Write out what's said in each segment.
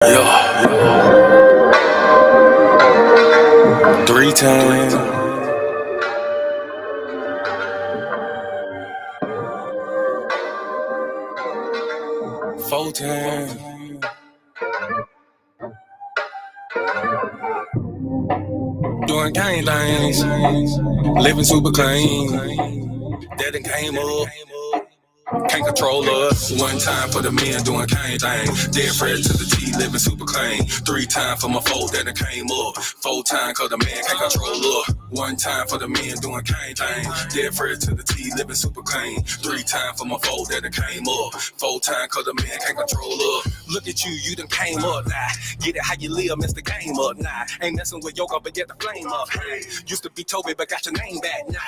Yeah, 3 times, 4 times. Doing gang things, living super clean. That done came up. Can't control us. 1 time for the men doing cane thing. Dead fresh to the T, living super clean. 3 times for my folk that done came up. 4 times cause the man can't control us. 1 time for the men doing cane thing. Dead fresh to the T, living super clean. 3 times for my folk that done came up. 4 times cause the man can't control us. Look at you done came up now. Get it how you live, mess the game up now. Ain't messing with yoga, but get the flame up. Hey, used to be Toby, but got your name back now.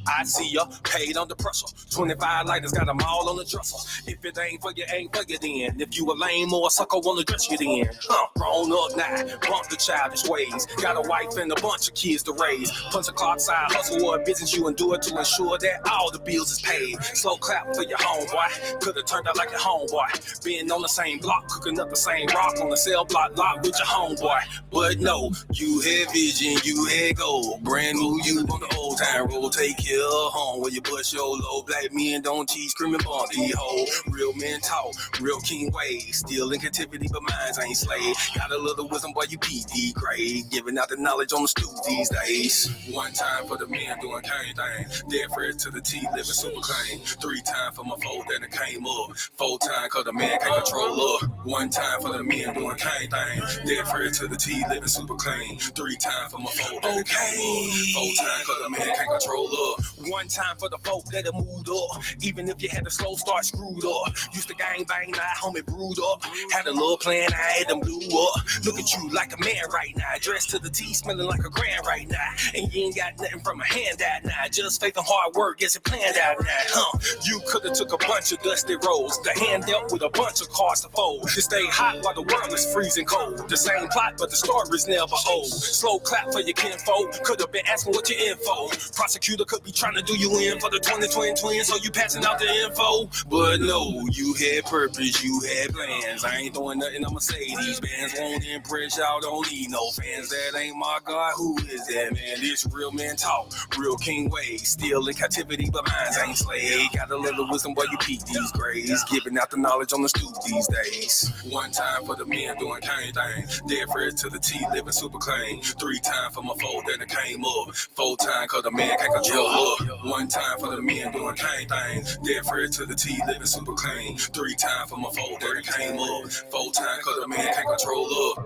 I see ya, paid under pressure. 25 lighters got them all on the dresser. If it ain't for you, ain't for you then. If you a lame or a sucker, wanna dress you then. Grown up now, bump the childish ways. Got a wife and a bunch of kids to raise. Punch a clock side hustle or a business you endure to ensure that all the bills is paid. Slow clap for your homeboy. Could've turned out like your homeboy. Being on the same block, cooking up the same rock on the cell block lot with your homeboy. But no, you had vision, you had goal. Brand new you on the old time road. Take care of home where you bust your low. Black men don't cheat, screaming bumpy hoe. Real men talk, real king ways. Still in captivity, but minds ain't slave. Got a little wisdom, boy, you PD grade. Giving out the knowledge on the stoop these days. 1 time for the men doing cane thing. Dead fresh to the T, living super clean. 3 times for my folk that done came up. 4 times cause the man can't control up. 1 time for the men doing cane thing. Dead fresh to the T, living super clean. 3 times for my folk that done came up. 4 times cause the man can't control up. 1 time for the folk that have moved up. Even if you had a slow start screwed up. Used to gang bang, now homie brewed up. Had a little plan, I had them blew up. Look at you like a man right now. Dressed to the T, smelling like a grand right now. And you ain't got nothing from a handout now. Just faith and hard work gets it planned out now. You could've took a bunch of dusty rolls. The hand dealt with a bunch of cards to fold. To stay hot while the world is freezing cold. The same plot, but the story's never old. Slow clap for your kinfolk. Could've been asking what your info. Prosecutor could be trying to do you in for the 2020 twins, so you passing out the info. But no, you had purpose, you had plans. I ain't throwing nothing, I'ma say these bands won't impress y'all, don't need no fans. That ain't my God, who is that man? This real man talk, real king ways. Still in captivity, but minds ain't slave. Got a little wisdom, boy, you peak these grades. Giving out the knowledge on the stoop these days. 1 time for the men doing cane thing. Dead fresh to the T, living super clean. 3 times for my folk that done came up. 4 times cause the man can't control up. 1 time for the men doing cane thing. Dead fresh to the T, living super clean. 3 times for my folk that done came up. 4 times cause the man can't control up.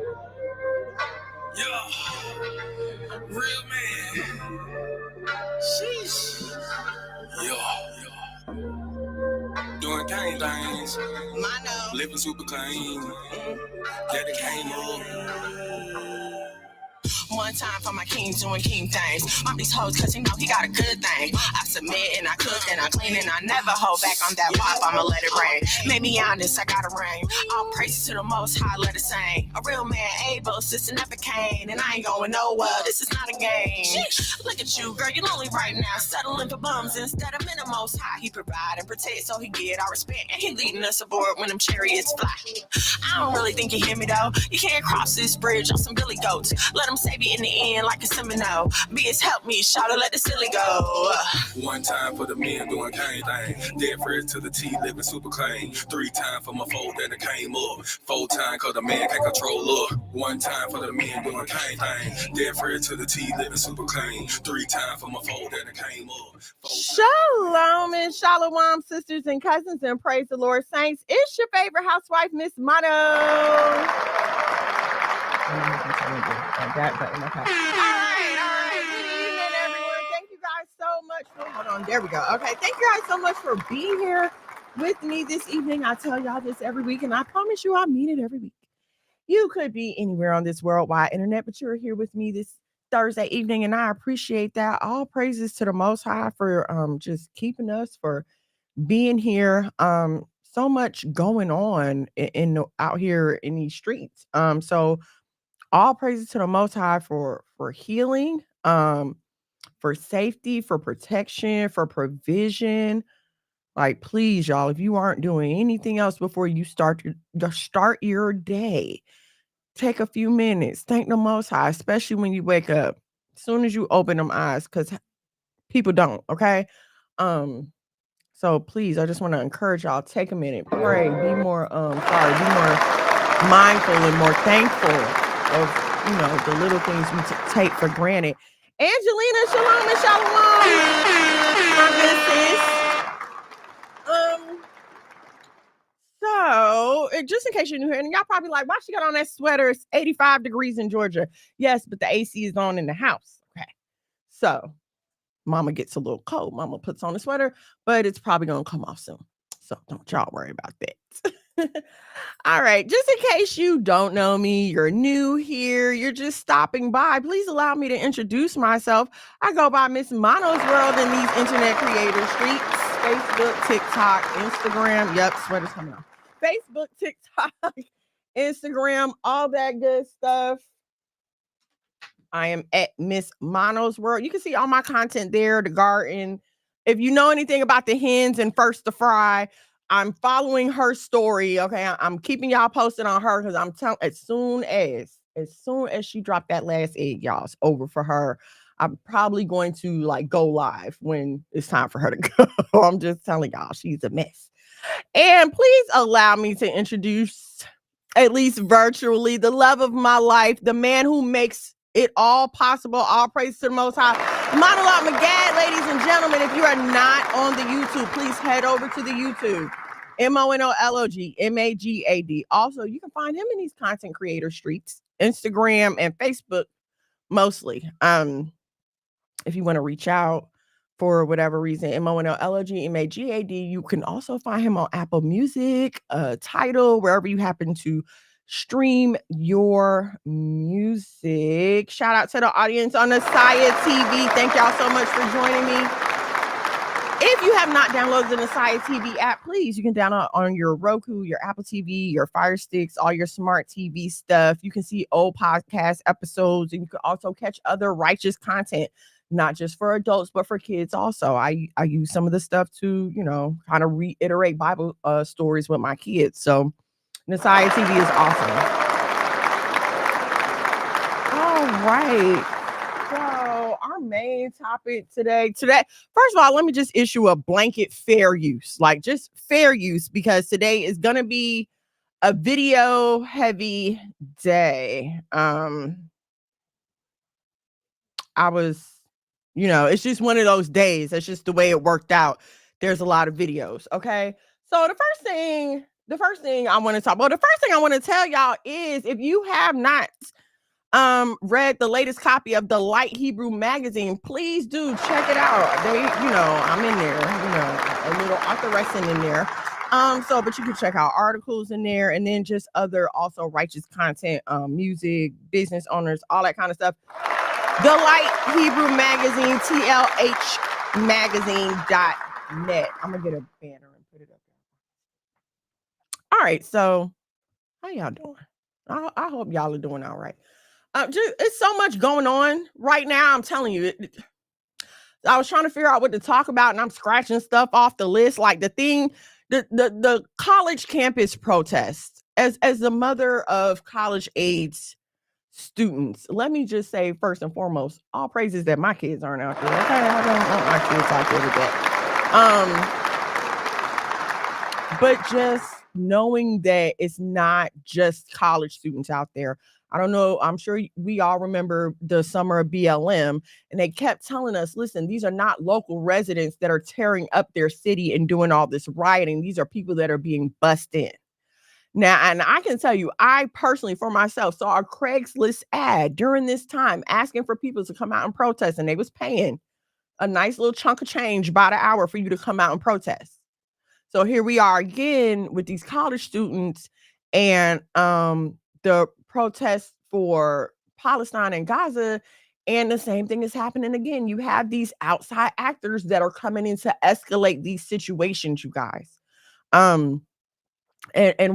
Yeah, real man. Sheesh. Yeah, doing cane things. Living super clean. That it came up. 1 time for my king doing king things. Mom these hoes cause you know he got a good thing. I submit and I cook and I clean and I never hold back on that wop, I'ma let it rain. Made me honest, I got a rain. All praises to the most high, let it sing. A real man able, sister never Cain. And I ain't going nowhere, this is not a game. Look at you, girl, you lonely right now. Settling for bums instead of in the most high. He provide and protect so he get our respect. And he leading us aboard when them chariots fly. I don't really think you hear me though. You can't cross this bridge on some billy goats. Let them save you in the end like a Seminole. Beers help me, shout let the silly go. 1 time for the men doing cane thing. Dead fresh to the T, living super clean. 3 times for my folk that done came up. 4 times cause the man can't control up. 1 time for the men doing cane thing. Dead fresh to the T, living super clean. 3 times for my folk that done came up. Shalom and shalom, sisters and cousins, and praise the Lord, saints. It's your favorite housewife, Miss Motto. That button, okay. All right. Good evening, everyone. Thank you guys so much for, hold on, there we go. Okay, thank you guys so much for being here with me this evening. I tell y'all this every week, and I promise you I mean it every week. You could be anywhere on this worldwide internet, but you're here with me this Thursday evening, and I appreciate that. All praises to the Most High for just keeping us, for being here. So much going on out here in these streets. So all praises to the Most High for healing, for safety, for protection, for provision. Like, please, y'all, if you aren't doing anything else before you start your day, take a few minutes. Thank the Most High, especially when you wake up. As soon as you open them eyes, because people don't, okay? So please, I just want to encourage y'all, take a minute, pray, be more be more mindful and more thankful of the little things we take for granted. Angelina, shalom and shalom. My good sis. So, just in case you're new here, and y'all probably like, why she got on that sweater? It's 85 degrees in Georgia. Yes, but the AC is on in the house. Okay. So, mama gets a little cold. Mama puts on a sweater, but it's probably going to come off soon. So, don't y'all worry about that. All right. Just in case you don't know me, you're new here, you're just stopping by, please allow me to introduce myself. I go by Miss Mono's World in these internet creator streets. Facebook, TikTok, Instagram. Yep, sweater's coming off. Facebook, TikTok, Instagram, all that good stuff. I am at Miss Mono's World. You can see all my content there, the garden. If you know anything about the hens and First to Fry, I'm following her story. Okay. I'm keeping y'all posted on her because I'm telling as soon as she dropped that last egg, y'all, it's over for her. I'm probably going to go live when it's time for her to go. I'm just telling y'all, she's a mess. And please allow me to introduce, at least virtually, the love of my life, the man who makes it all possible. All praise to the Most High. Monologue McGad, ladies and gentlemen. If you are not on the YouTube, please head over to the YouTube. MONOLOG MAGAD. Also, you can find him in these content creator streets, Instagram and Facebook mostly. If you want to reach out for whatever reason, MONOLOG MAGAD. You can also find him on Apple Music, Tidal, wherever you happen to stream your music. Shout out to the audience on the Saya TV. Thank y'all so much for joining me. If you have not downloaded the Nasaya TV app, please, you can download on your Roku, your Apple TV, your Fire Sticks, all your smart TV stuff. You can see old podcast episodes, and you can also catch other righteous content, not just for adults, but for kids also. I use some of the stuff to, kind of reiterate Bible stories with my kids. So Nasaya TV is awesome. All right. So our main topic today, first of all, let me just issue a blanket fair use, just fair use, because today is going to be a video heavy day. It's just one of those days. That's just the way it worked out. There's a lot of videos. Okay. So the first thing I want to tell y'all is, if you have not read the latest copy of the Light Hebrew magazine, please do check it out. I'm in there, a little authorization in there. But you can check out articles in there, and then just other also righteous content, music, business owners, all that kind of stuff. The Light Hebrew magazine, TLHmagazine.net. I'm gonna get a banner and put it up there. All right, so how y'all doing? I hope y'all are doing all right. It's so much going on right now. I'm telling you, I was trying to figure out what to talk about, and I'm scratching stuff off the list, like the college campus protest. As the mother of college age students, let me just say, first and foremost, all praises that my kids aren't out there. Okay, I don't want my kids out there with that. But just knowing that it's not just college students out there. I don't know. I'm sure we all remember the summer of BLM, and they kept telling us, listen, these are not local residents that are tearing up their city and doing all this rioting. These are people that are being bussed in. Now, and I can tell you, I personally, for myself, saw a Craigslist ad during this time asking for people to come out and protest, and they was paying a nice little chunk of change by the hour for you to come out and protest. So here we are again with these college students and the protests for Palestine and Gaza, and the same thing is happening again. You have these outside actors that are coming in to escalate these situations, you guys. And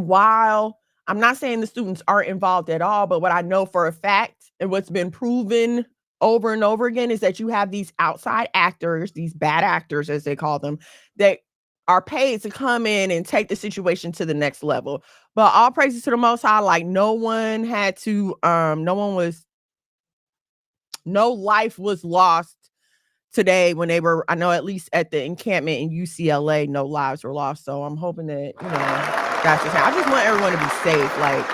while I'm not saying the students aren't involved at all, but what I know for a fact, and what's been proven over and over again, is that you have these outside actors, these bad actors, as they call them, that are paid to come in and take the situation to the next level. But all praises to the Most High. Like no one had to. No life was lost today when they were. I know at least at the encampment in UCLA, no lives were lost. So I'm hoping that that's just. I just want everyone to be safe. Like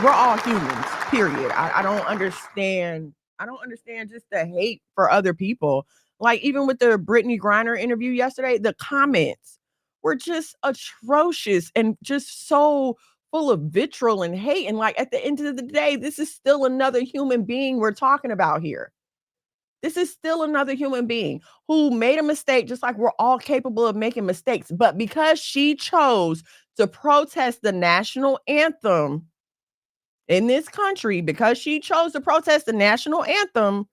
we're all humans. Period. I don't understand. I don't understand just the hate for other people. Like even with the Brittany Griner interview yesterday, the comments were just atrocious and just so full of vitriol and hate. And like at the end of the day, this is still another human being we're talking about here. This is still another human being who made a mistake, just like we're all capable of making mistakes. But because she chose to protest the national anthem in this country, because she chose to protest the national anthem,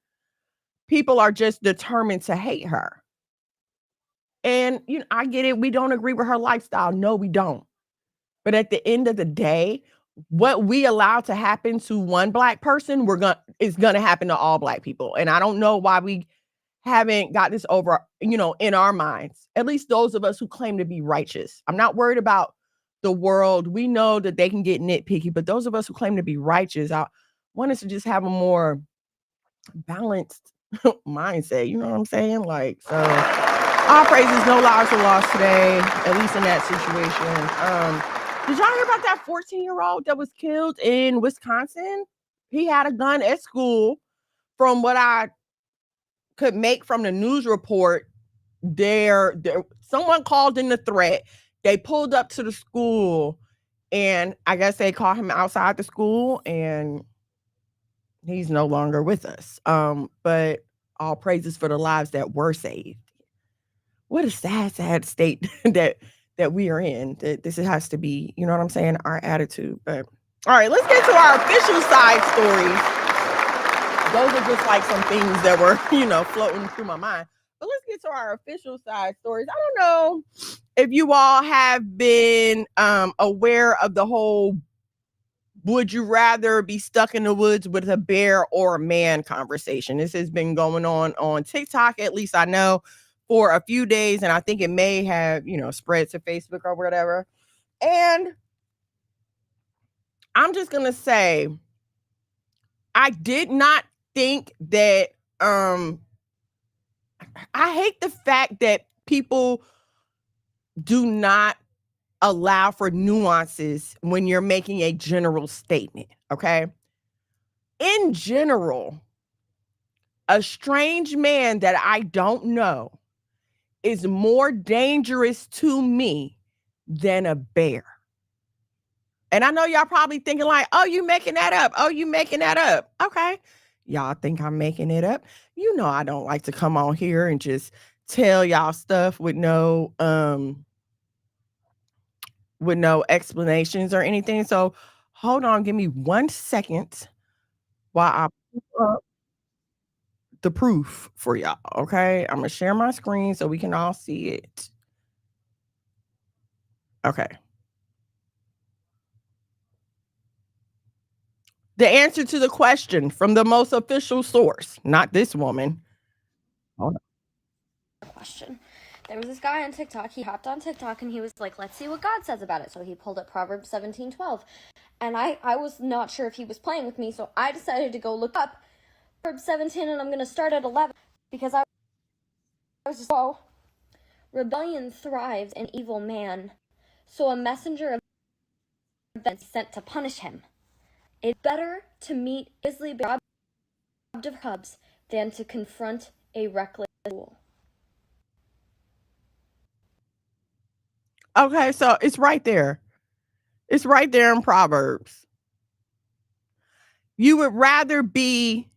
people are just determined to hate her. And I get it. We don't agree with her lifestyle. No, we don't. But at the end of the day, what we allow to happen to one Black person, is gonna happen to all Black people. And I don't know why we haven't got this over, in our minds. At least those of us who claim to be righteous. I'm not worried about the world. We know that they can get nitpicky, but those of us who claim to be righteous, I want us to just have a more balanced mindset. You know what I'm saying? Like, so all praises, no lives were lost today, at least in that situation. Did y'all hear about that 14-year-old that was killed in Wisconsin? He had a gun at school. From what I could make from the news report, someone called in the threat. They pulled up to the school, and I guess they caught him outside the school, and he's no longer with us. But all praises for the lives that were saved. What a sad state that we are in. That this has to be, you know what I'm saying, our attitude. But all right, let's get to our official side stories. Those are just like some things that were, floating through my mind. But let's get to our official side stories. I don't know if you all have been aware of the whole would you rather be stuck in the woods with a bear or a man conversation. This has been going on TikTok, at least I know, for a few days. And I think it may have, spread to Facebook or whatever. And I'm just going to say, I did not think that, I hate the fact that people do not allow for nuances when you're making a general statement, okay? In general, a strange man that I don't know is more dangerous to me than a bear. And I know y'all probably thinking like, oh, you making that up. Oh, you making that up. Okay. Y'all think I'm making it up. You know, I don't like to come on here and just tell y'all stuff with no explanations or anything. So hold on, give me 1 second while I pull up the proof for y'all. Okay. I'm gonna share my screen so we can all see it. Okay. The answer to the question from the most official source, not this woman. Hold on. Question. There was this guy on TikTok. He hopped on TikTok and he was like, let's see what God says about it. So he pulled up Proverbs 17:12. And I was not sure if he was playing with me, so I decided to go look up Proverbs 17, and I'm going to start at 11 because I was just, oh, rebellion thrives in evil man, so a messenger of events sent to punish him. It's better to meet easily robbed of cubs than to confront a reckless fool. Okay, so it's right there. It's right there in Proverbs. You would rather be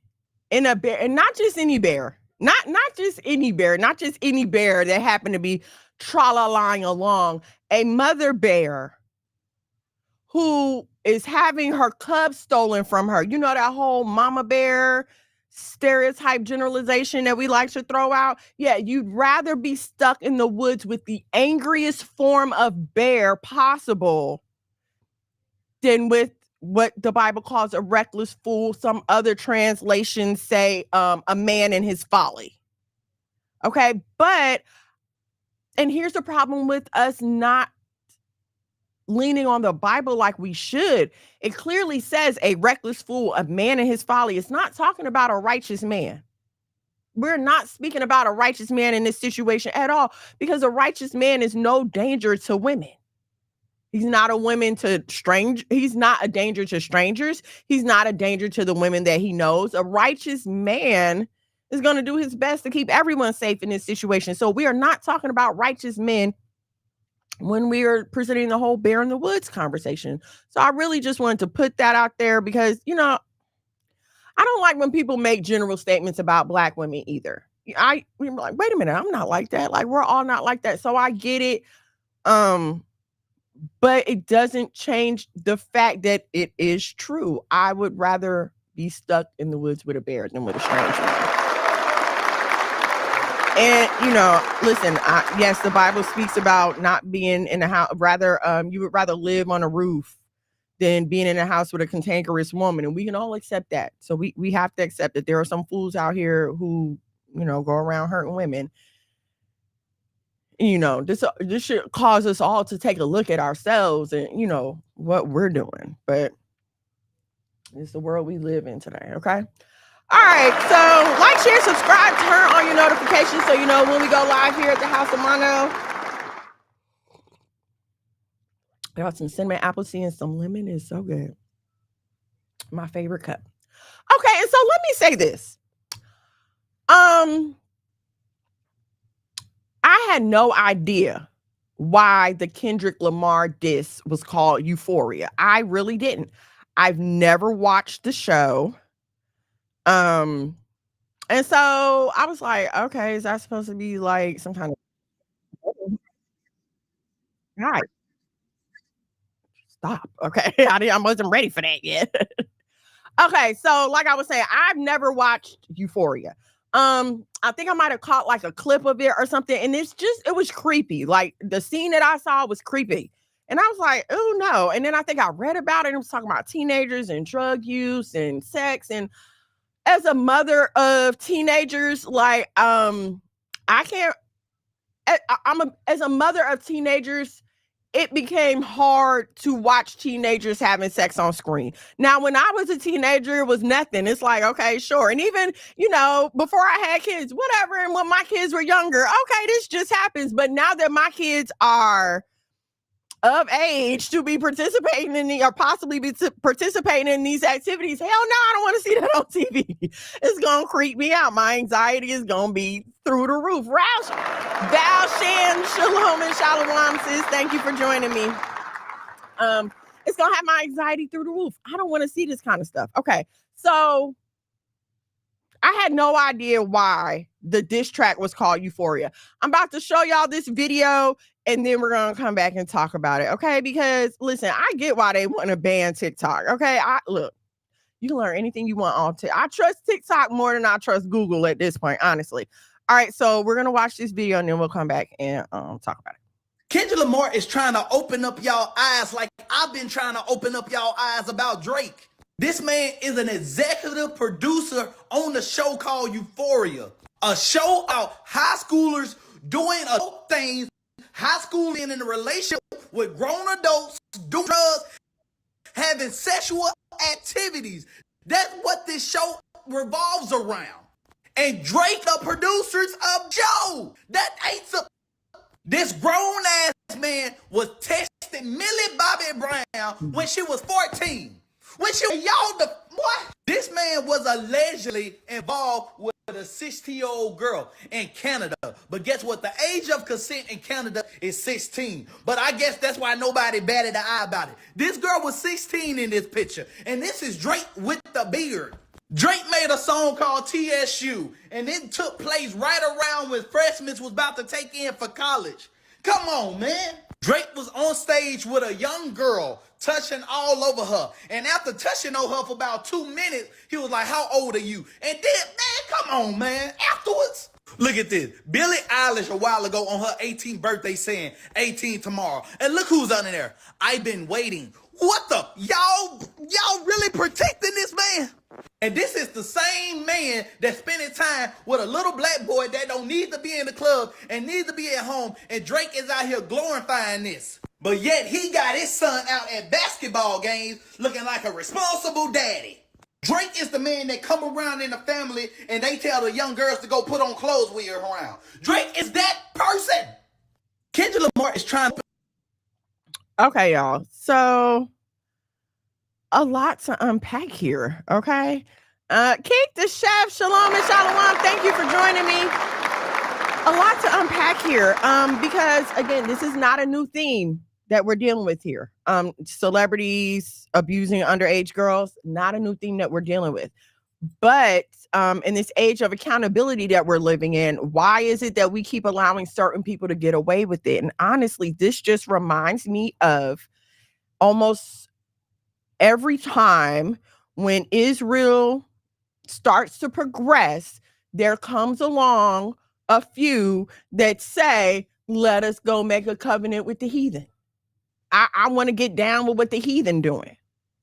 in a bear, and not just any bear, not just any bear, not just any bear that happened to be tra-la-lying along, a mother bear who is having her cubs stolen from her. You know that whole mama bear stereotype generalization that we like to throw out? Yeah, you'd rather be stuck in the woods with the angriest form of bear possible than with what the Bible calls a reckless fool. Some other translations say a man in his folly. Okay, and here's the problem with us not leaning on the Bible like we should. It clearly says a reckless fool, a man in his folly. It's not talking about a righteous man. We're not speaking about a righteous man in this situation at all, because a righteous man is no danger to women. He's not he's not a danger to strangers. He's not a danger to the women that he knows. A righteous man is going to do his best to keep everyone safe in this situation. So we are not talking about righteous men when we are presenting the whole bear in the woods conversation. So I really just wanted to put that out there because, I don't like when people make general statements about Black women either. We're like, wait a minute, I'm not like that. Like, we're all not like that. So I get it. But it doesn't change the fact that it is true. I would rather be stuck in the woods with a bear than with a stranger. And, listen, yes, the Bible speaks about not being in a house. Rather, you would rather live on a roof than being in a house with a cantankerous woman. And we can all accept that. So we have to accept that there are some fools out here who, go around hurting women. This should cause us all to take a look at ourselves and, what we're doing. But it's the world we live in today, okay? All right, so like, share, subscribe, turn on your notifications so you know when we go live here at the House of Mono. Got some cinnamon apple tea and some lemon. Is so good. My favorite cup. Okay, and so let me say this. I had no idea why the Kendrick Lamar diss was called Euphoria. I really didn't. I've never watched the show. And so I was like, okay, is that supposed to be like some kind of right? Stop. Okay. I wasn't ready for that yet. Okay, so like I was saying, I've never watched Euphoria. I think I might have caught like a clip of it or something, and it was creepy. Like the scene that I saw was creepy. And I was like, oh no. And then I think I read about it. It was talking about teenagers and drug use and sex. And as a mother of teenagers, like as a mother of teenagers, it became hard to watch teenagers having sex on screen. Now, when I was a teenager, it was nothing. It's like, okay, sure. And even, before I had kids, whatever. And when my kids were younger, okay, this just happens. But now that my kids are of age to be participating in or possibly be participating in these activities, hell no, I don't want to see that on TV. It's going to creep me out. My anxiety is going to be through the roof. Val Shan, Shalom and Shalom, sis. Thank you for joining me. It's going to have my anxiety through the roof. I don't want to see this kind of stuff. Okay, so I had no idea why the diss track was called Euphoria. I'm about to show y'all this video and then we're going to come back and talk about it. Okay. Because listen, I get why they want to ban TikTok. Okay. Look, you can learn anything you want on TikTok. I trust TikTok more than I trust Google at this point, honestly. All right. So we're going to watch this video and then we'll come back and talk about it. Kendrick Lamar is trying to open up y'all eyes like I've been trying to open up y'all eyes about Drake. This man is an executive producer on the show called Euphoria, a show about high schoolers doing things, high school in a relationship with grown adults, doing drugs, having sexual activities. That's what this show revolves around. And Drake, the producers of Joe, that ain't some. This grown ass man was texting Millie Bobby Brown when she was 14. This man was allegedly involved with a 16-year-old girl in Canada. But guess what? The age of consent in Canada is 16. But I guess that's why nobody batted an eye about it. This girl was 16 in this picture. And this is Drake with the beard. Drake made a song called TSU. And it took place right around when freshmen was about to take in for college. Come on, man. Drake was on stage with a young girl touching all over her. And after touching on her for about 2 minutes, he was like, how old are you? And then, man, come on, man. Afterwards, look at this. Billie Eilish a while ago on her 18th birthday saying 18 tomorrow. And look who's under there. I've been waiting. What the? Y'all really protecting this man? And this is the same man that's spending time with a little black boy that don't need to be in the club and needs to be at home. And Drake is out here glorifying this. But yet he got his son out at basketball games looking like a responsible daddy. Drake is the man that come around in the family and they tell the young girls to go put on clothes when you're around. Drake is that person. Kendrick Lamar is trying to... Okay, y'all. So a lot to unpack here. Okay. Keith the chef, shalom and shalom. Thank you for joining me. A lot to unpack here. Because again, this is not a new theme that we're dealing with here. Celebrities abusing underage girls, not a new theme that we're dealing with. But in this age of accountability that we're living in, why is it that we keep allowing certain people to get away with it? And honestly, this just reminds me of almost every time when Israel starts to progress, there comes along a few that say, let us go make a covenant with the heathen. I want to get down with what the heathen doing.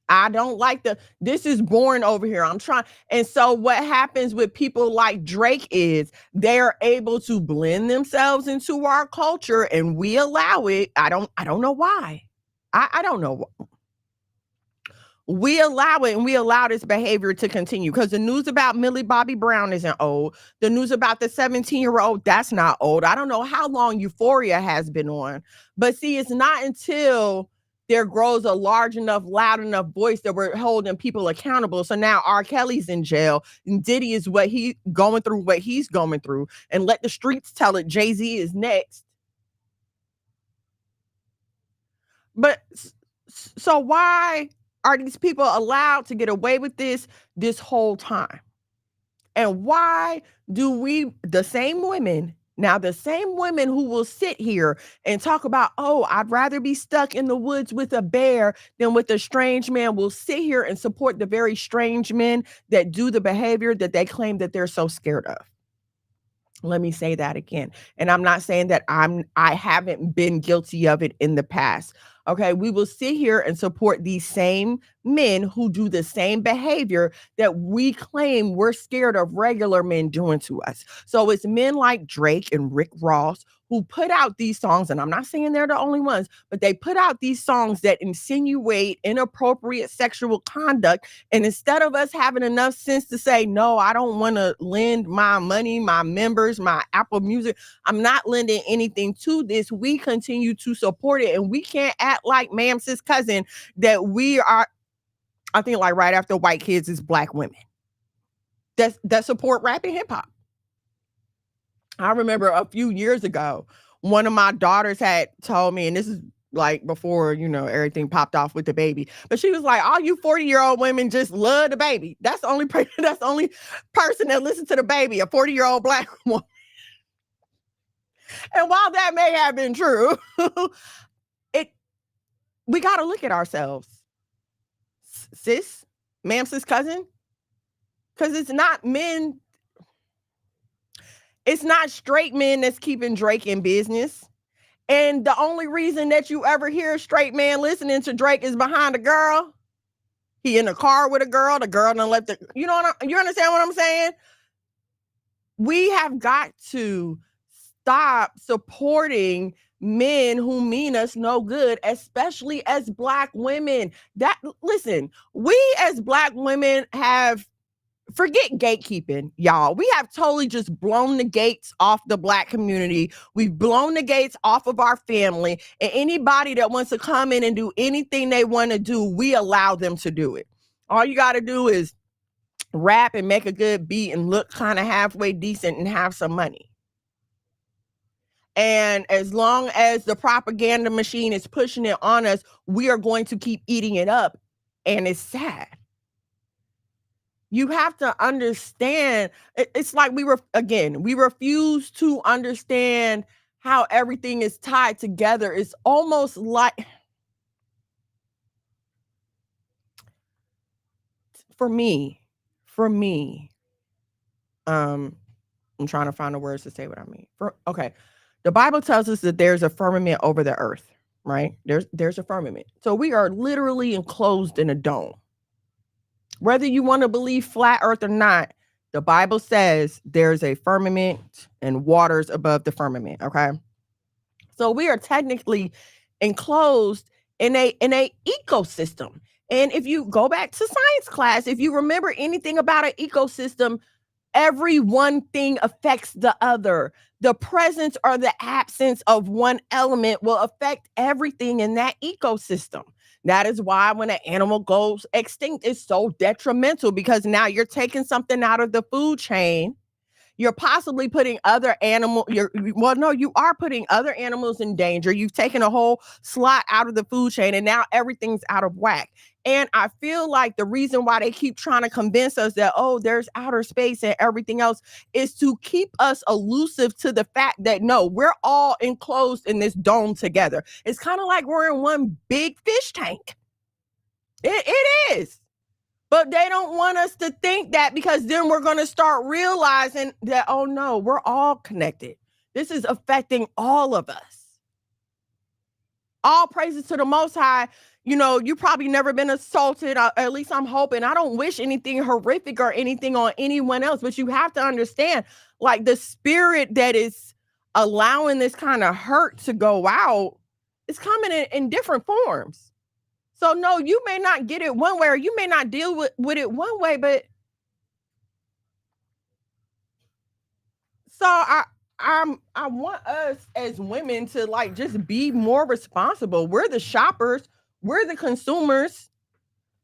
I don't like this is boring over here. I'm trying. And so what happens with people like Drake is they're able to blend themselves into our culture and we allow it. I don't know why. I don't know. We allow it and we allow this behavior to continue because the news about Millie Bobby Brown isn't old. The news about the 17-year-old, that's not old. I don't know how long Euphoria has been on, but see, it's not until there grows a large enough, loud enough voice that we're holding people accountable. So now R. Kelly's in jail and Diddy is what he's going through and let the streets tell it. Jay-Z is next. But so why are these people allowed to get away with this whole time? And why do the same women who will sit here and talk about, oh, I'd rather be stuck in the woods with a bear than with a strange man, will sit here and support the very strange men that do the behavior that they claim that they're so scared of. Let me say that again. And I'm not saying that I haven't been guilty of it in the past. Okay, we will sit here and support these same men who do the same behavior that we claim we're scared of regular men doing to us. So it's men like Drake and Rick Ross who put out these songs, and I'm not saying they're the only ones, but they put out these songs that insinuate inappropriate sexual conduct. And instead of us having enough sense to say, no, I don't want to lend my money, my members, my Apple Music, I'm not lending anything to this, we continue to support it. And we can't act like Mams's cousin that we are, I think like right after white kids is black women that support rap and hip hop. I remember a few years ago, one of my daughters had told me, and this is like before, everything popped off with the baby, but she was like, all you 40-year-old women just love the baby. That's the only person that listens to the baby, a 40-year-old black woman. And while that may have been true, we got to look at ourselves. Sis, Mams's cousin, because it's not men. It's not straight men that's keeping Drake in business. And the only reason that you ever hear a straight man listening to Drake is behind a girl. He in a car with a girl. The girl done left you understand what I'm saying? We have got to stop supporting men who mean us no good, especially as black women. Listen, we as black women have, forget gatekeeping, y'all. We have totally just blown the gates off the black community. We've blown the gates off of our family. And anybody that wants to come in and do anything they want to do, we allow them to do it. All you got to do is rap and make a good beat and look kind of halfway decent and have some money. And as long as the propaganda machine is pushing it on us, we are going to keep eating it up. And it's sad. You have to understand. It's like we refuse to understand how everything is tied together. It's almost like, for me, I'm trying to find the words to say what I mean. The Bible tells us that there's a firmament over the earth, right? There's a firmament. So we are literally enclosed in a dome. Whether you want to believe flat earth or not, the Bible says there's a firmament and waters above the firmament, okay? So we are technically enclosed in a ecosystem. And if you go back to science class, if you remember anything about an ecosystem, every one thing affects the other. The presence or the absence of one element will affect everything in that ecosystem. That is why when an animal goes extinct, it's so detrimental, because now you're taking something out of the food chain. You're possibly putting other you are putting other animals in danger. You've taken a whole slot out of the food chain, and now everything's out of whack. And I feel like the reason why they keep trying to convince us that, oh, there's outer space and everything else, is to keep us elusive to the fact that, no, we're all enclosed in this dome together. It's kind of like we're in one big fish tank. It is. But they don't want us to think that, because then we're going to start realizing that, oh no, we're all connected. This is affecting all of us. All praises to the Most High. You know, you probably never been assaulted. At least I'm hoping. I don't wish anything horrific or anything on anyone else. But you have to understand, like, the spirit that is allowing this kind of hurt to go out is coming in different forms. So no, you may not get it one way, or you may not deal with it one way, but so I want us as women to, like, just be more responsible. We're the shoppers, we're the consumers,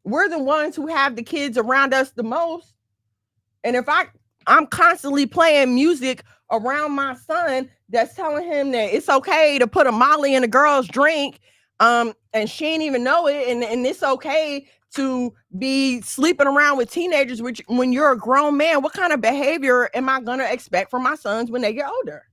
we're the ones who have the kids around us the most. And if I'm constantly playing music around my son that's telling him that it's okay to put a Molly in a girl's drink, and she ain't even know it, and it's okay to be sleeping around with teenagers, which, when you're a grown man, what kind of behavior am I gonna expect from my sons when they get older?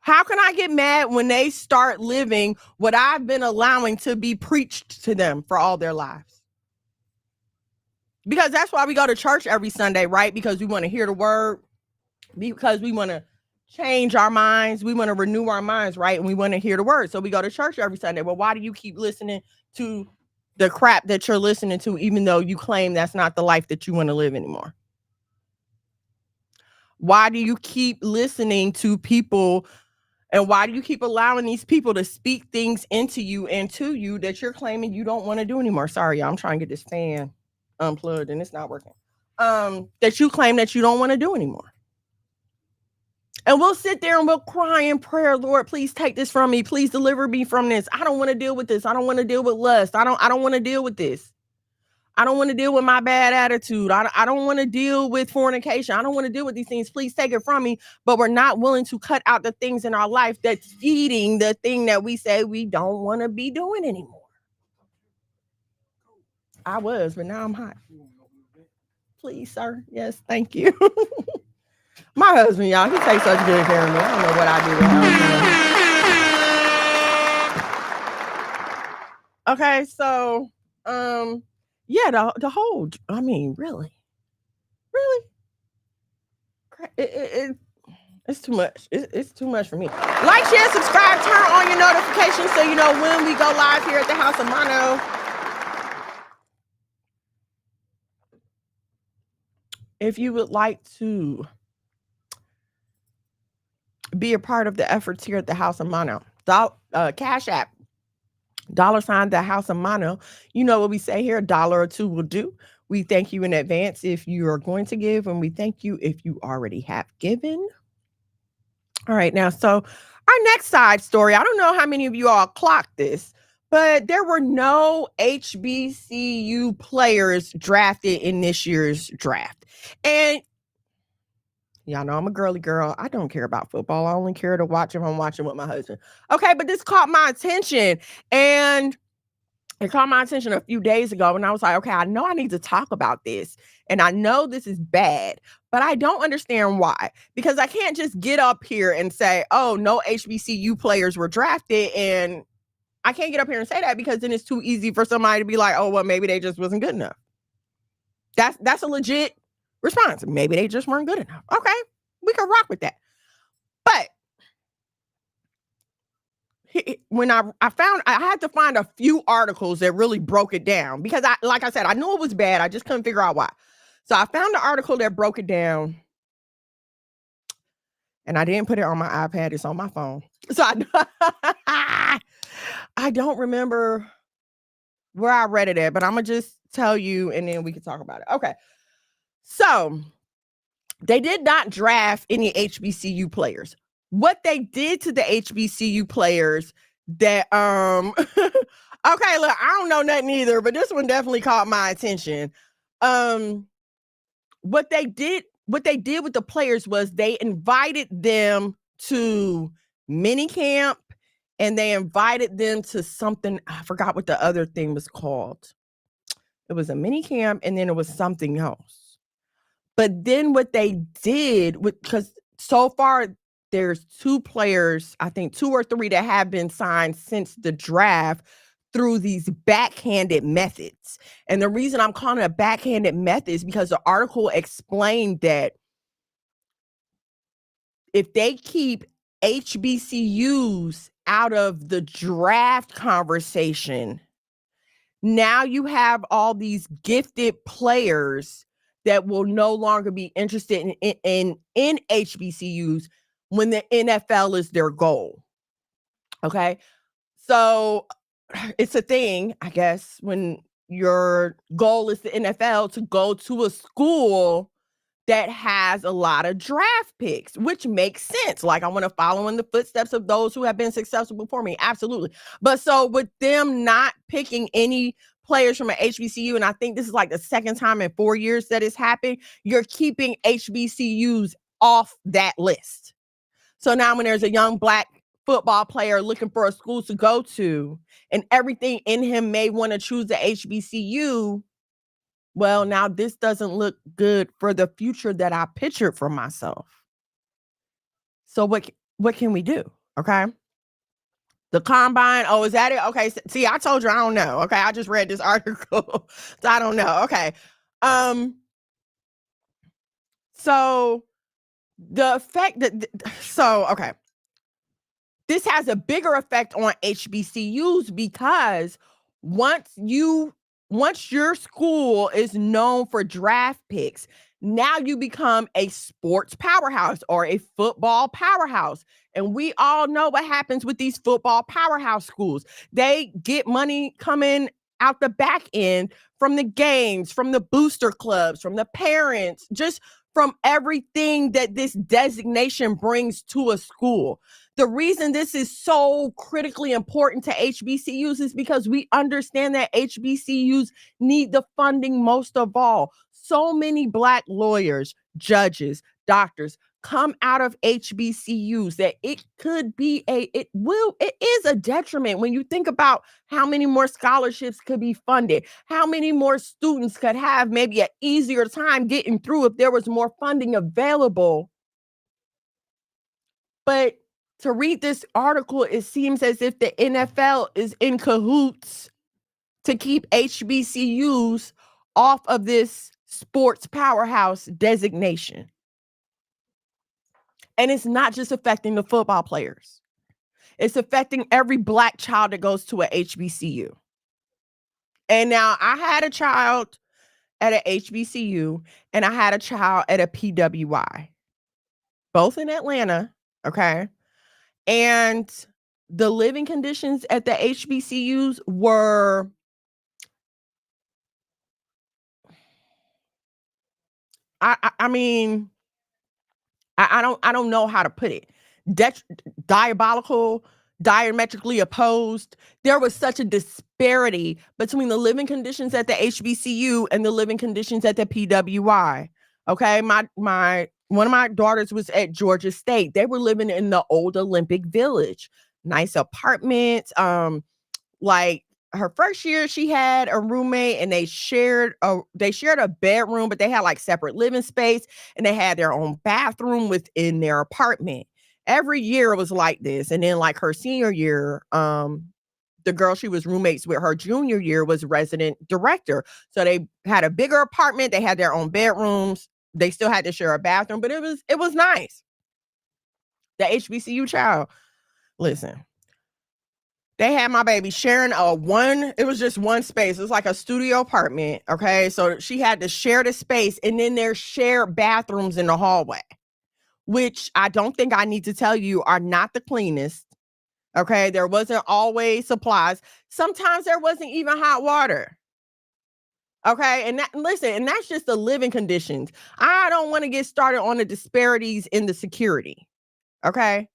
How can I get mad when they start living what I've been allowing to be preached to them for all their lives? Because that's why we go to church every Sunday, right? Because we want to hear the word, because we want to change our minds, we want to renew our minds, right? And we want to hear the word. So we go to church every Sunday. Well, why do you keep listening to the crap that you're listening to, even though you claim that's not the life that you want to live anymore? Why do you keep listening to people, and why do you keep allowing these people to speak things into you and to you that you're claiming you don't want to do anymore? Sorry, y'all, I'm trying to get this fan unplugged and it's not working. That you claim that you don't want to do anymore. And we'll sit there and we'll cry in prayer, Lord, please take this from me. Please deliver me from this. I don't want to deal with this. I don't want to deal with lust. I don't want to deal with this. I don't want to deal with my bad attitude. I don't want to deal with fornication. I don't want to deal with these things. Please take it from me. But we're not willing to cut out the things in our life that's feeding the thing that we say we don't want to be doing anymore. I was, but now I'm hot. Please, sir. Yes, thank you. My husband, y'all, he takes such good care of me. I don't know what I do with him. Okay, so, yeah, the whole, I mean, really, it's too much. It's too much for me. Like, share, subscribe, turn on your notifications so you know when we go live here at the House of Mono. If you would like to be a part of the efforts here at the House of Mono, Cash App, $ the House of Mono. You know what we say here, $1 or $2 will do. We thank you in advance if you are going to give, and we thank you if you already have given. All right, now, so our next side story, I don't know how many of you all clocked this, but there were no HBCU players drafted in this year's draft. And y'all know I'm a girly girl. I don't care about football. I only care to watch if I'm watching with my husband. Okay, but this caught my attention. And it caught my attention a few days ago. And I was like, okay, I know I need to talk about this. And I know this is bad, but I don't understand why. Because I can't just get up here and say, oh, no HBCU players were drafted. And I can't get up here and say that, because then it's too easy for somebody to be like, oh, well, maybe they just wasn't good enough. That's a legit response. Maybe they just weren't good enough. Okay, we can rock with that. But when I had to find a few articles that really broke it down, because like I said, I knew it was bad. I just couldn't figure out why. So I found the article that broke it down, and I didn't put it on my iPad. It's on my phone. So I don't remember where I read it at, but I'm going to just tell you and then we can talk about it. Okay. So they did not draft any HBCU players. What they did to the HBCU players that okay, look, I don't know nothing either, but this one definitely caught my attention. What they did with the players was they invited them to mini camp and they invited them to something. I forgot what the other thing was called. It was a mini camp and then it was something else. But then what they did, because so far there's 2 players, I think 2 or 3 that have been signed since the draft through these backhanded methods. And the reason I'm calling it a backhanded method is because the article explained that if they keep HBCUs out of the draft conversation, now you have all these gifted players that will no longer be interested in HBCUs when the NFL is their goal. Okay. So it's a thing, I guess, when your goal is the NFL to go to a school that has a lot of draft picks, which makes sense. Like I want to follow in the footsteps of those who have been successful before me. Absolutely. But so with them not picking any players from an HBCU, and I think this is like the second time in 4 years that it's happened, you're keeping HBCUs off that list. So now when there's a young Black football player looking for a school to go to and everything in him may want to choose the HBCU, well, now this doesn't look good for the future that I pictured for myself. So what can we do? Okay. The combine. Oh, is that it? Okay. See, I told you I don't know. Okay. I just read this article. So I don't know. Okay. So the effect that okay. This has a bigger effect on HBCUs because once your school is known for draft picks, now you become a sports powerhouse or a football powerhouse. And we all know what happens with these football powerhouse schools. They get money coming out the back end from the games, from the booster clubs, from the parents, just from everything that this designation brings to a school. The reason this is so critically important to HBCUs is because we understand that HBCUs need the funding most of all. So many Black lawyers, judges, doctors come out of HBCUs that it is a detriment when you think about how many more scholarships could be funded, how many more students could have maybe an easier time getting through if there was more funding available. But to read this article, it seems as if the NFL is in cahoots to keep HBCUs off of this sports powerhouse designation. And it's not just affecting the football players. It's affecting every Black child that goes to a HBCU. And now I had a child at a HBCU and I had a child at a PWI, both in Atlanta. Okay. And the living conditions at the HBCUs were I mean, I don't know how to put it. Diabolical, diametrically opposed. There was such a disparity between the living conditions at the HBCU and the living conditions at the PWI. Okay, my one of my daughters was at Georgia State. They were living in the old Olympic Village, nice apartments. Like her first year, she had a roommate, and they shared a bedroom, but they had like separate living space, and they had their own bathroom within their apartment. Every year it was like this, and then like her senior year, the girl she was roommates with her junior year was resident director. So they had a bigger apartment. They had their own bedrooms. They still had to share a bathroom, but it was nice. The HBCU child, listen. They had my baby sharing it was just one space. It was like a studio apartment. Okay. So she had to share the space, and then there's shared bathrooms in the hallway, which I don't think I need to tell you are not the cleanest. Okay, there wasn't always supplies. Sometimes there wasn't even hot water. Okay, and that's just the living conditions. I don't want to get started on the disparities in the security. Okay.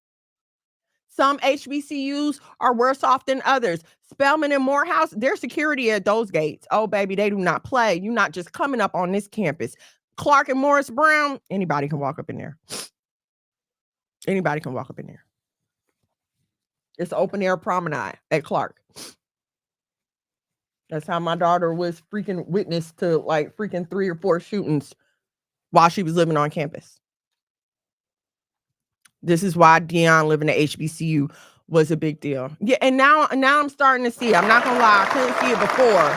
Some HBCUs are worse off than others. Spelman and Morehouse, their security at those gates. Oh, baby, they do not play. You're not just coming up on this campus. Clark and Morris Brown, anybody can walk up in there. Anybody can walk up in there. It's open air promenade at Clark. That's how my daughter was freaking witness to like freaking 3 or 4 shootings while she was living on campus. This is why Dion living at HBCU was a big deal. Yeah, and now I'm starting to see. I'm not gonna lie, I couldn't see it before.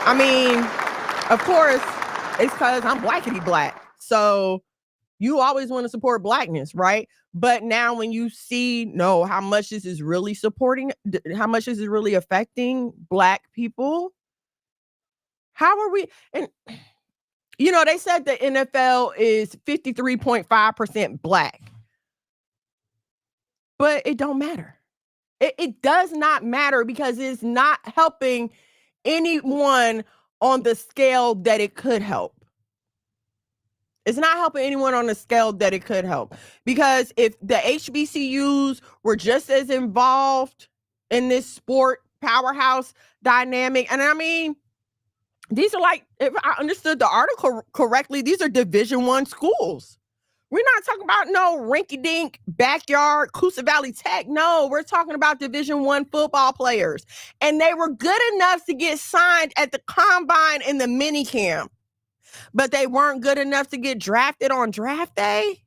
I mean, of course, it's because I'm blackity black. So you always want to support blackness, right? But now when you see how much this is really supporting, how much this is really affecting black people, how are we? And they said the NFL is 53.5% black. But it don't matter. It does not matter because it's not helping anyone on the scale that it could help. It's not helping anyone on the scale that it could help. Because if the HBCUs were just as involved in this sport powerhouse dynamic, and I mean, these are like, if I understood the article correctly, these are Division I schools. We're not talking about no rinky-dink backyard Coosa Valley Tech. No, we're talking about Division I football players. And they were good enough to get signed at the combine and the mini camp. But they weren't good enough to get drafted on draft day.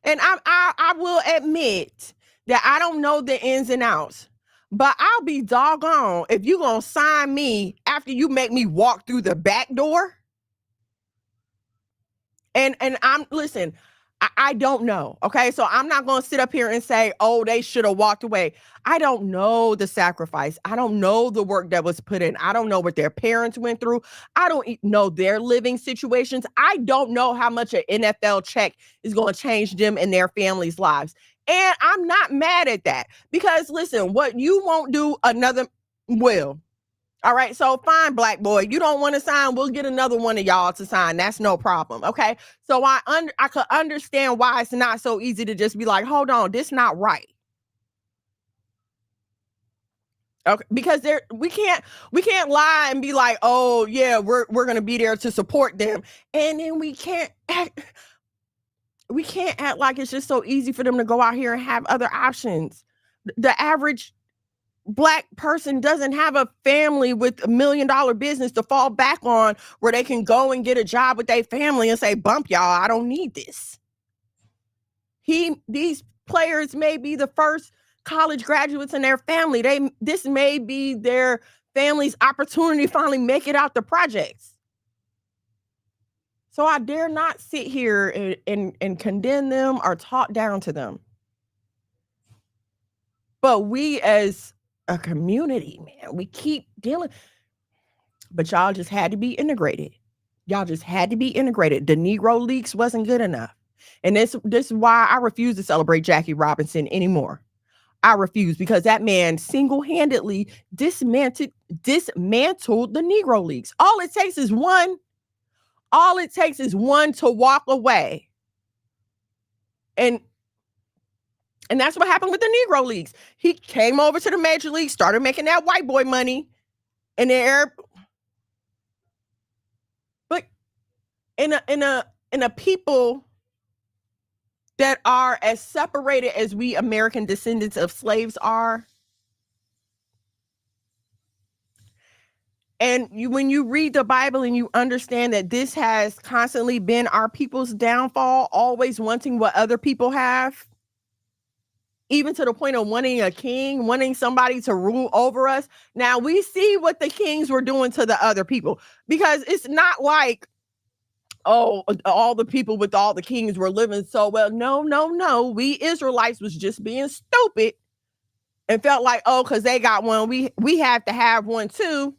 And I will admit that I don't know the ins and outs. But I'll be doggone if you're going to sign me after you make me walk through the back door. And listen, I don't know. Okay. So I'm not going to sit up here and say, oh, they should have walked away. I don't know the sacrifice. I don't know the work that was put in. I don't know what their parents went through. I don't know their living situations. I don't know how much an NFL check is going to change them and their families' lives. And I'm not mad at that because listen, what you won't do, another will. All right, so fine, black boy. You don't want to sign, we'll get another one of y'all to sign. That's no problem, okay? So I could understand why it's not so easy to just be like, hold on, this not right. Okay, because we can't lie and be like, oh yeah, we're gonna be there to support them, and then we can't act like it's just so easy for them to go out here and have other options. The average Black person doesn't have a family with $1 million business to fall back on where they can go and get a job with their family and say, bump y'all, I don't need this. These players may be the first college graduates in their family. This may be their family's opportunity to finally make it out the projects. So I dare not sit here and condemn them or talk down to them. But we as a community, man, we keep dealing. But y'all just had to be integrated. Y'all just had to be integrated. The Negro Leagues wasn't good enough. And this is why I refuse to celebrate Jackie Robinson anymore. I refuse because that man single-handedly dismantled the Negro Leagues. All it takes is one to walk away. And that's what happened with the Negro Leagues. He came over to the major league, started making that white boy money, and but in a people that are as separated as we American descendants of slaves are, and when you read the Bible and you understand that this has constantly been our people's downfall, always wanting what other people have. Even to the point of wanting a king, wanting somebody to rule over us. Now we see what the kings were doing to the other people because it's not like, oh, all the people with all the kings were living so well. No. We Israelites was just being stupid and felt like, oh, because they got one, we have to have one too.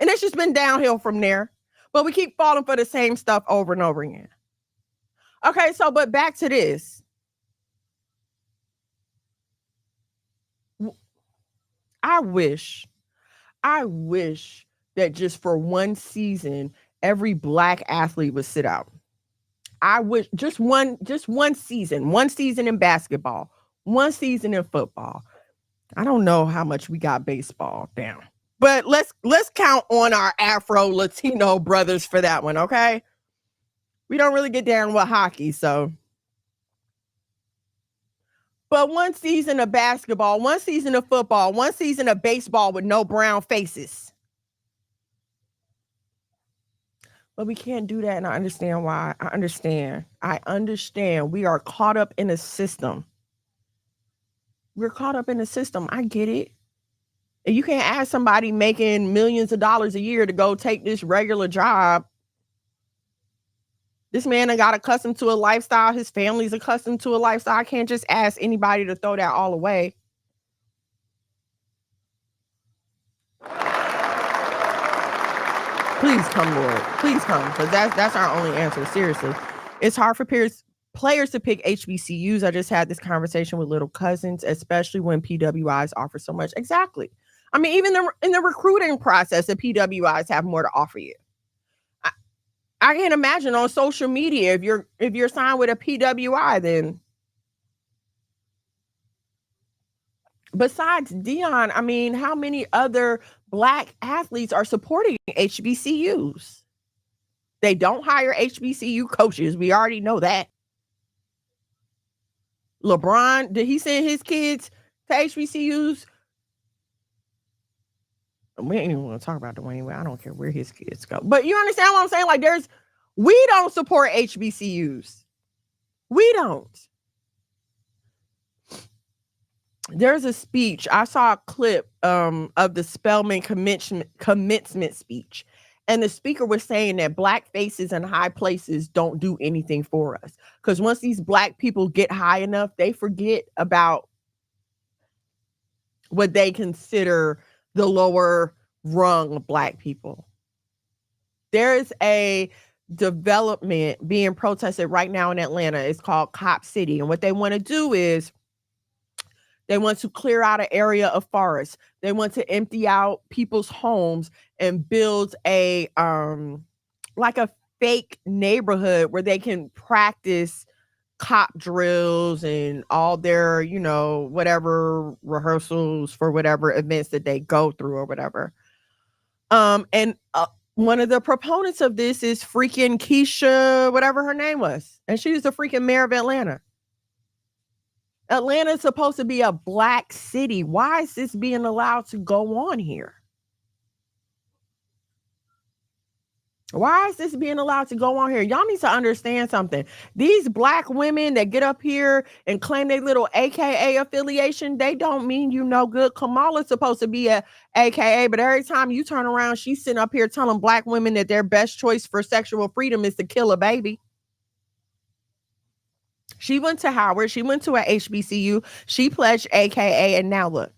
And it's just been downhill from there. But we keep falling for the same stuff over and over again. Okay, so but back to this. I wish that just for one season, every black athlete would sit out. I wish just one season in basketball, one season in football. I don't know how much we got baseball down, but let's count on our Afro Latino brothers for that one, okay? We don't really get down with hockey, so. But one season of basketball, one season of football, one season of baseball with no brown faces. But we can't do that, and I understand why. I understand. We are caught up in a system. We're caught up in a system. I get it. And you can't ask somebody making millions of dollars a year to go take this regular job. This man done got accustomed to a lifestyle. His family's accustomed to a lifestyle. I can't just ask anybody to throw that all away. Please come, Lord. Please come, because that's our only answer. Seriously. It's hard for players to pick HBCUs. I just had this conversation with little cousins, especially when PWIs offer so much. Exactly. I mean, even in the recruiting process, the PWIs have more to offer you. I can't imagine on social media if you're signed with a PWI, then besides Dion, I mean, how many other black athletes are supporting HBCUs? They don't hire HBCU coaches. We already know that. LeBron, did he send his kids to HBCUs? We ain't even want to talk about Dwayne Wade. I don't care where his kids go. But you understand what I'm saying? Like, we don't support HBCUs. We don't. There's a speech. I saw a clip of the Spelman commencement speech. And the speaker was saying that black faces in high places don't do anything for us. Because once these black people get high enough, they forget about what they consider the lower rung of black people. There is a development being protested right now in Atlanta. It's called Cop City. And what they want to do is they want to clear out an area of forest. They want to empty out people's homes and build a like a fake neighborhood where they can practice cop drills and all their, whatever rehearsals for whatever events that they go through or whatever. And one of the proponents of this is freaking Keisha, whatever her name was. And she was the freaking mayor of Atlanta. Atlanta is supposed to be a black city. Why is this being allowed to go on here? Why is this being allowed to go on here? Y'all need to understand something. These black women that get up here and claim their little AKA affiliation, they don't mean you no good. Kamala's supposed to be a AKA, but every time you turn around, she's sitting up here telling black women that their best choice for sexual freedom is to kill a baby. She went to Howard. She went to a HBCU. She pledged AKA, and now look.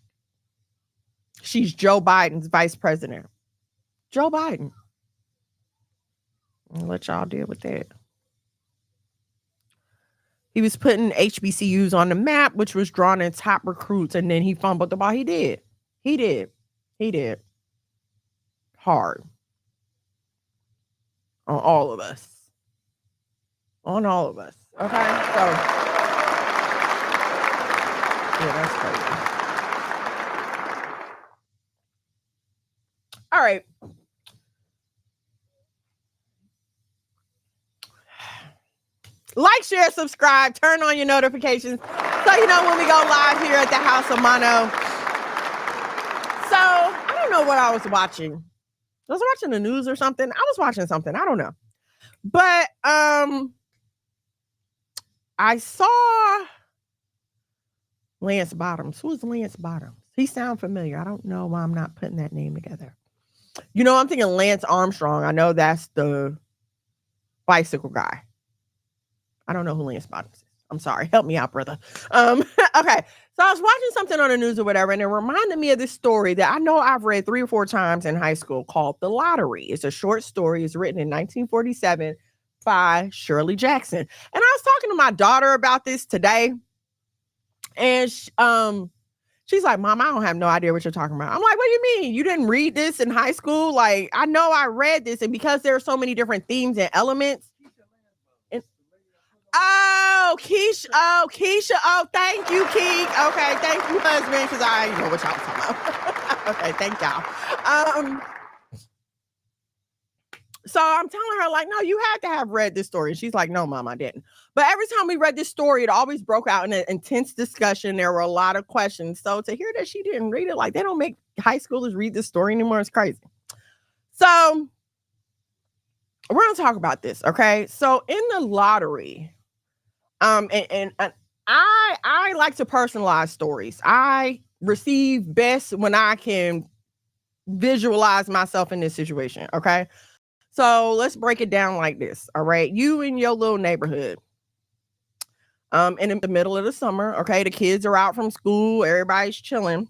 She's Joe Biden's vice president. Joe Biden. I'll let y'all deal with that. He was putting HBCUs on the map, which was drawing in top recruits, and then he fumbled the ball. He did. Hard. On all of us. Okay? So, yeah, that's crazy. All right. Like, share, subscribe, turn on your notifications so you know when we go live here at the House of Mono. So, I don't know what I was watching. I was watching the news or something. I was watching something. I don't know. But I saw Lance Bottoms. Who is Lance Bottoms? He sounds familiar. I don't know why I'm not putting that name together. I'm thinking Lance Armstrong. I know that's the bicycle guy. I don't know who Lance Bottoms is. I'm sorry. Help me out, brother. Okay. So I was watching something on the news or whatever, and it reminded me of this story that I know I've read 3 or 4 times in high school called The Lottery. It's a short story. It's written in 1947 by Shirley Jackson. And I was talking to my daughter about this today, and She's like, Mom, I don't have no idea what you're talking about. I'm like, what do you mean? You didn't read this in high school? Like, I know I read this, and because there are so many different themes and elements. Oh, Keisha. Oh, Keisha. Oh, thank you, Keek. Okay, thank you, husband, because I know what y'all talking about. Okay, thank y'all. So I'm telling her, like, no, you had to have read this story. And she's like, no, Mom, I didn't. But every time we read this story, it always broke out in an intense discussion. There were a lot of questions. So to hear that she didn't read it, like, they don't make high schoolers read this story anymore. It's crazy. So we're going to talk about this, okay? So in the lottery, and I like to personalize stories. I receive best when I can visualize myself in this situation, okay? So let's break it down like this. All right. You in your little neighborhood. In the middle of the summer. Okay. The kids are out from school. Everybody's chilling.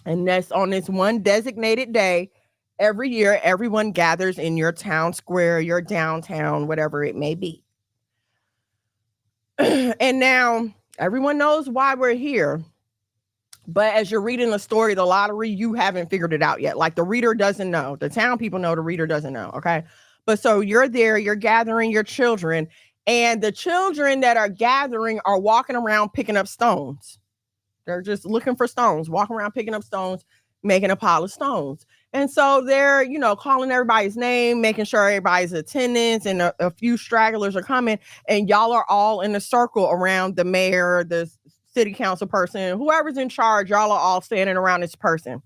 And that's on this one designated day. Every year, everyone gathers in your town square, your downtown, whatever it may be. And now everyone knows why we're here. But as you're reading the story, the lottery, you haven't figured it out yet. Like the reader doesn't know. The town people know, the reader doesn't know. Okay. But so you're there, you're gathering your children, and the children that are gathering are walking around picking up stones. They're just looking for stones, walking around picking up stones, making a pile of stones. And so they're, calling everybody's name, making sure everybody's attendance, and a few stragglers are coming. And y'all are all in a circle around the mayor, the city council person, whoever's in charge. Y'all are all standing around this person.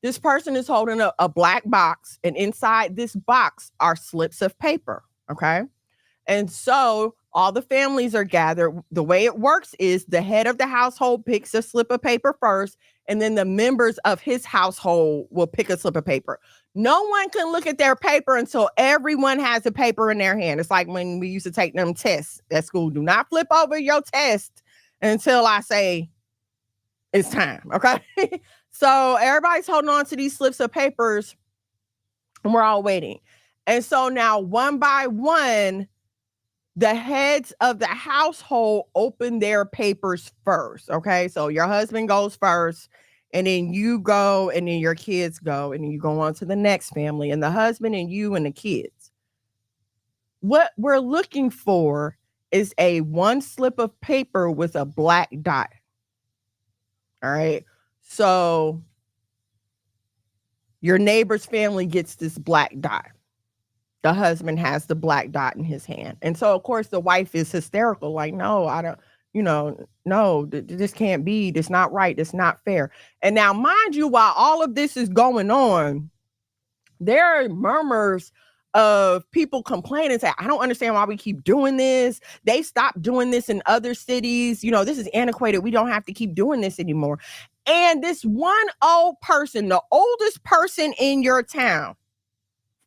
This person is holding a black box, and inside this box are slips of paper. Okay. And so all the families are gathered. The way it works is the head of the household picks a slip of paper first, and then the members of his household will pick a slip of paper. No one can look at their paper until everyone has a paper in their hand. It's like when we used to take them tests at school. Do not flip over your test until I say it's time. Okay. So everybody's holding on to these slips of papers, and we're all waiting. And so now one by one, the heads of the household open their papers first. Okay. So your husband goes first, and then you go, and then your kids go, and then you go on to the next family, and the husband and you and the kids. What we're looking for is a one slip of paper with a black dot. All right. So your neighbor's family gets this black dot. The husband has the black dot in his hand. And so, of course, the wife is hysterical. Like, no, I don't, no, this can't be. This not right. This not fair. And now, mind you, while all of this is going on, there are murmurs of people complaining, say, I don't understand why we keep doing this. They stopped doing this in other cities. This is antiquated. We don't have to keep doing this anymore. And this one old person, the oldest person in your town,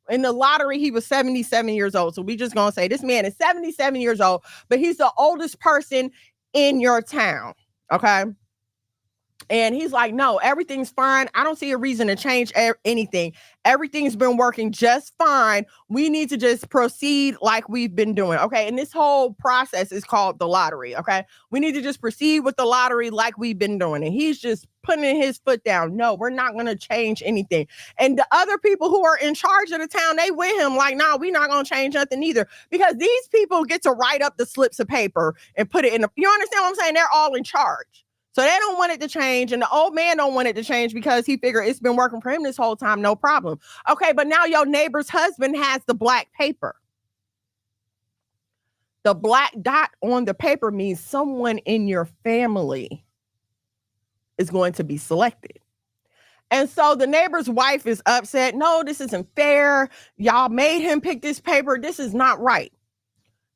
in the lottery, he was 77 years old. So we just going to say this man is 77 years old, but he's the oldest person in your town. Okay. And he's like, no, everything's fine. I don't see a reason to change anything. Everything's been working just fine. We need to just proceed like we've been doing. Okay. And this whole process is called the lottery. Okay. We need to just proceed with the lottery like we've been doing. And he's just putting his foot down. No, we're not going to change anything. And the other people who are in charge of the town, they with him like, no, we're not going to change nothing either, because these people get to write up the slips of paper and put it in. You understand what I'm saying? They're all in charge. So they don't want it to change. And the old man don't want it to change because he figured it's been working for him this whole time. No problem. Okay. But now your neighbor's husband has the black paper. The black dot on the paper means someone in your family is going to be selected. And so the neighbor's wife is upset. No, this isn't fair. Y'all made him pick this paper. This is not right.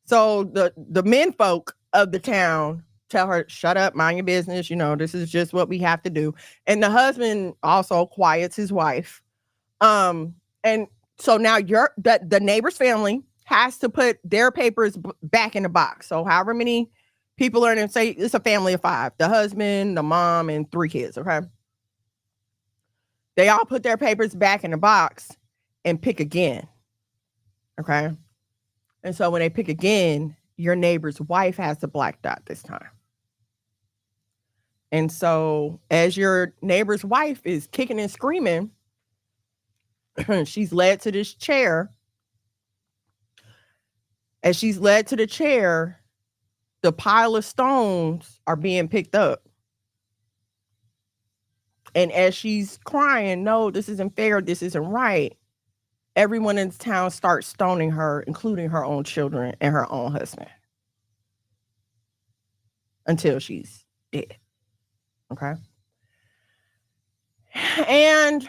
So the men folk of the town tell her, shut up, mind your business. This is just what we have to do. And the husband also quiets his wife. And so now the neighbor's family has to put their papers back in the box. So however many people are in it, say it's a family of 5, the husband, the mom, and 3 kids. Okay. They all put their papers back in the box and pick again. Okay. And so when they pick again, your neighbor's wife has the black dot this time. And so as your neighbor's wife is kicking and screaming, she's led to this chair. As she's led to the chair, the pile of stones are being picked up. And as she's crying, no, this isn't fair, this isn't right, everyone in town starts stoning her, including her own children and her own husband, until she's dead. Okay. And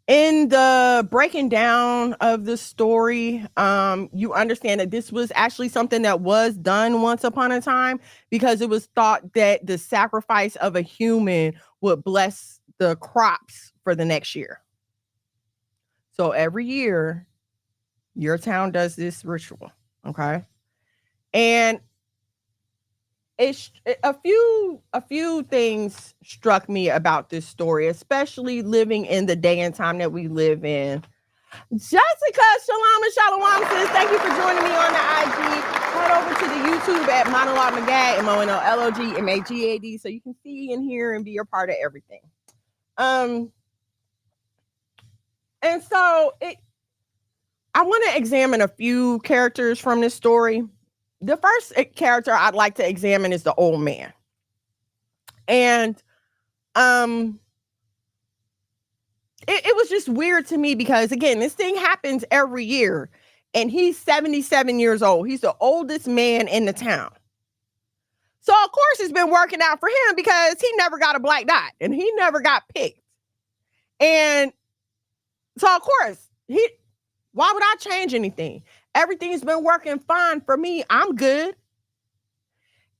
in the breaking down of the story, you understand that this was actually something that was done once upon a time, because it was thought that the sacrifice of a human would bless the crops for the next year. So every year, your town does this ritual, okay? And it's a few things struck me about this story, especially living in the day and time that we live in. Jessica, shalom and shalom, sis. Thank you for joining me on the IG. Head over to the YouTube at Monologue Magad, MONOLOG MAGAD, so you can see and hear and be a part of everything. And so I want to examine a few characters from this story. The first character I'd like to examine is the old man. And it was just weird to me because, again, this thing happens every year. And he's 77 years old. He's the oldest man in the town. So, of course, it's been working out for him because he never got a black dot and he never got picked. And so, of course, why would I change anything? Everything's been working fine for me. I'm good.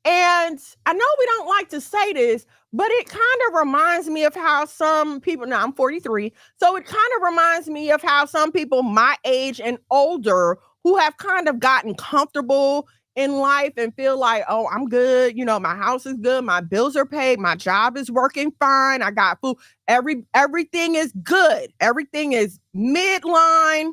And I know we don't like to say this, but it kind of reminds me of how some people, now I'm 43, so it kind of reminds me of how some people my age and older who have kind of gotten comfortable in life and feel like, oh, I'm good. You know, my house is good. My bills are paid. My job is working fine. I got food. Everything is good. Everything is midline.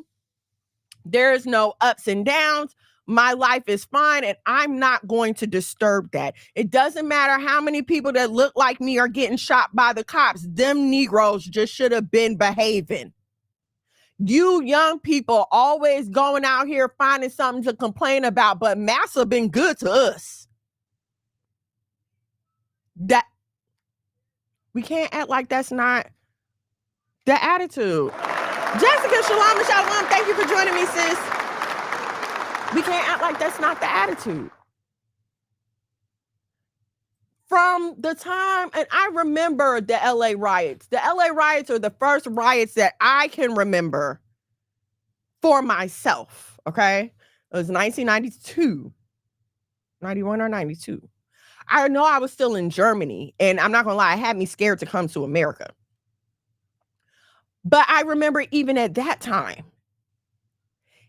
There's no ups and downs. My life is fine, and I'm not going to disturb that. It doesn't matter how many people that look like me are getting shot by the cops. Them Negroes just should have been behaving. You young people always going out here finding something to complain about, but massa been good to us. That we can't act like that's not the attitude. Jessica, shalom and shalom. Thank you for joining me, sis. We can't act like that's not the attitude. From the time, and I remember the LA riots. The LA riots are the first riots that I can remember for myself, okay? It was 1992, 91 or 92. I know I was still in Germany, and I'm not gonna lie, it had me scared to come to America. But I remember even at that time,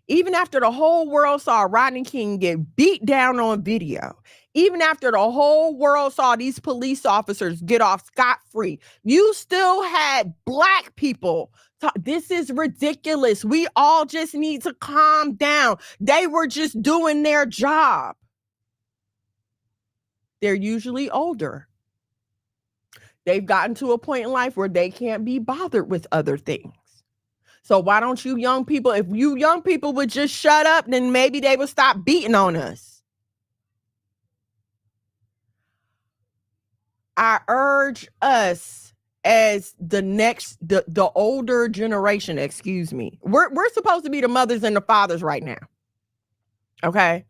even after the whole world saw Rodney King get beat down on video, even after the whole world saw these police officers get off scot-free, you still had Black people talk, this is ridiculous. We all just need to calm down. They were just doing their job. They're usually older. They've gotten to a point in life where they can't be bothered with other things. So why don't you young people, if you young people would just shut up, then maybe they would stop beating on us. I urge us as the older generation, excuse me. We're supposed to be the mothers and the fathers right now. Okay.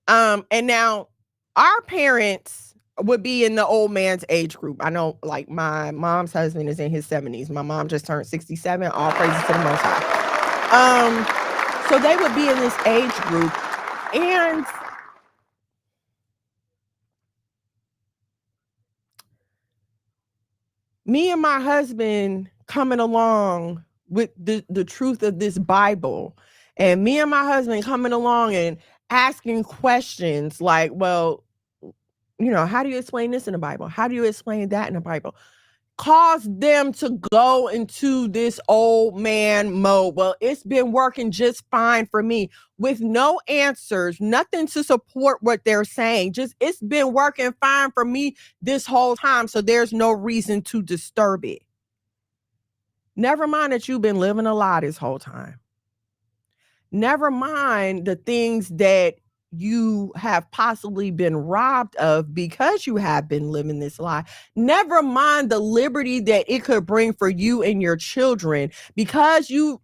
And now our parents would be in the old man's age group. I know, like, my mom's husband is in his 70s. My mom just turned 67. All praises to the Most High. So they would be in this age group. And me and my husband coming along with the truth of this Bible, and me and my husband coming along and asking questions like, well, you know, how do you explain this in the Bible? How do you explain that in the Bible? caused them to go into this old man mode. Well, it's been working just fine for me, with no answers, nothing to support what they're saying. Just, it's been working fine for me this whole time, so there's no reason to disturb it. Never mind that you've been living a lie this whole time. Never mind the things that you have possibly been robbed of because you have been living this lie. Never mind the liberty that it could bring for you and your children because you're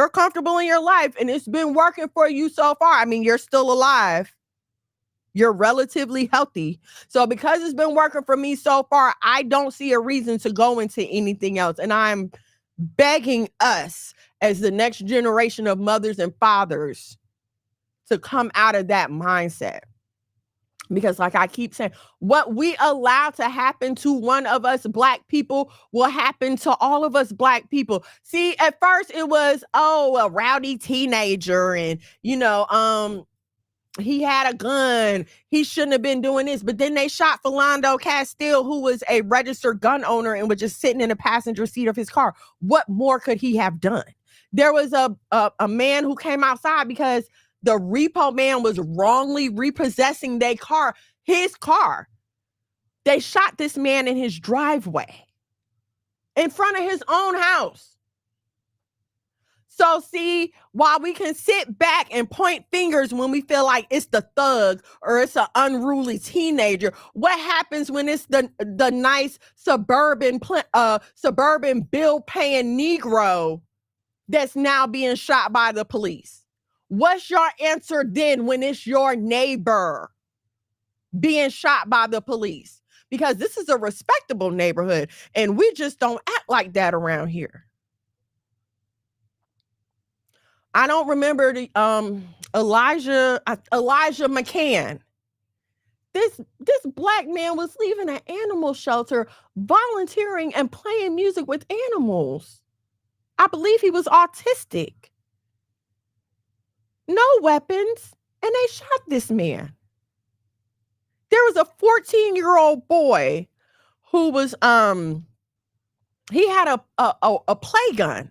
comfortable in your life and it's been working for you so far. I mean, you're still alive. You're relatively healthy. So because it's been working for me so far, I don't see a reason to go into anything else. And I'm begging us as the next generation of mothers and fathers to come out of that mindset. Because like I keep saying, what we allow to happen to one of us Black people will happen to all of us Black people. See, at first it was, a rowdy teenager and, he had a gun. He shouldn't have been doing this. But then they shot Philando Castile, who was a registered gun owner and was just sitting in the passenger seat of his car. What more could he have done? There was a man who came outside because the repo man was wrongly repossessing his car. They shot this man in his driveway in front of his own house. So see, while we can sit back and point fingers when we feel like it's the thug or it's an unruly teenager, what happens when it's the nice suburban bill-paying Negro that's now being shot by the police? What's your answer then when it's your neighbor being shot by the police? Because this is a respectable neighborhood and we just don't act like that around here. I don't remember the Elijah McCann. This Black man was leaving an animal shelter, volunteering and playing music with animals. I believe he was autistic. No weapons, and they shot this man. There was a 14-year-old boy who was he had a play gun.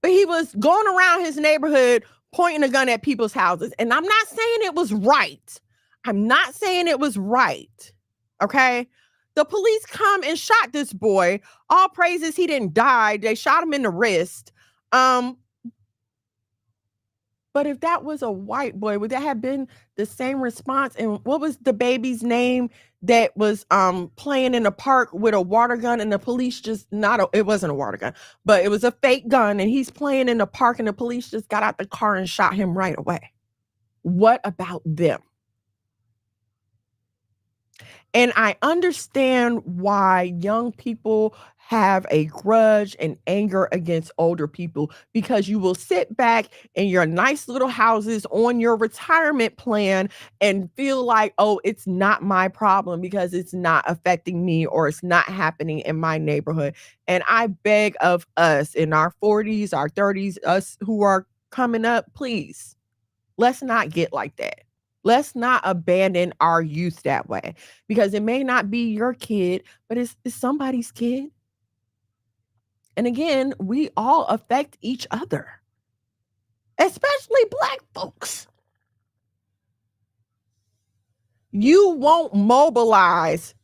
But he was going around his neighborhood pointing a gun at people's houses. And I'm not saying it was right. Okay? The police come and shot this boy. All praises he didn't die. They shot him in the wrist. But if that was a white boy, would that have been the same response? And what was the baby's name that was playing in the park with a water gun and the police it wasn't a water gun, but it was a fake gun and he's playing in the park and the police just got out the car and shot him right away. What about them? And I understand why young people have a grudge and anger against older people, because you will sit back in your nice little houses on your retirement plan and feel like, it's not my problem because it's not affecting me or it's not happening in my neighborhood. And I beg of us in our 40s, our 30s, us who are coming up, please, let's not get like that. Let's not abandon our youth that way, because it may not be your kid, but it's somebody's kid. And again, we all affect each other, especially Black folks. You won't mobilize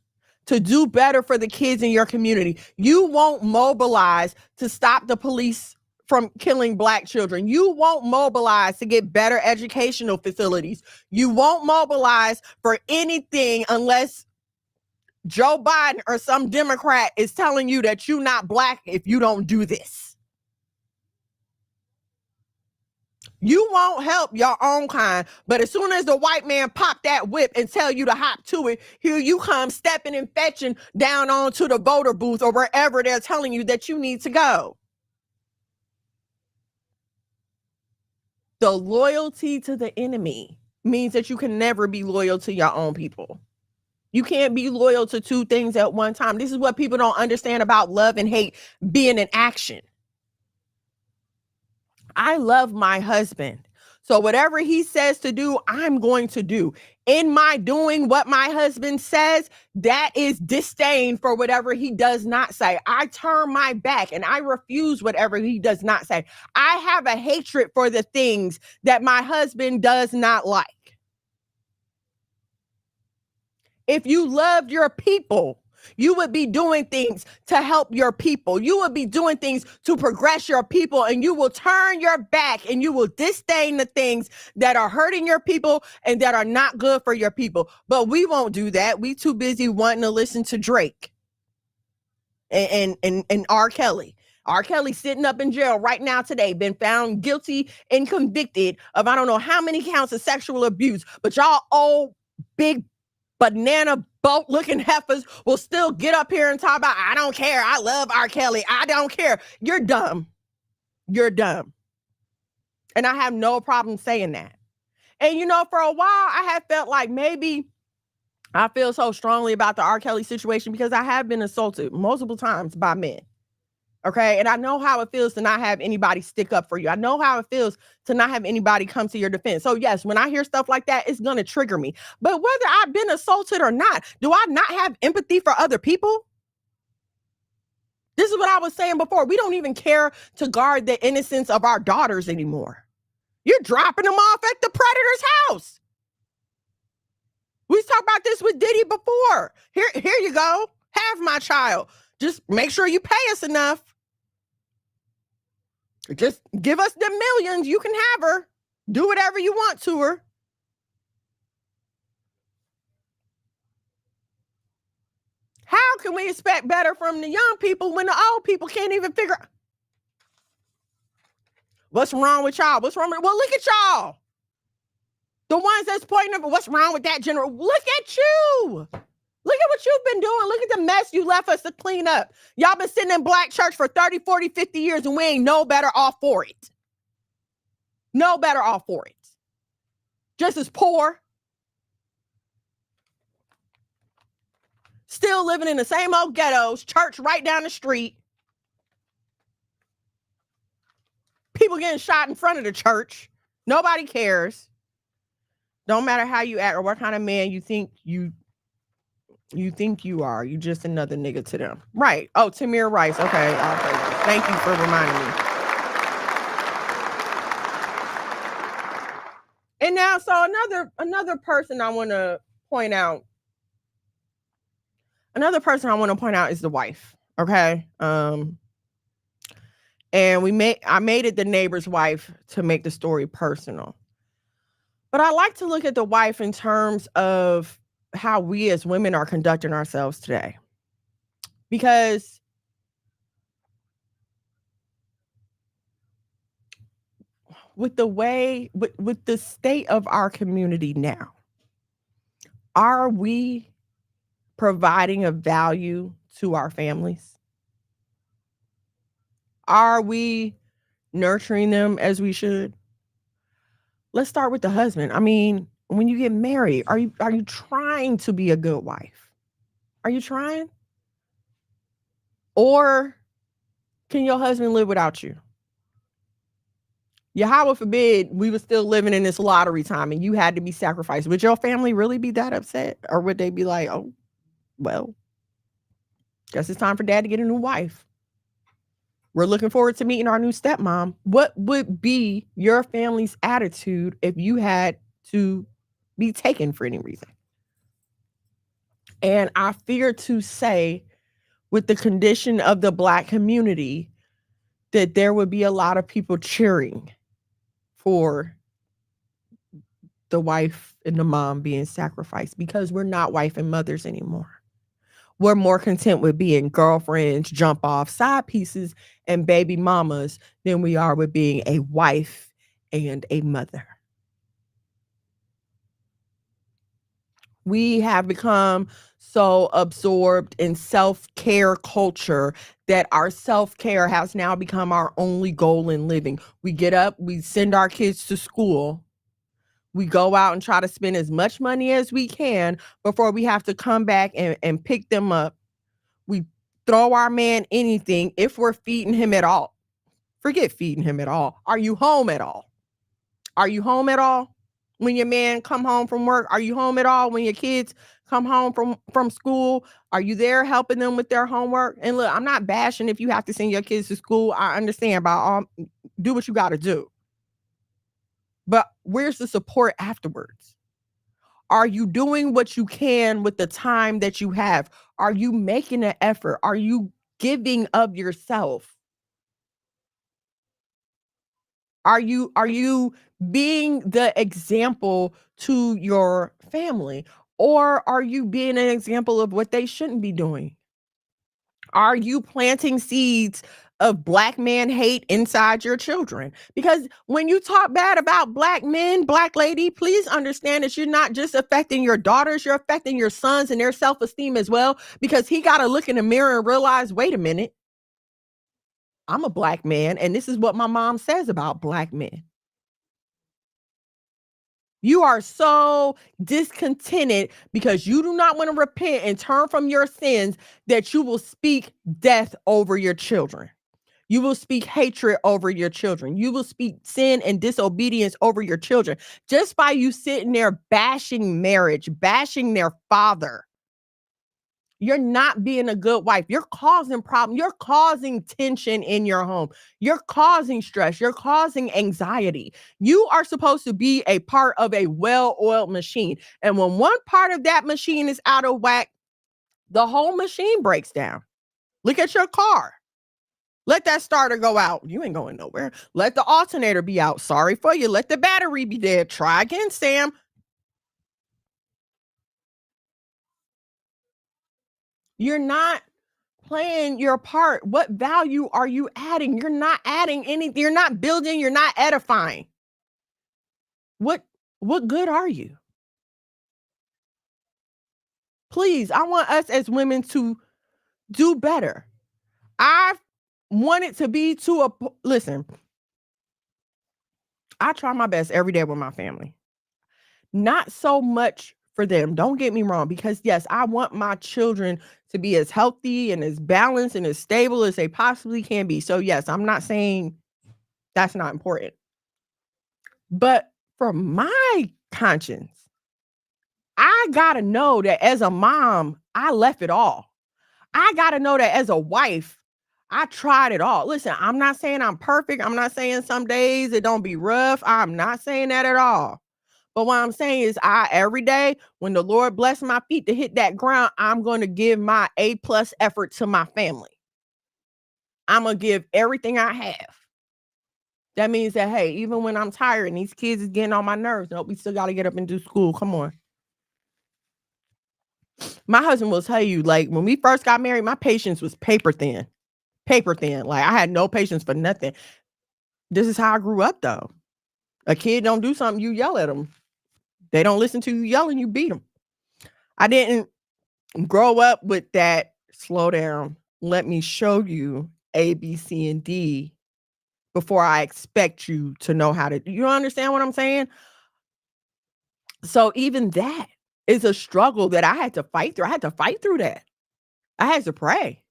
to do better for the kids in your community. You won't mobilize to stop the police from killing Black children. You won't mobilize to get better educational facilities. You won't mobilize for anything unless Joe Biden or some Democrat is telling you that you're not Black if you don't do this. You won't help your own kind, but as soon as the white man pop that whip and tell you to hop to it, here you come stepping and fetching down onto the voter booth or wherever they're telling you that you need to go. The loyalty to the enemy means that you can never be loyal to your own people. You can't be loyal to two things at one time. This is what people don't understand about love and hate being in action. I love my husband So whatever he says to do, I'm going to do. In my doing what my husband says, that is disdain for whatever he does not say. I turn my back and I refuse whatever he does not say. I have a hatred for the things that my husband does not like. If you loved your people, you would be doing things to help your people. You would be doing things to progress your people, and you will turn your back and you will disdain the things that are hurting your people and that are not good for your people. But we won't do that. We too busy wanting to listen to Drake and R. Kelly. R. Kelly sitting up in jail right now today, been found guilty and convicted of I don't know how many counts of sexual abuse, but y'all old big banana boat looking heifers will still get up here and talk about, I don't care. I love R. Kelly. I don't care. You're dumb. You're dumb. And I have no problem saying that. And, for a while, I have felt like maybe I feel so strongly about the R. Kelly situation because I have been assaulted multiple times by men. Okay. And I know how it feels to not have anybody stick up for you. I know how it feels to not have anybody come to your defense. So yes, when I hear stuff like that, it's going to trigger me. But whether I've been assaulted or not, do I not have empathy for other people? This is what I was saying before. We don't even care to guard the innocence of our daughters anymore. You're dropping them off at the predator's house. We talked about this with Diddy before. Here you go. Have my child. Just make sure you pay us enough. Just give us the millions. You can have her. Do whatever you want to her. How can we expect better from the young people when the old people can't even figure out what's wrong with y'all? What's wrong with, well, look at y'all. The ones that's pointing over, what's wrong with that general? Look at you. Look at what you've been doing. Look at the mess you left us to clean up. Y'all been sitting in black church for 30, 40, 50 years and we ain't no better off for it. No better off for it. Just as poor. Still living in the same old ghettos. Church right down the street. People getting shot in front of the church. Nobody cares. Don't matter how you act or what kind of man you think you are. You just another nigga to them. Right. Oh, Tamir Rice. Okay. Thank you for reminding me. And now, so another person I want to point out. Another person I want to point out is the wife. Okay. And I made it the neighbor's wife to make the story personal. But I like to look at the wife in terms of how we as women are conducting ourselves today. Because with the state of our community now, are we providing a value to our families? Are we nurturing them as we should? Let's start with the husband. I mean, when you get married, are you trying to be a good wife? Are you trying? Or can your husband live without you? Yahweh forbid we were still living in this lottery time and you had to be sacrificed. Would your family really be that upset? Or would they be like, oh, well, guess it's time for dad to get a new wife. We're looking forward to meeting our new stepmom. What would be your family's attitude if you had to be taken for any reason? And I fear to say, with the condition of the Black community, that there would be a lot of people cheering for the wife and the mom being sacrificed because we're not wife and mothers anymore. We're more content with being girlfriends, jump off, side pieces, and baby mamas than we are with being a wife and a mother. We have become so absorbed in self-care culture that our self-care has now become our only goal in living. We get up, we send our kids to school. We go out and try to spend as much money as we can before we have to come back and pick them up. We throw our man anything if we're feeding him at all. Forget feeding him at all. Are you home at all? Are you home at all when your man come home from work? Are you home at all when your kids come home from school? Are you there helping them with their homework? And look, I'm not bashing if you have to send your kids to school. I understand do what you got to do. But where's the support afterwards? Are you doing what you can with the time that you have? Are you making an effort? Are you giving of yourself? Are you being the example to your family? Or are you being an example of what they shouldn't be doing? Are you planting seeds of black man hate inside your children? Because when you talk bad about black men, black lady, please understand that you're not just affecting your daughters, you're affecting your sons and their self-esteem as well, because he got to look in the mirror and realize, wait a minute, I'm a black man, and this is what my mom says about black men. You are so discontented because you do not want to repent and turn from your sins that you will speak death over your children. You will speak hatred over your children. You will speak sin and disobedience over your children just by you sitting there bashing marriage, bashing their father. You're not being a good wife. You're causing problems. You're causing tension in your home. You're causing stress. You're causing anxiety. You are supposed to be a part of a well-oiled machine. And when one part of that machine is out of whack, the whole machine breaks down. Look at your car. Let that starter go out. You ain't going nowhere. Let the alternator be out. Sorry for you. Let the battery be dead. Try again, Sam. You're not playing your part. What value are you adding? You're not adding anything. You're not building. You're not edifying. What good are you? Please, I want us as women to do better. I want it to be listen, I try my best every day with my family. Not so much for them. Don't get me wrong, because yes, I want my children to be as healthy and as balanced and as stable as they possibly can be. So yes, I'm not saying that's not important. But for my conscience, I gotta know that as a mom, I left it all. I gotta know that as a wife, I tried it all. Listen, I'm not saying I'm perfect. I'm not saying some days it don't be rough. I'm not saying that at all. But what I'm saying is every day when the Lord bless my feet to hit that ground, I'm going to give my A+ effort to my family. I'm going to give everything I have. That means that, hey, even when I'm tired and these kids is getting on my nerves, no, we still got to get up and do school. Come on. My husband will tell you, like, when we first got married, my patience was paper thin. Paper thin. Like, I had no patience for nothing. This is how I grew up, though. A kid don't do something, you yell at them. They don't listen to you yelling, you beat them. I didn't grow up with that. Slow down. Let me show you A, B, C, and D before I expect you to know how to. You understand what I'm saying? So even that is a struggle that I had to fight through. I had to fight through that. I had to pray.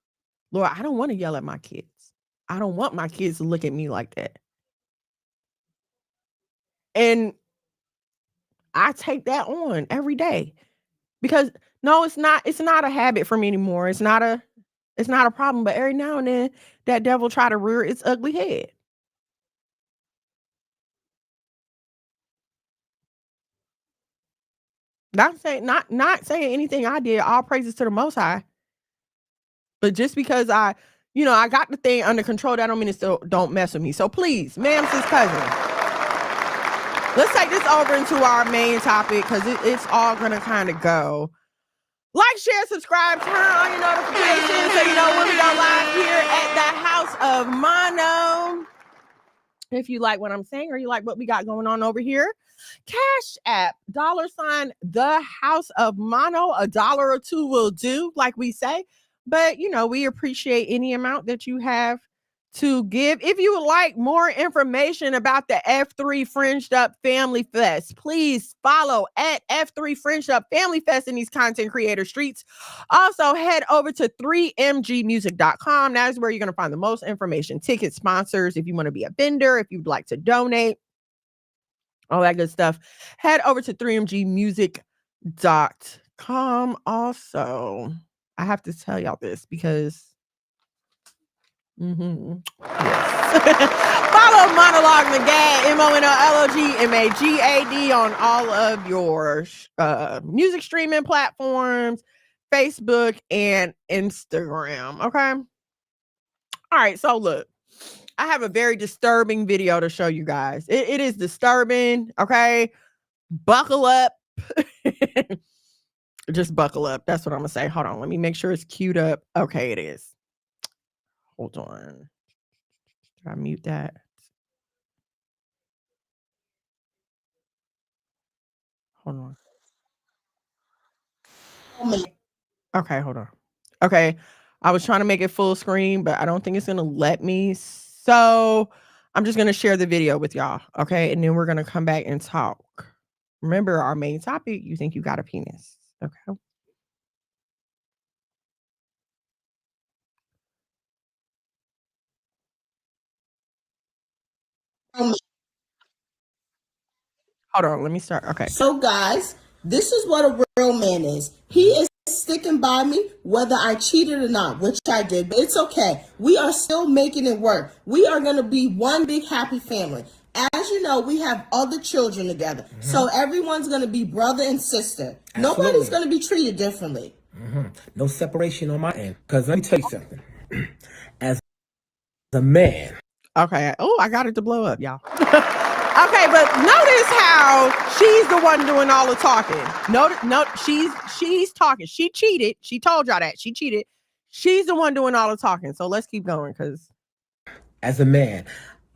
Lord, I don't want to yell at my kids. I don't want my kids to look at me like that. And I take that on every day because no, it's not a habit for me anymore. It's not a problem, but every now and then that devil try to rear its ugly head. Not saying anything I did. All praises to the Most High. But just because I got the thing under control, that don't mean it still don't mess with me. So please, ma'am, sis, cousin, let's take this over into our main topic because it's all gonna kind of go. Like, share, subscribe, turn on your notifications so you know when we go live here at the House of Mono. If you like what I'm saying or you like what we got going on over here, Cash App, $ the House of Mono, $1 or $2 will do, like we say. But, we appreciate any amount that you have to give. If you would like more information about the F3 Fringed Up Family Fest, please follow at F3 Fringed Up Family Fest in these content creator streets. Also, head over to 3mgmusic.com. That is where you're going to find the most information, ticket sponsors, if you want to be a vendor, if you'd like to donate. all that good stuff. Head over to 3mgmusic.com. Also, I have to tell y'all this because yes. Follow Monologue Magad, MONOLOGMAGAD on all of your music streaming platforms, Facebook and Instagram. Okay. All right. So look, I have a very disturbing video to show you guys. It is disturbing. Okay. Buckle up. Just buckle up. That's what I'm gonna say. Hold on. Let me make sure it's queued up. Okay, it is. Hold on. Did I mute that? Hold on. Okay, hold on. Okay. I was trying to make it full screen, but I don't think it's gonna let me. So I'm just gonna share the video with y'all. Okay. And then we're gonna come back and talk. Remember our main topic, you think you got a penis. Okay. Hold on, let me start. Okay. So, guys, this is what a real man is. He is sticking by me whether I cheated or not, which I did, but it's okay. We are still making it work. We are going to be one big happy family. As you know, we have other children together. Mm-hmm. So everyone's going to be brother and sister. Absolutely. Nobody's going to be treated differently. Mm-hmm. No separation on my end. Because let me tell you something. As a man. Okay. Oh, I got it to blow up, y'all. Okay, but notice how she's the one doing all the talking. No, she's talking. She cheated. She told y'all that. She cheated. She's the one doing all the talking. So let's keep going because as a man,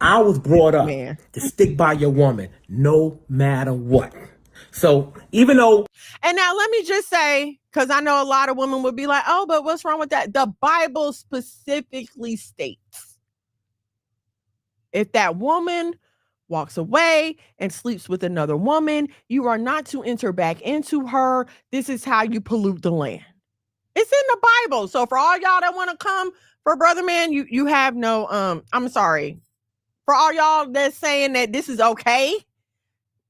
I was brought up to stick by your woman no matter what. So even though. And now let me just say, because I know a lot of women would be like, oh, but what's wrong with that? The Bible specifically states if that woman walks away and sleeps with another woman, you are not to enter back into her. This is how you pollute the land. It's in the Bible. So for all y'all that want to come for brother man, you have no I'm sorry. For all y'all that's saying that this is okay,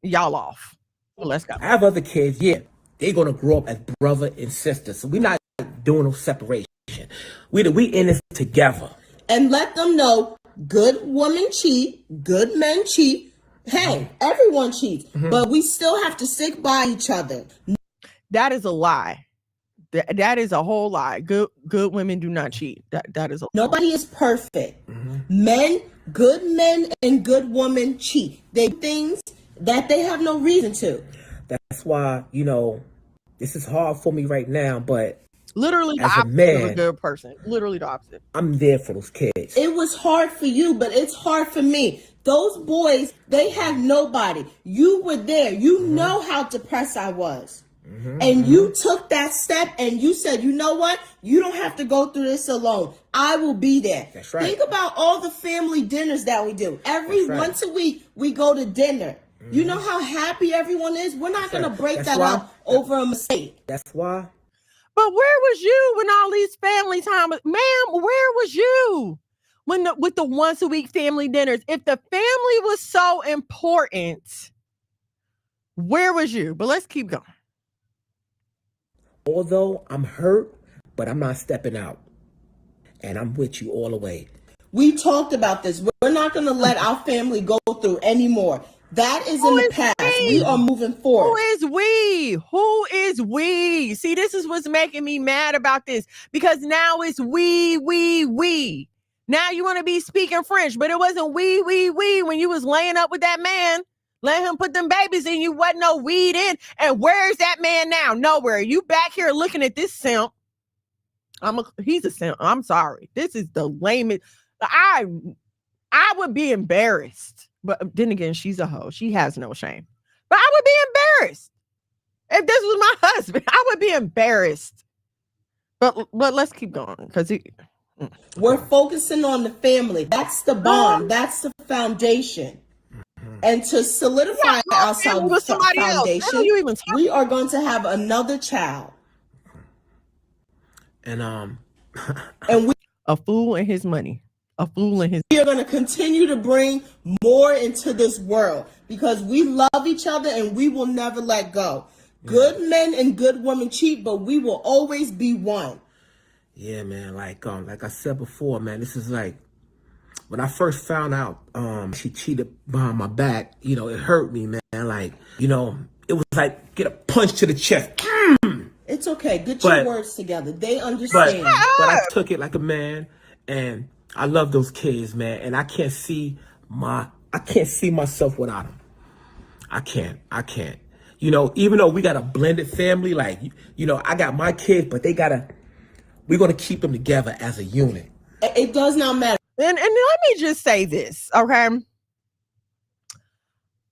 y'all off. Well, let's go. I have other kids, yeah. They're gonna grow up as brother and sister. So we're not doing no separation. We in this together. And let them know good women cheat, good men cheat. Hey, everyone cheats, but we still have to stick by each other. That is a lie. That is a whole lie. Good women do not cheat. That is a lie. Nobody is perfect. Men, good men and good women cheat. They do things that they have no reason to. That's why, this is hard for me right now, but literally the as opposite a man, of a good person. Literally the opposite. I'm there for those kids. It was hard for you, but it's hard for me. Those boys, they had nobody. You were there. You know how depressed I was. And you took that step and you said, you know what? You don't have to go through this alone. I will be there. That's right. Think about all the family dinners that we do. Once a week, we go to dinner. You know how happy everyone is? We're not going to break that up over a mistake. That's why. But where was you when all these family time? Ma'am, where was you with the once a week family dinners? If the family was so important, where was you? But let's keep going. Although I'm hurt, but I'm not stepping out. And I'm with you all the way. We talked about this. We're not going to let our family go through anymore. That is in the past. We are moving forward. Who is we? Who is we? See, this is what's making me mad about this because now it's we. Now you want to be speaking French, but it wasn't we when you was laying up with that man. Let him put them babies in you. Wasn't no weed in. And where's that man now? Nowhere. You back here looking at this simp. He's a simp. I'm sorry. This is the lamest. I would be embarrassed. But then again, she's a hoe. She has no shame. But I would be embarrassed. If this was my husband, I would be embarrassed. But let's keep going because we're focusing on the family. That's the bond. That's the foundation. And to solidify our foundation, we are going to have another child. And and we a fool and his money. a fool in his. We are going to continue to bring more into this world because we love each other and we will never let go. Yeah. Good men and good women cheat, but we will always be one. Yeah, man. Like I said before, man, this is like when I first found out she cheated behind my back. You know, it hurt me, man. Like, you know, it was like get a punch to the chest. It's okay. Get your words together. They understand. But I took it like a man, and I love those kids, man. And I can't see myself without them. I can't. You know, even though we got a blended family, like, you know, I got my kids, but we're gonna keep them together as a unit. It does not matter. And let me just say this, okay?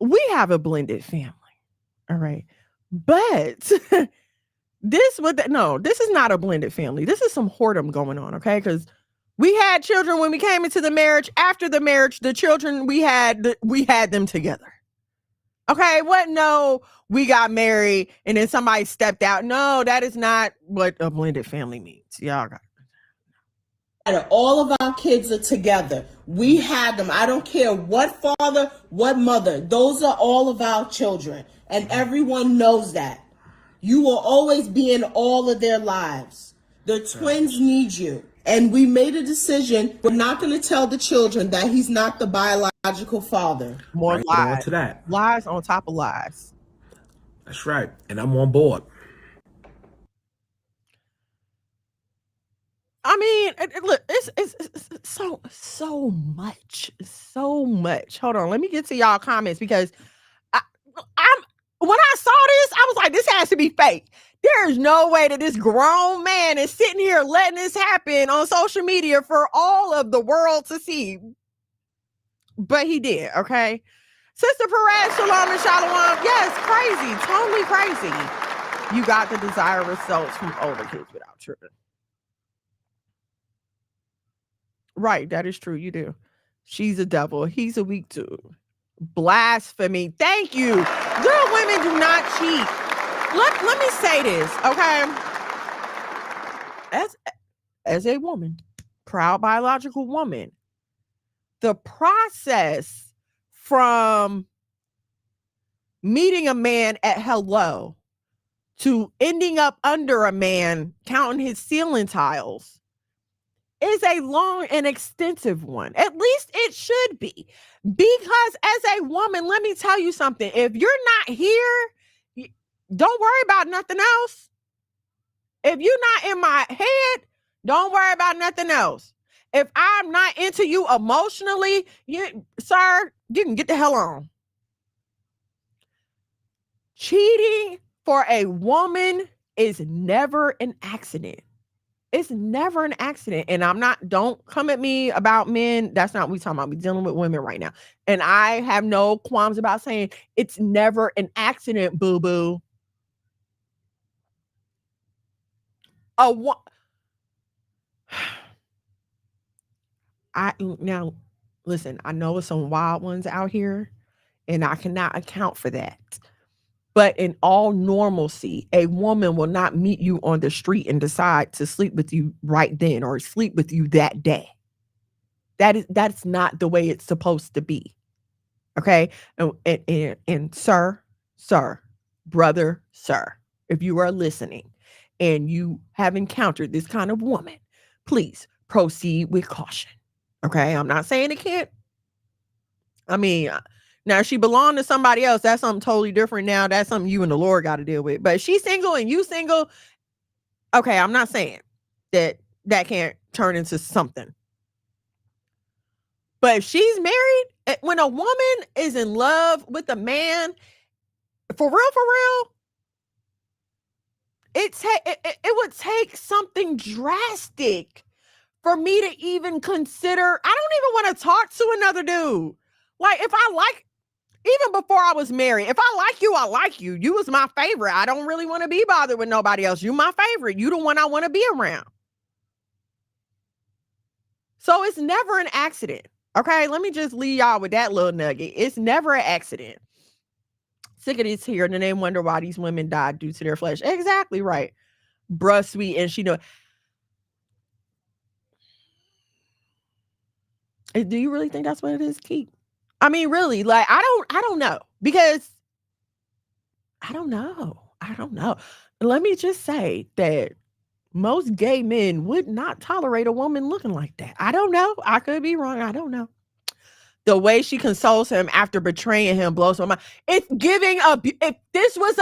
We have a blended family, all right? But this is not a blended family. This is some whoredom going on, okay? Because we had children when we came into the marriage. After the marriage, the children we had them together. Okay, what? No, we got married and then somebody stepped out. No, that is not what a blended family means. Y'all got it. All of our kids are together. We had them. I don't care what father, what mother. Those are all of our children. And everyone knows that. You will always be in all of their lives. The twins need you. And we made a decision. We're not going to tell the children that he's not the biological father. More lies. To that. Lies on top of lies. That's right. And I'm on board. I mean, look, it's so much. Hold on. Let me get to y'all comments because when I saw this, I was like, this has to be fake. There is no way that this grown man is sitting here letting this happen on social media for all of the world to see. But he did, okay? Sister Perez, shalom and shalom. Yes, crazy, totally crazy. You got the desired results from older kids without children. Right, that is true, you do. She's a devil. He's a weak dude. Blasphemy. Thank you. Real women do not cheat. Let me say this, okay? As a woman, proud biological woman, the process from meeting a man at hello to ending up under a man counting his ceiling tiles is a long and extensive one. At least it should be. Because as a woman, let me tell you something. If you're not here, don't worry about nothing else. If you're not in my head, don't worry about nothing else. If I'm not into you emotionally, sir, you can get the hell on. Cheating for a woman is never an accident. It's never an accident. And don't come at me about men. That's not what we're talking about. We're dealing with women right now. And I have no qualms about saying it's never an accident, boo-boo. Now, listen, I know it's some wild ones out here, and I cannot account for that. But in all normalcy, a woman will not meet you on the street and decide to sleep with you right then or sleep with you that day. That's not the way it's supposed to be. Okay? And sir, brother, sir, if you are listening and you have encountered this kind of woman, please proceed with caution. Okay? I'm not saying it can't. I mean, now, she belonged to somebody else. That's something totally different now. That's something you and the Lord got to deal with. But if she's single and you single, okay, I'm not saying that can't turn into something. But if she's married, when a woman is in love with a man, for real, it would take something drastic for me to even consider. I don't even want to talk to another dude. Like, even before I was married, if I like you. You was my favorite. I don't really want to be bothered with nobody else. You my favorite. You the one I want to be around. So it's never an accident. Okay, let me just leave y'all with that little nugget. It's never an accident. Sick of this here, and then they wonder why these women died due to their flesh. Exactly right. Bruh, sweet, and she know. Do you really think that's what it is, Keith? I mean, really, like, I don't know, because I don't know. Let me just say that most gay men would not tolerate a woman looking like that. I don't know. I could be wrong. I don't know. The way she consoles him after betraying him blows my mind. It's giving if this was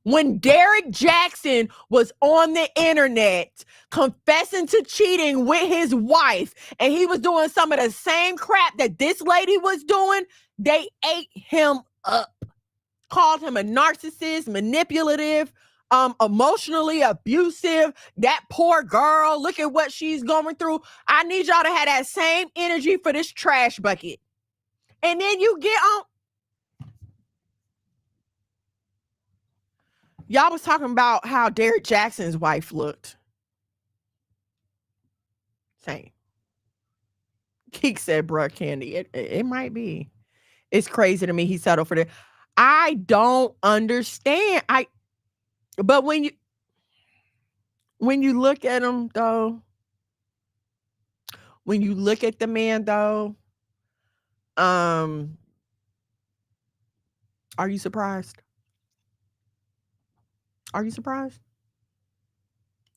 when Derek Jackson was on the internet confessing to cheating with his wife, and he was doing some of the same crap that this lady was doing, they ate him up. Called him a narcissist, manipulative, emotionally abusive. That poor girl, look at what she's going through. I need y'all to have that same energy for this trash bucket. And then you get on. Y'all was talking about how Derek Jackson's wife looked. Same. Keek said, bruh, Candy. It might be. It's crazy to me he settled for that. I don't understand. But when you look at him though, when you look at the man though, are you surprised? Are you surprised?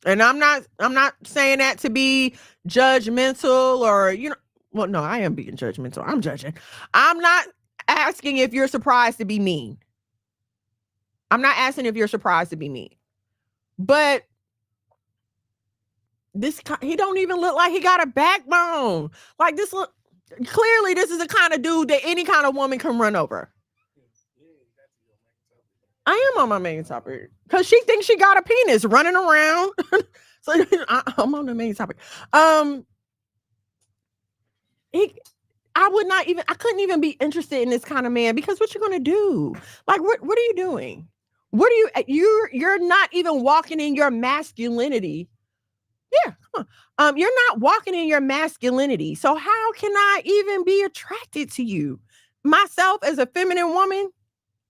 And I'm not saying that to be judgmental or, well, no, I am being judgmental. I'm judging. I'm not asking if you're surprised to be mean. I'm not asking if you're surprised to be mean. But he don't even look like he got a backbone. Like clearly this is the kind of dude that any kind of woman can run over. I am on my main topic because she thinks she got a penis running around. So I'm on the main topic. I couldn't even be interested in this kind of man, because what you gonna do? Like, what are you doing? You're not even walking in your masculinity. Yeah, come on. You're not walking in your masculinity. So how can I even be attracted to you? Myself as a feminine woman,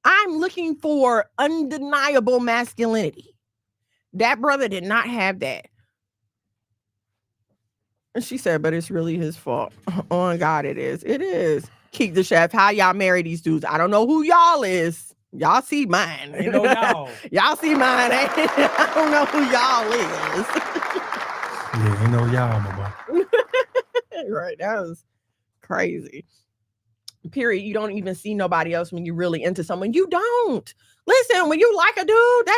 I'm looking for undeniable masculinity. That brother did not have that. And she said, but it's really his fault. Oh, God, it is. It is. Keep the chef. How y'all marry these dudes? I don't know who y'all is. Y'all see mine. Ain't no y'all. Y'all see mine. I don't know who y'all is. Yeah, ain't no y'all, my boy. Right. That was crazy. Period. You don't even see nobody else when you really into someone. You don't. Listen, when you like a dude,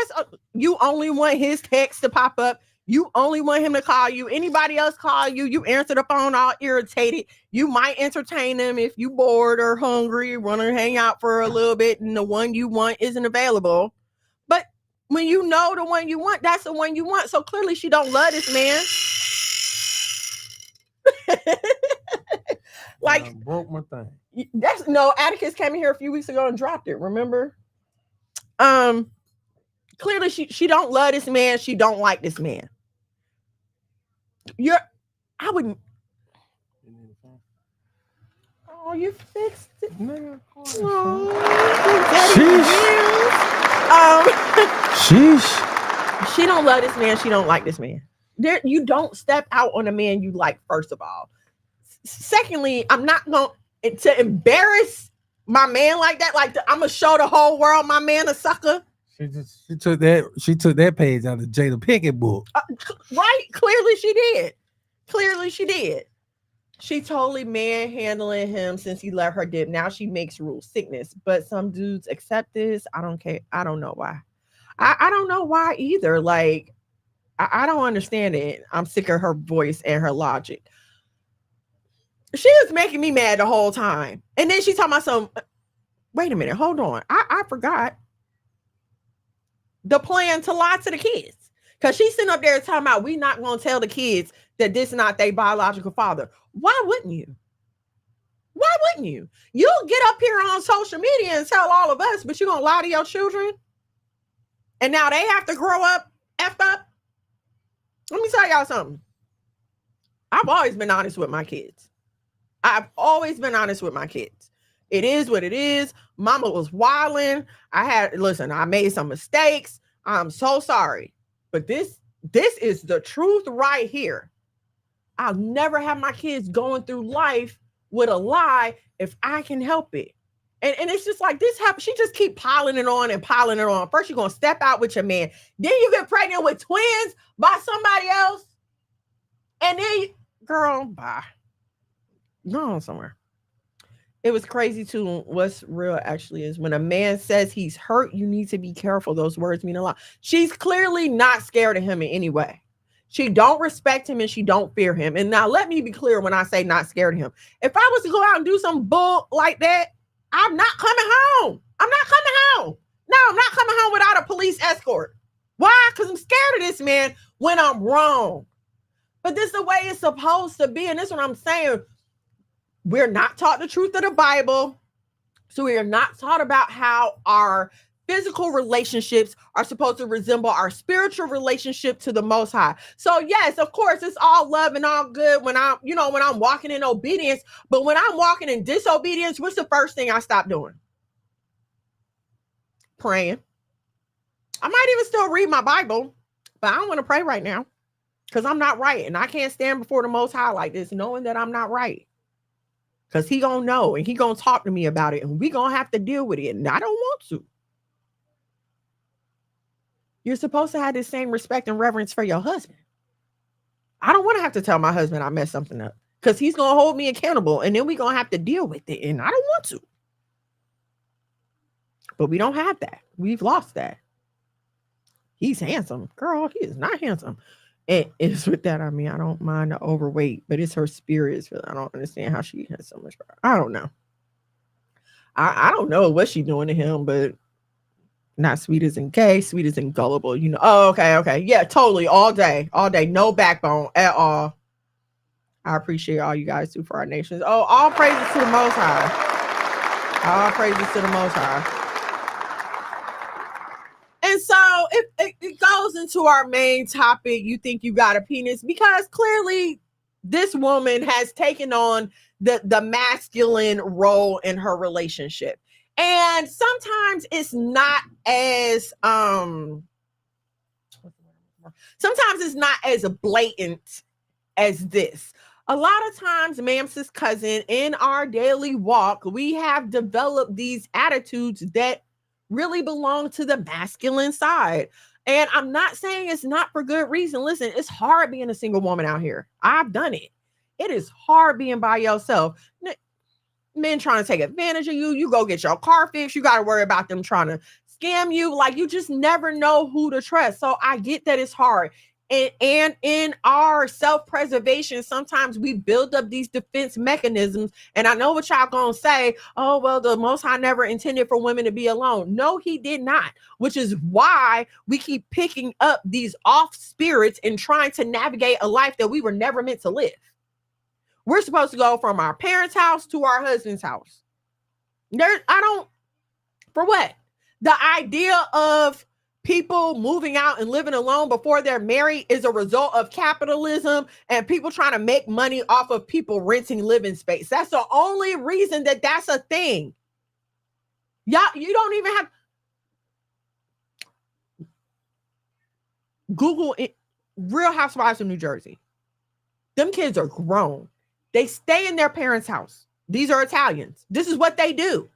you only want his text to pop up. You only want him to call you. Anybody else call you, you answer the phone all irritated. You might entertain them if you bored or hungry, want to hang out for a little bit, and the one you want isn't available. But when you know the one you want, that's the one you want. So clearly she don't love this man. Like, I broke my thing. Atticus came in here a few weeks ago and dropped it, remember? Clearly she don't love this man. She don't like this man. I wouldn't. Oh, you fixed it. Sheesh. She don't love this man. She don't like this man. You don't step out on a man you like, first of all. Secondly, I'm not going to embarrass my man like that. Like, I'm going to show the whole world my man a sucker. She took that page out of Jada Pinkett book. Right? Clearly she did. She totally manhandling him since he let her dip. Now she makes rules. Sickness. But some dudes accept this. I don't care. I don't know why. I don't know why either. Like, I don't understand it. I'm sick of her voice and her logic. She was making me mad the whole time. And then she talking about some, wait a minute, hold on. I forgot the plan to lie to the kids. Because she's sitting up there talking about, we not going to tell the kids that this is not their biological father. Why wouldn't you? Why wouldn't you? You'll get up here on social media and tell all of us, but you're going to lie to your children? And now they have to grow up effed up? Let me tell y'all something. I've always been honest with my kids. It is what it is. Mama was wilding. I made some mistakes. I'm so sorry. But this is the truth right here. I'll never have my kids going through life with a lie if I can help it. And it's just like this happens. She just keep piling it on and piling it on. First, you're going to step out with your man. Then you get pregnant with twins by somebody else. And then, girl, bye. Go on somewhere. It was crazy too. What's real actually is when a man says he's hurt, you need to be careful. Those words mean a lot. She's clearly not scared of him in any way. She don't respect him and she don't fear him. And now let me be clear when I say not scared of him. If I was to go out and do some bull like that, I'm not coming home. I'm not coming home. No, I'm not coming home without a police escort. Why? Because I'm scared of this man when I'm wrong. But this is the way it's supposed to be. And this is what I'm saying. We're not taught the truth of the Bible. So we are not taught about how our physical relationships are supposed to resemble our spiritual relationship to the Most High. So yes, of course, it's all love and all good when I'm walking in obedience. But when I'm walking in disobedience, what's the first thing I stop doing? Praying. I might even still read my Bible, but I don't want to pray right now because I'm not right. And I can't stand before the Most High like this, knowing that I'm not right. Because he gonna know and he gonna talk to me about it and we gonna have to deal with it. And I don't want to. You're supposed to have the same respect and reverence for your husband. I don't want to have to tell my husband I messed something up because he's gonna hold me accountable and then we're gonna have to deal with it. And I don't want to. But we don't have that. We've lost that. He's handsome. Girl, he is not handsome. And it's with that, I mean, I don't mind the overweight, but it's her spirit. I don't understand how she has so much power. I don't know. I don't know what she's doing to him, but not sweet as in gay, sweet as in gullible, you know. Oh, okay. Yeah, totally. All day. No backbone at all. I appreciate all you guys do for our nations. Oh, all praises to the Most High. All praises to the Most High. And so it goes into our main topic. You think you got a penis because clearly this woman has taken on the masculine role in her relationship. And sometimes it's not as blatant as this. A lot of times, Mams's cousin, in our daily walk, we have developed these attitudes that really belong to the masculine side. And I'm not saying it's not for good reason. Listen, it's hard being a single woman out here. I've done it. It is hard being by yourself. Men trying to take advantage of you. You go get your car fixed. You got to worry about them trying to scam you. Like, you just never know who to trust. So I get that it's hard. And in our self-preservation, sometimes we build up these defense mechanisms. And I know what y'all gonna say. Oh, well, the Most High never intended for women to be alone. No, he did not, which is why we keep picking up these off spirits and trying to navigate a life that we were never meant to live. We're supposed to go from our parents' house to our husband's house. For what? The idea of people moving out and living alone before they're married is a result of capitalism and people trying to make money off of people renting living space. That's the only reason that's a thing. Y'all, you don't even have Google it, Real Housewives of New Jersey. Them kids are grown. They stay in their parents' house. These are Italians. This is what they do.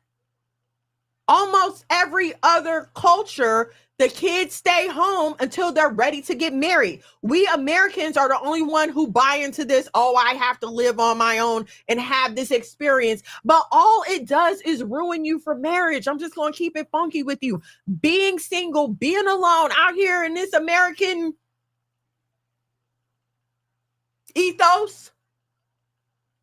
Almost every other culture, the kids stay home until they're ready to get married. We Americans are the only one who buy into this. Oh, I have to live on my own and have this experience. But all it does is ruin you for marriage. I'm just going to keep it funky with you. Being single, being alone out here in this American ethos,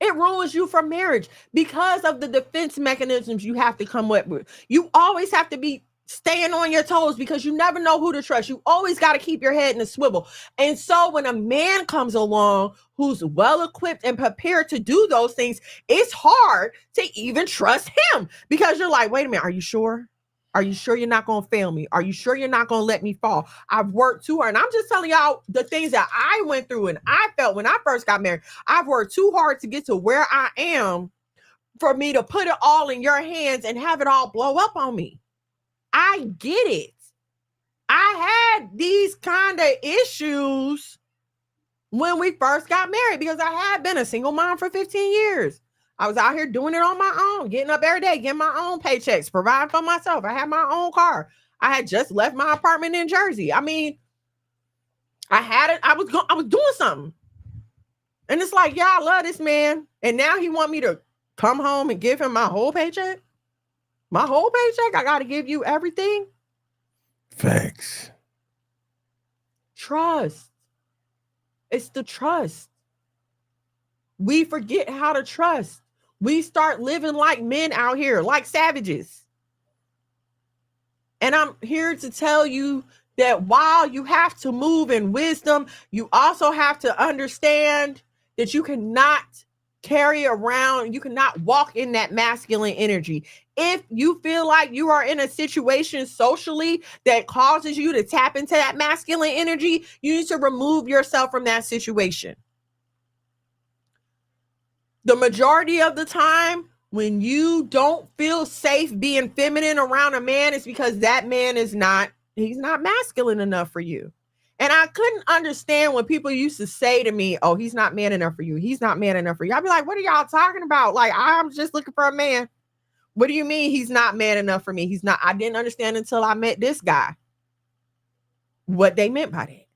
it ruins you for marriage because of the defense mechanisms you have to come up with. You always have to be staying on your toes because you never know who to trust. You always got to keep your head in a swivel. And so when a man comes along who's well equipped and prepared to do those things, it's hard to even trust him because you're like, wait a minute, are you sure? Are you sure you're not going to fail me? Are you sure you're not going to let me fall? I've worked too hard. And I'm just telling y'all the things that I went through and I felt when I first got married. I've worked too hard to get to where I am for me to put it all in your hands and have it all blow up on me. I get it. I had these kind of issues when we first got married, because I had been a single mom for 15 years. I was out here doing it on my own, getting up every day, getting my own paychecks, providing for myself. I had my own car. I had just left my apartment in Jersey. I mean, I had it. I was doing something. And it's like, yeah, I love this man. And now he want me to come home and give him my whole paycheck? My whole paycheck? I got to give you everything? Facts. Trust. It's the trust. We forget how to trust. We start living like men out here, like savages. And I'm here to tell you that while you have to move in wisdom, you also have to understand that you cannot carry around, you cannot walk in that masculine energy. If you feel like you are in a situation socially that causes you to tap into that masculine energy, you need to remove yourself from that situation. The majority of the time, when you don't feel safe being feminine around a man, it's because that man he's not masculine enough for you. And I couldn't understand when people used to say to me, oh, he's not man enough for you. He's not man enough for you. I'd be like, what are y'all talking about? Like, I'm just looking for a man. What do you mean he's not man enough for me? He's not. I didn't understand until I met this guy what they meant by that.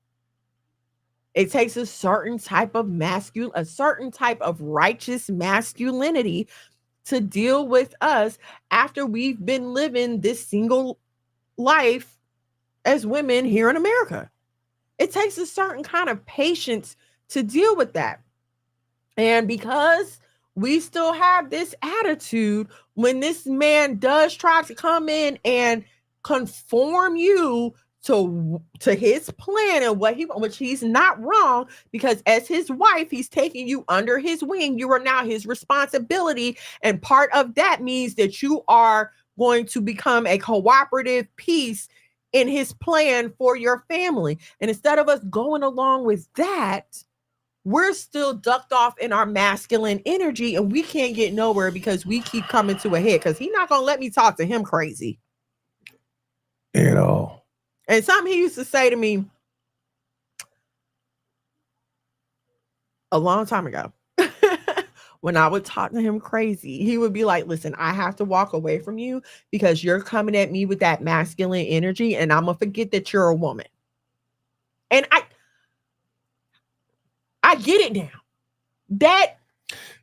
It takes a certain type of a certain type of righteous masculinity to deal with us after we've been living this single life as women here in America. It takes a certain kind of patience to deal with that. And because we still have this attitude, when this man does try to come in and conform you to his plan and what he wants, which he's not wrong, because as his wife, he's taking you under his wing. You are now his responsibility. And part of that means that you are going to become a cooperative piece in his plan for your family. And instead of us going along with that, we're still ducked off in our masculine energy, and we can't get nowhere because we keep coming to a head, because he's not going to let me talk to him crazy at all. And something he used to say to me a long time ago, when I would talk to him crazy, he would be like, listen, I have to walk away from you because you're coming at me with that masculine energy, and I'm going to forget that you're a woman. And I get it now.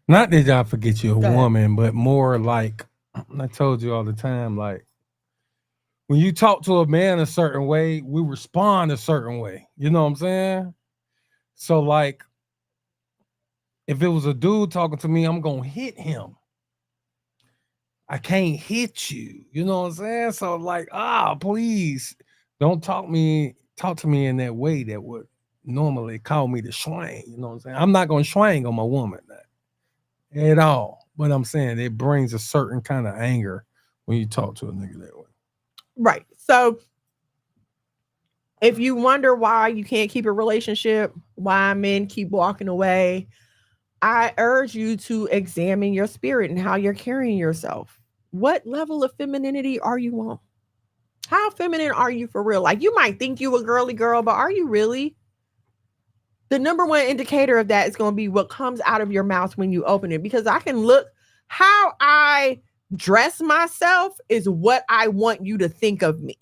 Not that I forget you're a woman, but more like, I told you all the time, like, when you talk to a man a certain way, we respond a certain way. You know what I'm saying? So, like, if it was a dude talking to me, I'm going to hit him. I can't hit you. You know what I'm saying? So, like, please don't talk to me in that way that would normally call me to swing. You know what I'm saying? I'm not going to swing on my woman at all. But I'm saying it brings a certain kind of anger when you talk to a nigga that way. Right. So if you wonder why you can't keep a relationship, why men keep walking away, I urge you to examine your spirit and how you're carrying yourself. What level of femininity are you on? How feminine are you for real? Like, you might think you a girly girl, but are you really? The number one indicator of that is going to be what comes out of your mouth when you open it, because I can look how I dress myself is what I want you to think of me.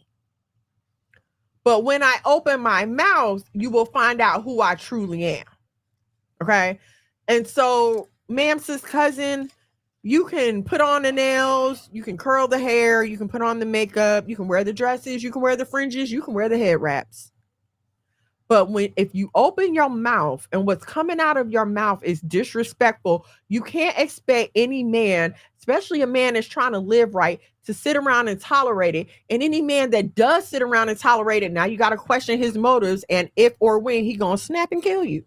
But when I open my mouth, you will find out who I truly am. Okay. And so, ma'am, sis, cousin, you can put on the nails, you can curl the hair, you can put on the makeup, you can wear the dresses, you can wear the fringes, you can wear the head wraps. But if you open your mouth and what's coming out of your mouth is disrespectful, you can't expect any man, especially a man that's trying to live right, to sit around and tolerate it. And any man that does sit around and tolerate it, now you got to question his motives and if or when he gonna snap and kill you.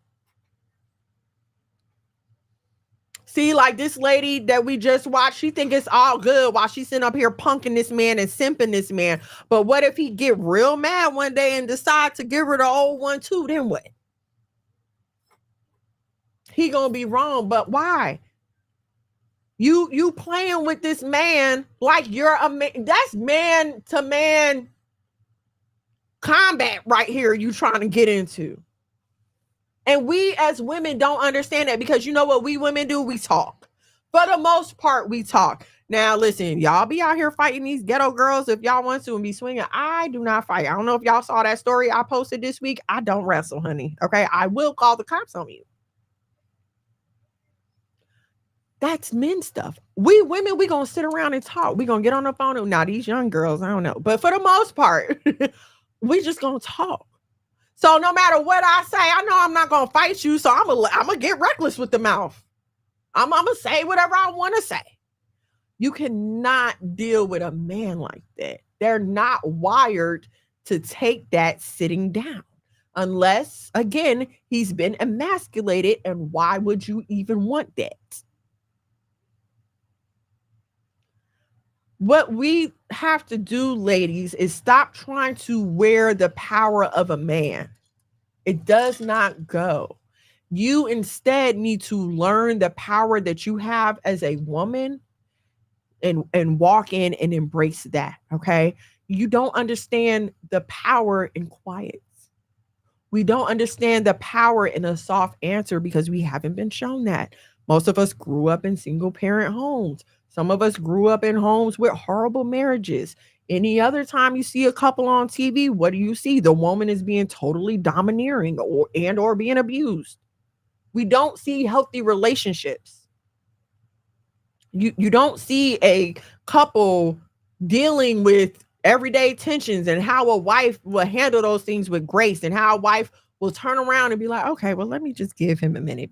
See, like this lady that we just watched, she think it's all good while she's sitting up here punking this man and simping this man. But what if he get real mad one day and decide to give her the old one too? Then what? He gonna be wrong, but why? You playing with this man like you're a man. That's man to man combat right here you trying to get into. And we as women don't understand that, because you know what we women do? We talk. For the most part, we talk. Now, listen, y'all be out here fighting these ghetto girls if y'all want to and be swinging. I do not fight. I don't know if y'all saw that story I posted this week. I don't wrestle, honey. Okay. I will call the cops on you. That's men stuff. We women, we gonna sit around and talk. We gonna get on the phone. Now these young girls, I don't know, but for the most part, we just gonna talk. So no matter what I say, I know I'm not gonna fight you. So I'm gonna get reckless with the mouth. I'm gonna say whatever I want to say. You cannot deal with a man like that. They're not wired to take that sitting down, unless again he's been emasculated. And why would you even want that? What we have to do, ladies, is stop trying to wear the power of a man. It does not go. You instead need to learn the power that you have as a woman and walk in and embrace that. Okay. You don't understand the power in quiet. We don't understand the power in a soft answer because we haven't been shown that. Most of us grew up in single parent homes. Some of us grew up in homes with horrible marriages. Any other time you see a couple on TV, what do you see? The woman is being totally domineering or being abused. We don't see healthy relationships. You don't see a couple dealing with everyday tensions and how a wife will handle those things with grace, and how a wife will turn around and be like, okay, well, let me just give him a minute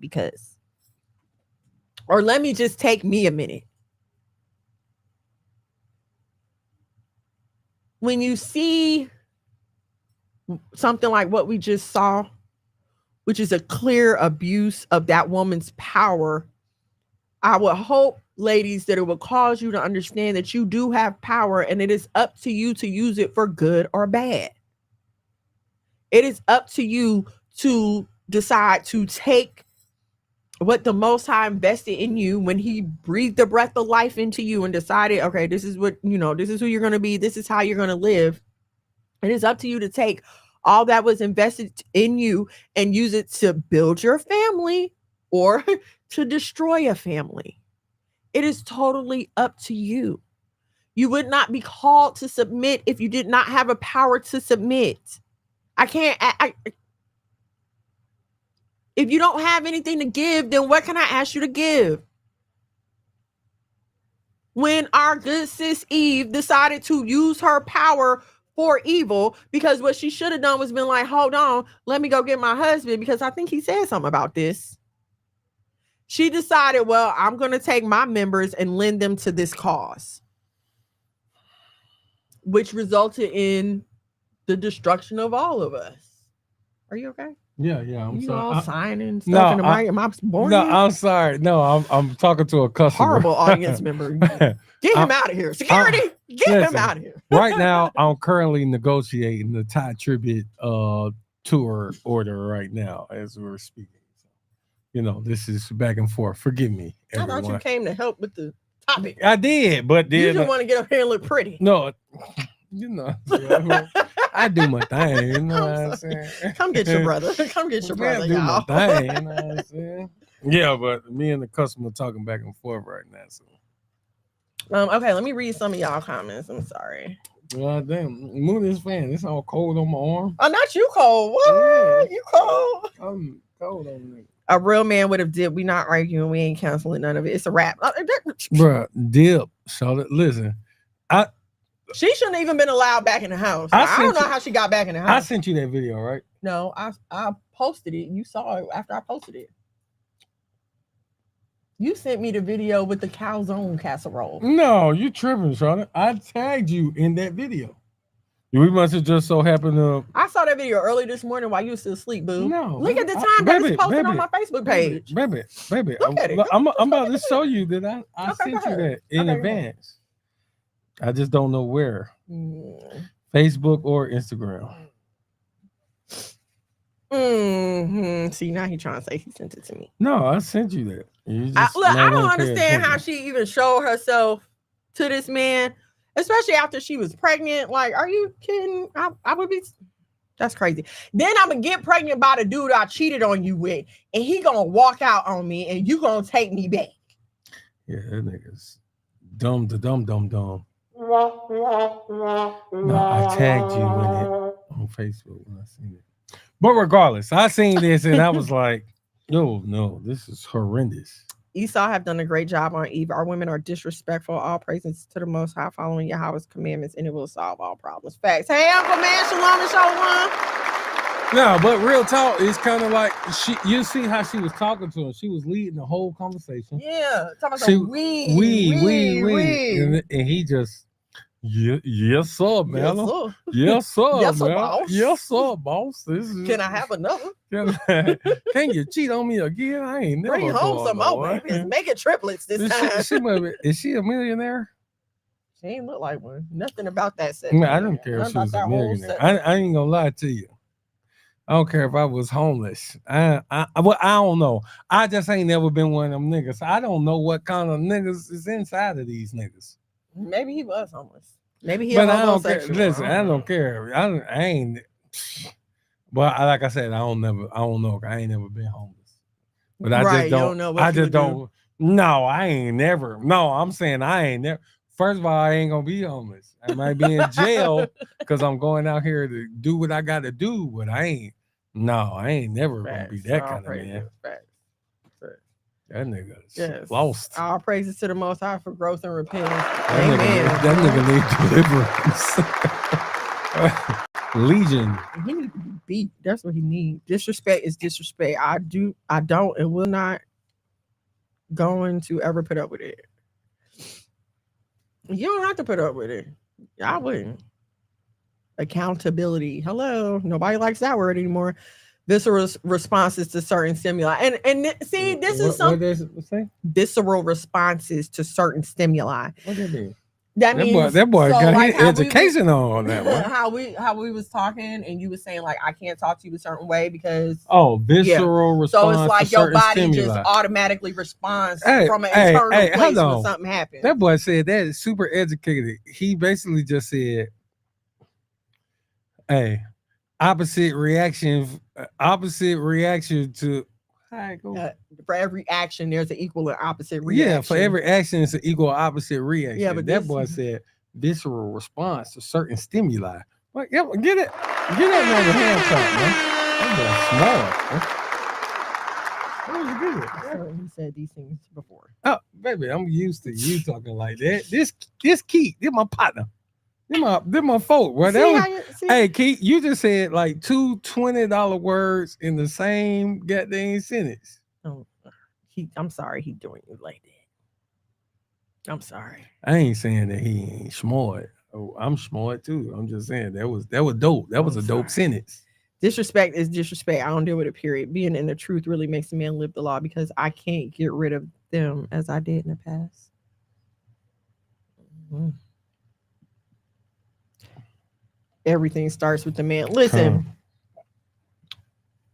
or let me just take me a minute. When you see something like what we just saw, which is a clear abuse of that woman's power, I would hope, ladies, that it will cause you to understand that you do have power, and it is up to you to use it for good or bad. It is up to you to decide to take what the Most High invested in you when he breathed the breath of life into you and decided, okay, this is what, this is who you're going to be. This is how you're going to live. It is up to you to take all that was invested in you and use it to build your family or to destroy a family. It is totally up to you. You would not be called to submit if you did not have a power to submit. If you don't have anything to give, then what can I ask you to give? When our good sis Eve decided to use her power for evil, because what she should have done was been like, hold on, let me go get my husband, because I think he said something about this. She decided, well, I'm going to take my members and lend them to this cause, which resulted in the destruction of all of us. Are you okay? Yeah. I'm you sorry. all signing stuff in the mic. Am I boring? No, I'm sorry. No, I'm talking to a customer. Horrible audience member. Get him out of here. Security, get him out of here. Right now, I'm currently negotiating the Thai Tribute tour order right now as we're speaking. So, this is back and forth. Forgive me, everyone. I thought you came to help with the topic. I did, but you just want to get up here and look pretty. No, I do my thing. You know what I'm saying? Come get your brother. Come get your brother, y'all. My thing, you know what I'm saying? Yeah, but me and the customer talking back and forth right now. So. Okay, let me read some of y'all comments. I'm sorry. God damn, move this fan. It's all cold on my arm. Oh, not you cold. What? Yeah. You cold? I'm cold on me. A real man would have did. We not arguing. We ain't canceling none of it. It's a wrap. Bruh, dip. So listen, she shouldn't even been allowed back in the house. I don't know how she got back in the house. I sent you that video, right? No, I posted it. You saw it after I posted it. You sent me the video with the calzone casserole. No, you tripping, Charlotte. I tagged you in that video. We must have just so happened to. I saw that video early this morning while you were still asleep, boo. No, look at the time that it's posted on my Facebook page. Baby. Look at it. I'm about to show you that I sent you that in advance. I just don't know where. Facebook or Instagram. See, now he's trying to say he sent it to me. No, I sent you that. I don't understand how she even showed herself to this man, especially after she was pregnant. Like, are you kidding? I would be. That's crazy. Then I'm gonna get pregnant by the dude I cheated on you with, and he gonna walk out on me, and you gonna take me back. Yeah, that nigga's dumb. No, I tagged you in it on Facebook when I seen it. But regardless, I seen this and I was like, no, this is horrendous. Esau have done a great job on Eve. Our women are disrespectful. All praises to the Most High, following Yahweh's commandments, and it will solve all problems. Facts. Hey, Uncle Man, shalom and shalom. No, but real talk, it's kind of like you see how she was talking to him. She was leading the whole conversation. Yeah, talking about we. And he just, yes, sir, man. Yes, sir. Yes, sir, Yes, sir, man. boss. Yes, sir, boss. This is, Can I have another? Can you cheat on me again? I ain't never Bring home some more, baby. babies. Make it triplets this time. Is she a millionaire? She ain't look like one. Nothing about that set. I don't care if she was a millionaire. I ain't gonna lie to you. I don't care if I was homeless. I don't know. I just ain't never been one of them niggas. I don't know what kind of niggas is inside of these niggas. Maybe he was homeless. Maybe he. But I don't care. Listen, I don't care. I ain't. But like I said, I don't know. I ain't never been homeless. But I just don't know. I just don't. No, I ain't never. No, I'm saying I ain't never. First of all, I ain't gonna be homeless. I might be in jail because I'm going out here to do what I got to do. But I ain't. No, I ain't never gonna be that kind of man. That nigga's lost. All praises to the Most High for growth and repentance. Amen. That nigga need deliverance. Legion. He needs to be beat. That's what he needs. Disrespect is disrespect. I don't and will not going to ever put up with it. You don't have to put up with it. I wouldn't. Accountability. Hello. Nobody likes that word anymore. Visceral responses to certain stimuli. And see, this is something. What does it say? Visceral responses to certain stimuli. What does that mean? That means that boy got like his education on that one. How we was talking and you was saying like I can't talk to you a certain way because visceral response. So it's like your body stimuli. just automatically responds from an internal place when something happens. That boy said that is super educated. He basically just said, "Hey, opposite reaction to." For every action, there's an equal and opposite reaction. Yeah, for every action, it's an equal opposite reaction. Yeah, but that boy said visceral response to certain stimuli. Like, get that man the hand clap, man. That boy smart. He said these things before. Oh, baby, I'm used to you talking like that. This Keith, this my partner. They're my folk. Well, hey, Keith, you just said like two $20 words in the same goddamn sentence. Oh, I'm sorry he doing you like that. I'm sorry. I ain't saying that he ain't smart. Oh, I'm smart too. I'm just saying that was dope. That was a dope sentence. Disrespect is disrespect. I don't deal with it, period. Being in the truth really makes a man live the law because I can't get rid of them as I did in the past. Mm-hmm. Everything starts with the man. Listen,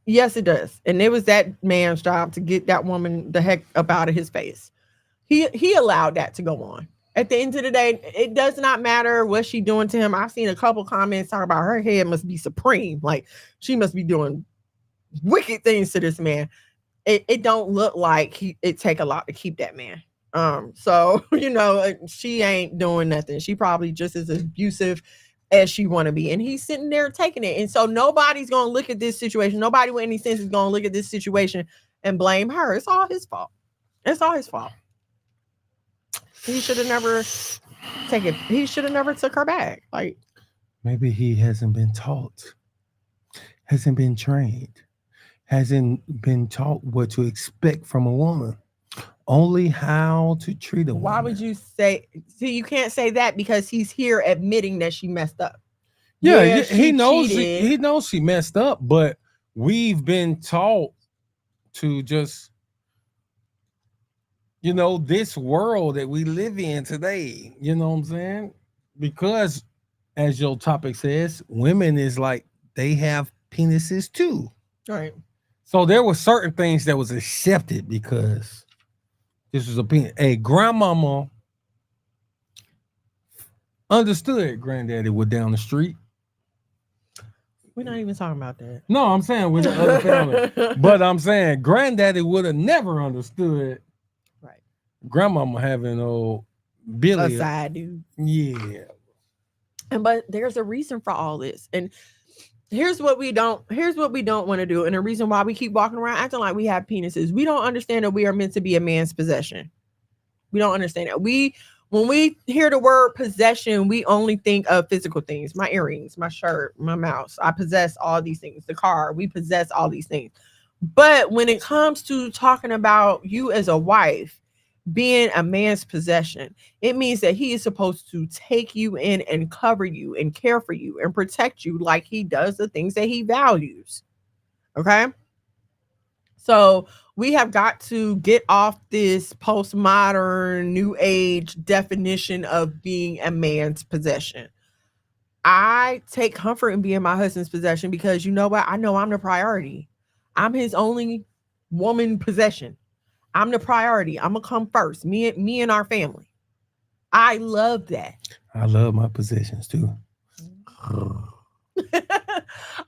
yes, it does. And it was that man's job to get that woman the heck up out of his face. He allowed that to go on. At the end of the day, it does not matter what she doing to him. I've seen a couple comments talking about her head must be supreme. Like she must be doing wicked things to this man. It don't look like it take a lot to keep that man. So, she ain't doing nothing. She probably just as abusive as she want to be, and he's sitting there taking it. And so nobody's going to look at this situation. Nobody with any sense is going to look at this situation and blame her. It's all his fault. He should have never he should have never took her back. Like maybe he hasn't been taught, hasn't been trained, hasn't been taught what to expect from a woman. Only how to treat a woman. Why would you say? See, you can't say that because he's here admitting that she messed up. Yeah, he knows. He knows she messed up, but we've been taught to just, this world that we live in today. You know what I'm saying? Because, as your topic says, women is like they have penises too. Right. So there were certain things that was accepted because. This was a grandmama understood granddaddy was down the street. We're not even talking about that. No, I'm saying with the other family. But I'm saying granddaddy would have never understood Right. grandmama having old Billy. A side dude. Yeah. But there's a reason for all this. And here's what we don't want to do. And the reason why we keep walking around acting like we have penises. We don't understand that we are meant to be a man's possession. We don't understand that. When we hear the word possession, we only think of physical things. My earrings, my shirt, my mouse. I possess all these things. The car, we possess all these things. But when it comes to talking about you as a wife being a man's possession, it means that he is supposed to take you in and cover you and care for you and protect you like he does the things that he values. Okay? So we have got to get off this postmodern, new age definition of being a man's possession. I take comfort in being my husband's possession because you know what? I know I'm the priority. I'm his only woman possession. I'm the priority. I'm gonna come first. Me and our family. I love that. I love my possessions too.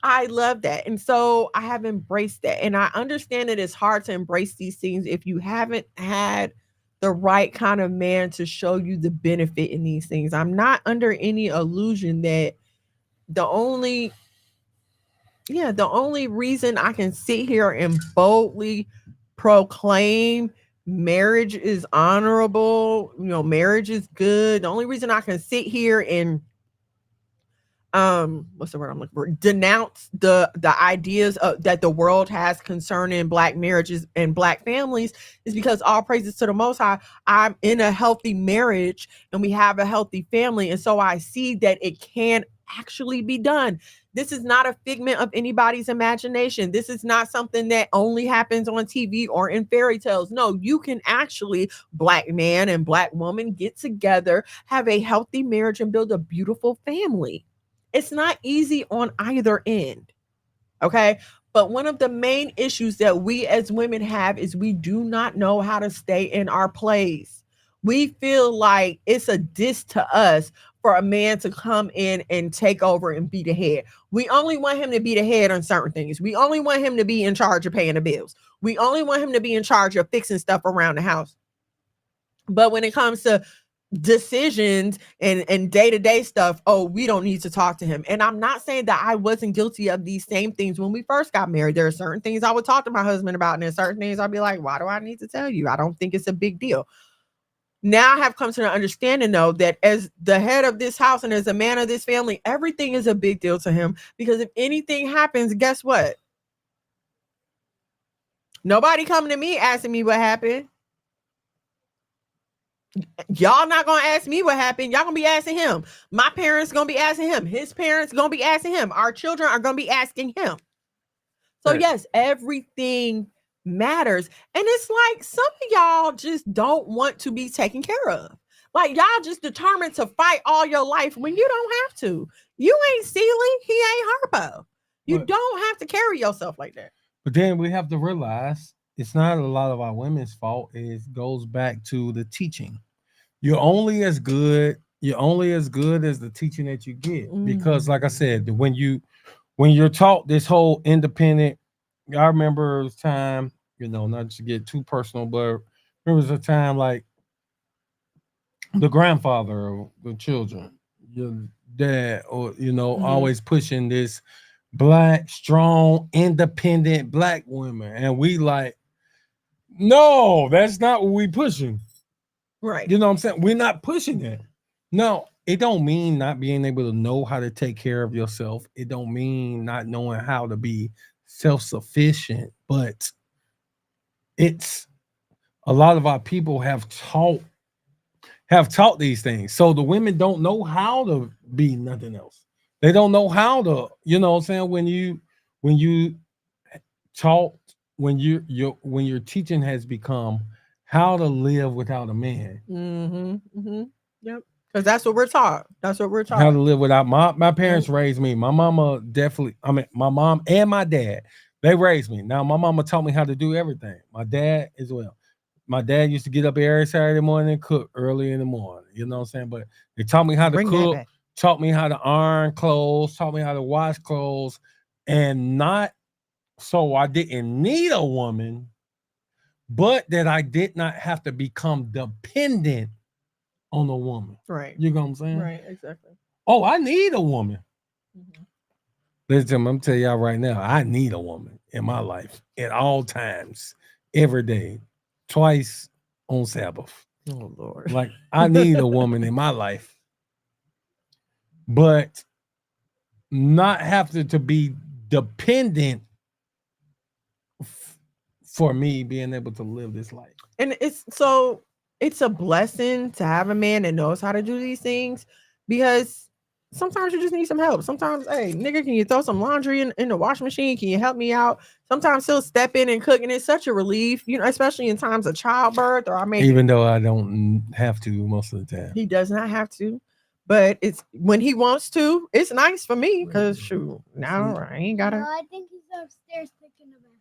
I love that. And so I have embraced that. And I understand that it's hard to embrace these things if you haven't had the right kind of man to show you the benefit in these things. I'm not under any illusion that the only reason I can sit here and boldly proclaim marriage is honorable, marriage is good. The only reason I can sit here and what's the word I'm looking for? Denounce the ideas that the world has concerning black marriages and black families is because all praises to the Most High. I'm in a healthy marriage and we have a healthy family, and so I see that it can actually be done. This is not a figment of anybody's imagination. This is not something that only happens on TV or in fairy tales. No, you can actually, black man and black woman, get together, have a healthy marriage, and build a beautiful family. It's not easy on either end. Okay. But one of the main issues that we as women have is we do not know how to stay in our place. We feel like it's a diss to us for a man to come in and take over and be the head. We only want him to be the head on certain things. We only want him to be in charge of paying the bills. We only want him to be in charge of fixing stuff around the house. But when it comes to decisions and day-to-day stuff, we don't need to talk to him. And I'm not saying that I wasn't guilty of these same things when we first got married. There are certain things I would talk to my husband about, and then certain things I'd be like, why do I need to tell you? I don't think it's a big deal. Now I have come to the understanding, though, that as the head of this house and as a man of this family, everything is a big deal to him, because if anything happens, guess what? Nobody coming to me asking me what happened. Y'all not gonna ask me what happened. Y'all gonna be asking him. My parents gonna be asking him. His parents gonna be asking him. Our children are gonna be asking him. So yes, everything matters. And it's like some of y'all just don't want to be taken care of. Like y'all just determined to fight all your life when you don't have to. You ain't Celie. He ain't Harpo. You don't have to carry yourself like that. But then we have to realize it's not a lot of our women's fault. It goes back to the teaching. You're only as good as the teaching that you get. Because like I said, when you're taught this whole independent, I remember it was time, not to get too personal, but there was a time like the grandfather of the children, your dad, or always pushing this black, strong, independent black women. And we like, no, that's not what we pushing. Right. You know what I'm saying? We're not pushing it. No, it don't mean not being able to know how to take care of yourself. It don't mean not knowing how to be self-sufficient, but it's a lot of our people have taught these things. So the women don't know how to be nothing else. They don't know how to, you know what I'm saying? When you taught, when your teaching has become how to live without a man. Yep. Because that's what we're taught. How to live without my parents raised me. My mama definitely, my mom and my dad, they raised me. Now my mama taught me how to do everything. My dad as well. My dad used to get up every Saturday morning and cook early in the morning. You know what I'm saying? But they taught me how to cook, taught me how to iron clothes, taught me how to wash clothes, and not so I didn't need a woman, but that I did not have to become dependent on a woman. Right. You know what I'm saying? Right. Exactly. Oh, I need a woman. Mm-hmm. Listen, I'm telling y'all right now, I need a woman in my life at all times, every day, twice on Sabbath. Oh Lord. Like I need a woman in my life, but not have to be dependent for me being able to live this life. And it's a blessing to have a man that knows how to do these things, because sometimes you just need some help. Sometimes, hey, nigga, can you throw some laundry in the washing machine? Can you help me out? Sometimes he'll step in and cook, and it's such a relief, especially in times of childbirth, or even though I don't have to most of the time. He does not have to, but it's when he wants to. It's nice for me because shoot, now I ain't gotta. No, I think he's upstairs taking a bath.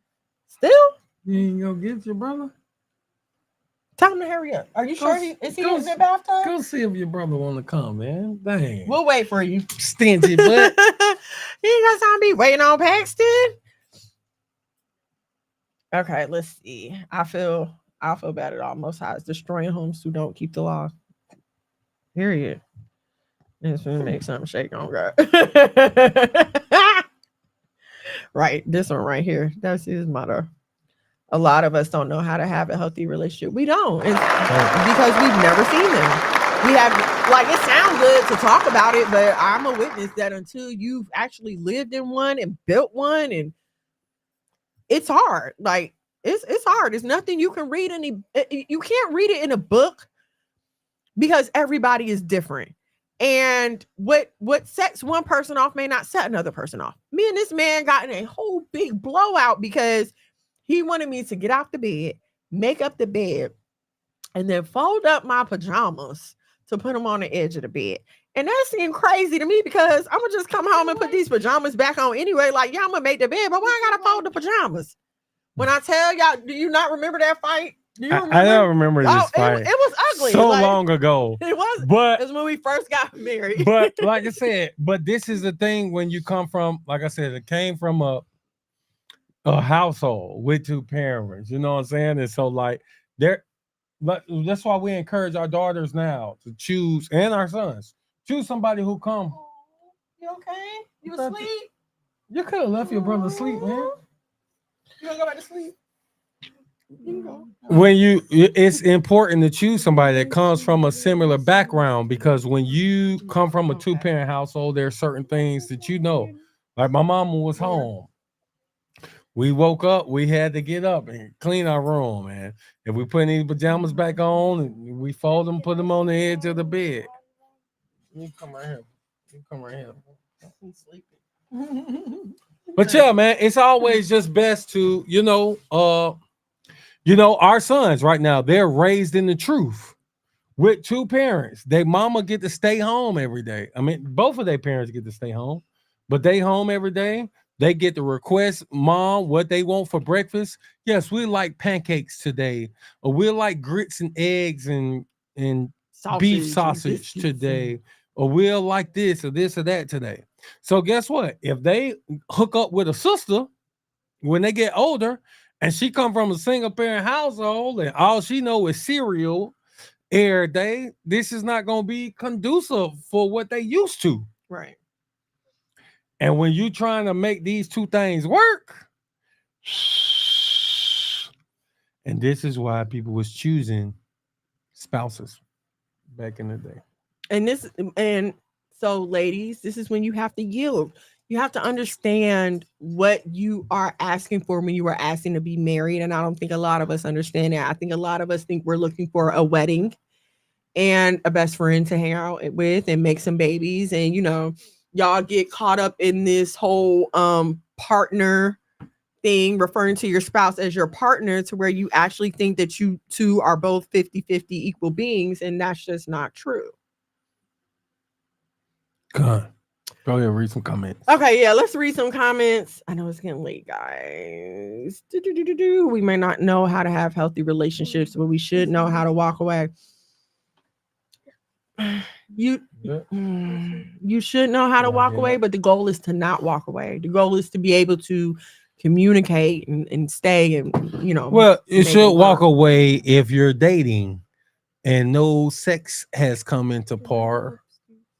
Still, you ain't gonna get your brother. Tell him to hurry up. Are you sure is he in the bathtub? Go see if your brother want to come, man. Dang. We'll wait for you. Stingy butt. He ain't got time to be waiting on Paxton. Okay, let's see. I feel bad at all. Most High is destroying homes who don't keep the law. Period. It's gonna make something shake on God. Right, this one right here. That's his motto. A lot of us don't know how to have a healthy relationship. We don't. It's because we've never seen them. We have, like, it sounds good to talk about it, but I'm a witness that until you've actually lived in one and built one, and it's hard. Like, it's hard. It's nothing you can read you can't read it in a book because everybody is different. And what sets one person off may not set another person off. Me and this man got in a whole big blowout because he wanted me to get off the bed, make up the bed, and then fold up my pajamas to put them on the edge of the bed. And that seemed crazy to me because I'm going to just come home and put these pajamas back on anyway. Like, yeah, I'm going to make the bed, but why I got to fold the pajamas? When I tell y'all, do you not remember that fight? Do you remember? I don't remember this fight. It was ugly. So long ago. It was. But it was when we first got married. But like I said, but this is the thing when you come from, like I said, it came from a household with two parents. You know what I'm saying? And so like that's why we encourage our daughters now to choose, and our sons, choose somebody who come. You okay? You asleep? You could have left your brother asleep, man. You wanna go back to sleep? It's important to choose somebody that comes from a similar background, because when you come from a two-parent household, there are certain things that you know. Like my mama was home. We woke up, we had to get up and clean our room, man. If we put any pajamas back on, and we fold them, put them on the edge of the bed. You come right here. He's sleeping. But yeah, man, it's always just best to, our sons right now, they're raised in the truth with two parents. Their mama get to stay home every day. I mean, both of their parents get to stay home, but they home every day. They get to request mom what they want for breakfast. Yes, we like pancakes today, or we like grits and eggs and beef sausage today, or we'll like this or that today. So guess what? If they hook up with a sister when they get older, and she come from a single parent household, and all she know is cereal every day, this is not going to be conducive for what they used to. Right. And when you trying to make these two things work, and this is why people was choosing spouses back in the day. And so, ladies, this is when you have to yield. You have to understand what you are asking for when you are asking to be married. And I don't think a lot of us understand that. I think a lot of us think we're looking for a wedding and a best friend to hang out with and make some babies. And, y'all get caught up in this whole partner thing, referring to your spouse as your partner, to where you actually think that you two are both 50-50 equal beings. And that's just not true. Go ahead, read some comments. Okay, yeah, let's read some comments. I know it's getting late, guys. We may not know how to have healthy relationships, but we should know how to walk away. You Yeah. you should know how to walk Yeah. away, but the goal is to not walk away. The goal is to be able to communicate and stay and Well, you make should it walk work. away if you're dating and no sex has come into par.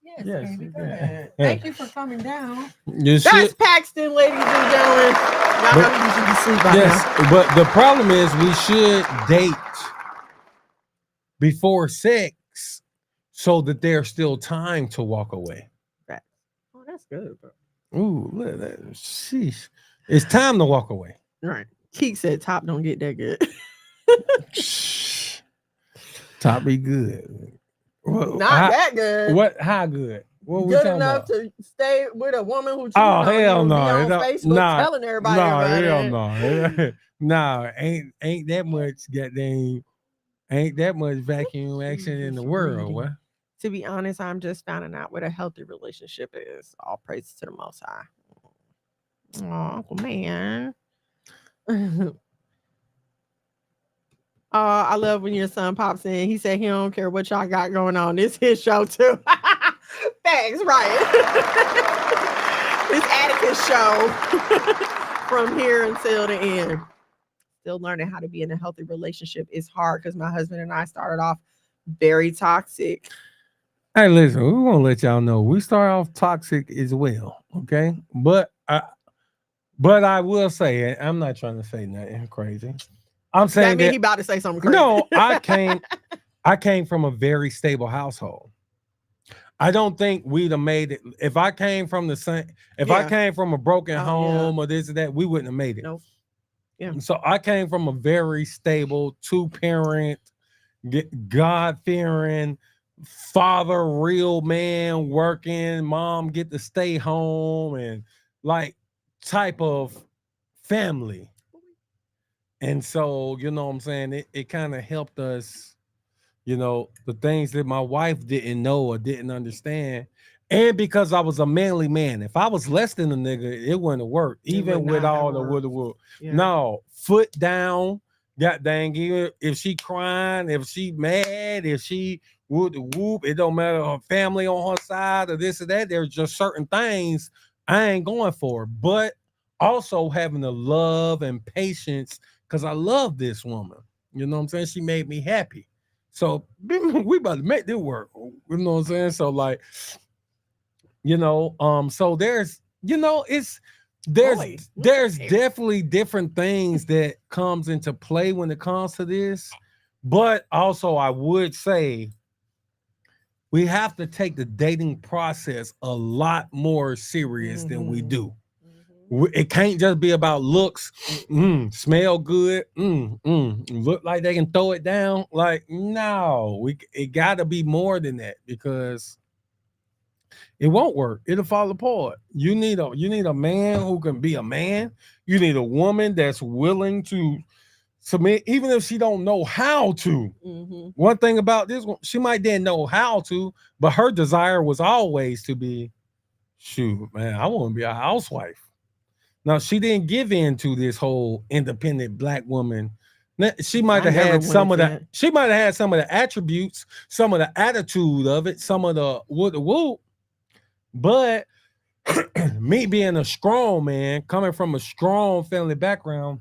Yes, Yes, baby, you go can. ahead. Yeah. Thank you for coming down. You That's should. Paxton, ladies and gentlemen. Y'all know he usually be asleep by Yes, now. but the problem is we should date before sex so that there's still time to walk away. Right. Oh, that's good, bro. Ooh, look at that. Sheesh. It's time to walk away. Right. Keek said top don't get that good. Shh. Top be good. Not how, that good. What? How good? What we Good talking enough about? to stay with a woman who cheated Oh on you hell and be no! on Facebook telling everybody about hell it. no! No, ain't that much goddamn. Ain't that much vacuum action in the world? What? To be honest, I'm just finding out what a healthy relationship is. All praise to the Most High. Oh, Uncle Man. I love when your son pops in. He said he don't care what y'all got going on. This his show too. Thanks, right? This Atticus show from here until the end. Still learning how to be in a healthy relationship is hard because my husband and I started off very toxic. Hey, listen, we want to let y'all know we start off toxic as well, okay? But I will say, and I'm not trying to say nothing crazy. I'm That saying mean that he about to say something crazy. no, I came from a very stable household. I don't think we'd have made it if I came from the same. If I Yeah. came from a broken Oh, yeah. home or this or that, we wouldn't have made it. Nope. Yeah. So I came from a very stable 2-parent, God fearing father, real man, working. Mom get to stay home and like type of family. And so, you know what I'm saying? It kind of helped us, the things that my wife didn't know or didn't understand. And because I was a manly man. If I was less than a nigga, it wouldn't have worked. Even with all the would. Yeah. No, foot down. God dang, even if she crying, if she mad, if she whoop, it don't matter her family on her side or this or that. There's just certain things I ain't going for. But also having the love and patience because I love this woman. You know what I'm saying? She made me happy. So we about to make this work. You know what I'm saying? So like, so there's, it's there's definitely different things that comes into play when it comes to this. But also I would say we have to take the dating process a lot more serious than we do. It can't just be about looks, smell good, look like they can throw it down. Like, no, it got to be more than that because it won't work. It'll fall apart. You need a man who can be a man. You need a woman that's willing to submit, even if she don't know how to. One thing about this one, she might didn't know how to, but her desire was always to be, shoot, man, I want to be a housewife. Now she didn't give in to this whole independent black woman. She might have had some of the. She might have had some of the attributes, some of the attitude of it, some of the whoop. But me being a strong man, coming from a strong family background,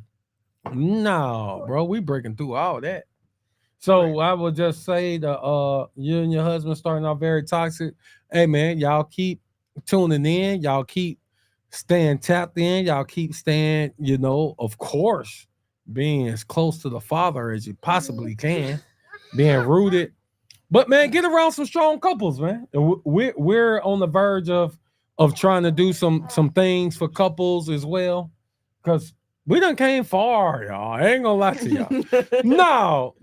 no, bro, we breaking through all that. So I would just say that you and your husband starting off very toxic. Hey man, y'all keep tuning in. Y'all keep staying tapped in. Y'all keep staying, of course, being as close to the Father as you possibly can, being rooted. But man, get around some strong couples, man. We're on the verge of trying to do some things for couples as well, because we done came far, y'all. I ain't gonna lie to y'all. No,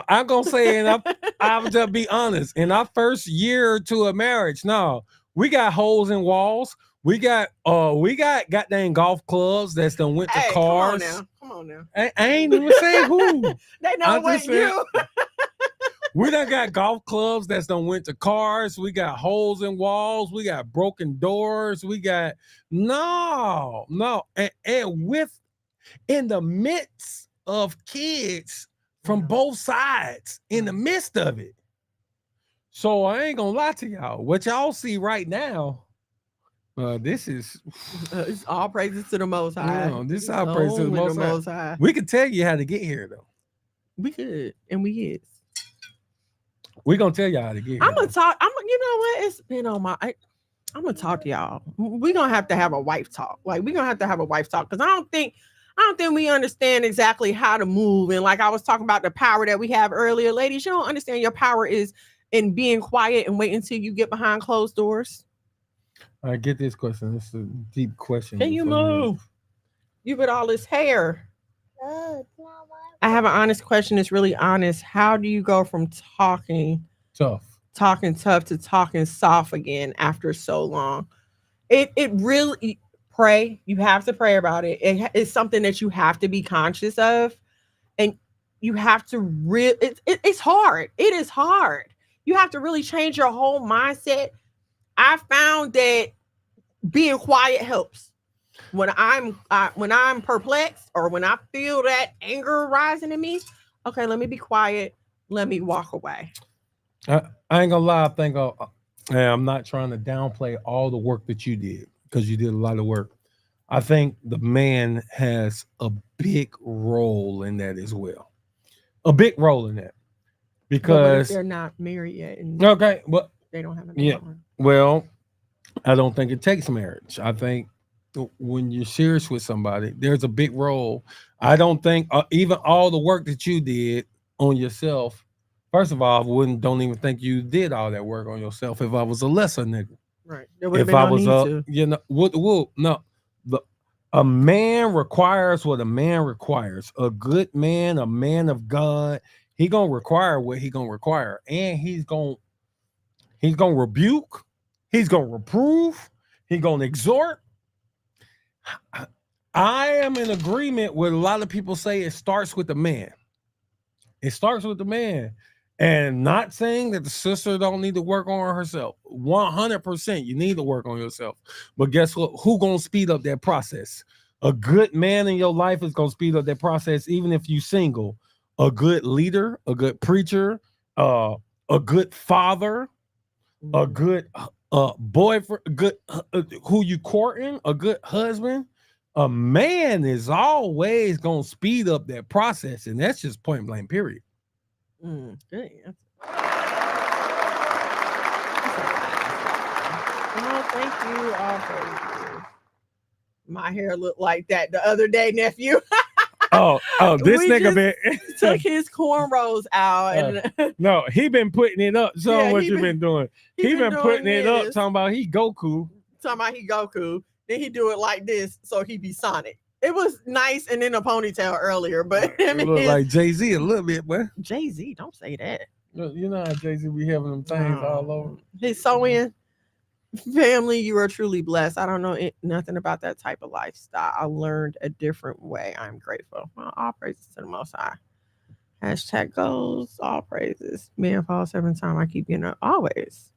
I'm gonna say it. I'll just be honest. In our first year or two of marriage, no, we got holes in walls. We got goddamn golf clubs that's done went to cars. Come on now. I ain't even say who. They know what you. We done got golf clubs that's done went to cars. We got holes in walls. We got broken doors. We got no. And with in the midst of kids from both sides, in the midst of it. So I ain't gonna lie to y'all. What y'all see right now, this is It's all praises to the Most High. this is our praise to the Only Most High. High. We could tell you how to get here though. We could, and we is. We gonna tell y'all how to get here. I'm gonna talk. You know what? It's been on my. I'm gonna talk to y'all. We're gonna have to have a wife talk. Like we're gonna have to have a wife talk because I don't think we understand exactly how to move. And like I was talking about the power that we have earlier, ladies, you don't understand your power is in being quiet and waiting until you get behind closed doors. I get this question. It's a deep question. Can you move? You with all this hair. No, it's not my I have an honest question. It's really honest. How do you go from talking tough to talking soft again after so long? It really pray. You have to pray about it. It's something that you have to be conscious of, and you have to it's hard. It is hard. You have to really change your whole mindset. I found that being quiet helps. When I'm perplexed or when I feel that anger rising in me, okay, let me be quiet. Let me walk away. I ain't gonna lie. I think I'm not trying to downplay all the work that you did because you did a lot of work. I think the man has a big role in that as well. A big role in that because they're not married yet. And okay, well, they don't have a yeah. Well, I don't think it takes marriage. I think when you're serious with somebody, there's a big role. I don't think even all the work that you did on yourself. First of all, don't even think you did all that work on yourself. If I was a lesser nigga, right? If I was a man requires what a man requires. A good man, a man of God, he gonna require what he gonna require, and he's gonna rebuke, he's gonna reprove, he's gonna exhort. I am in agreement with a lot of people say it starts with the man. It starts with the man. And not saying that the sister don't need to work on herself. 100%, you need to work on yourself. But guess what? Who gonna speed up that process? A good man in your life is gonna speed up that process, even if you single. A good leader, a good preacher, a good father, a good boyfriend, good who you courting, a good husband. A man is always gonna speed up that process, and that's just point blank. Period. Good answer. Oh, thank you. Oh, my hair looked like that the other day, nephew. oh, this nigga been took his cornrows out. And no, he been putting it up. So yeah, what you been doing? He been putting it up, talking about he Goku. Then he do it like this, so he be Sonic. It was nice and in a ponytail earlier, but it looked like Jay-Z a little bit, boy. Jay-Z, don't say that. You know how Jay-Z be having them things all over. His sewing family, you are truly blessed. I don't know nothing about that type of lifestyle. I learned a different way. I'm grateful. Well, all praises to the Most High. Hashtag goals, all praises. Man falls 7 times. I keep getting up. Always.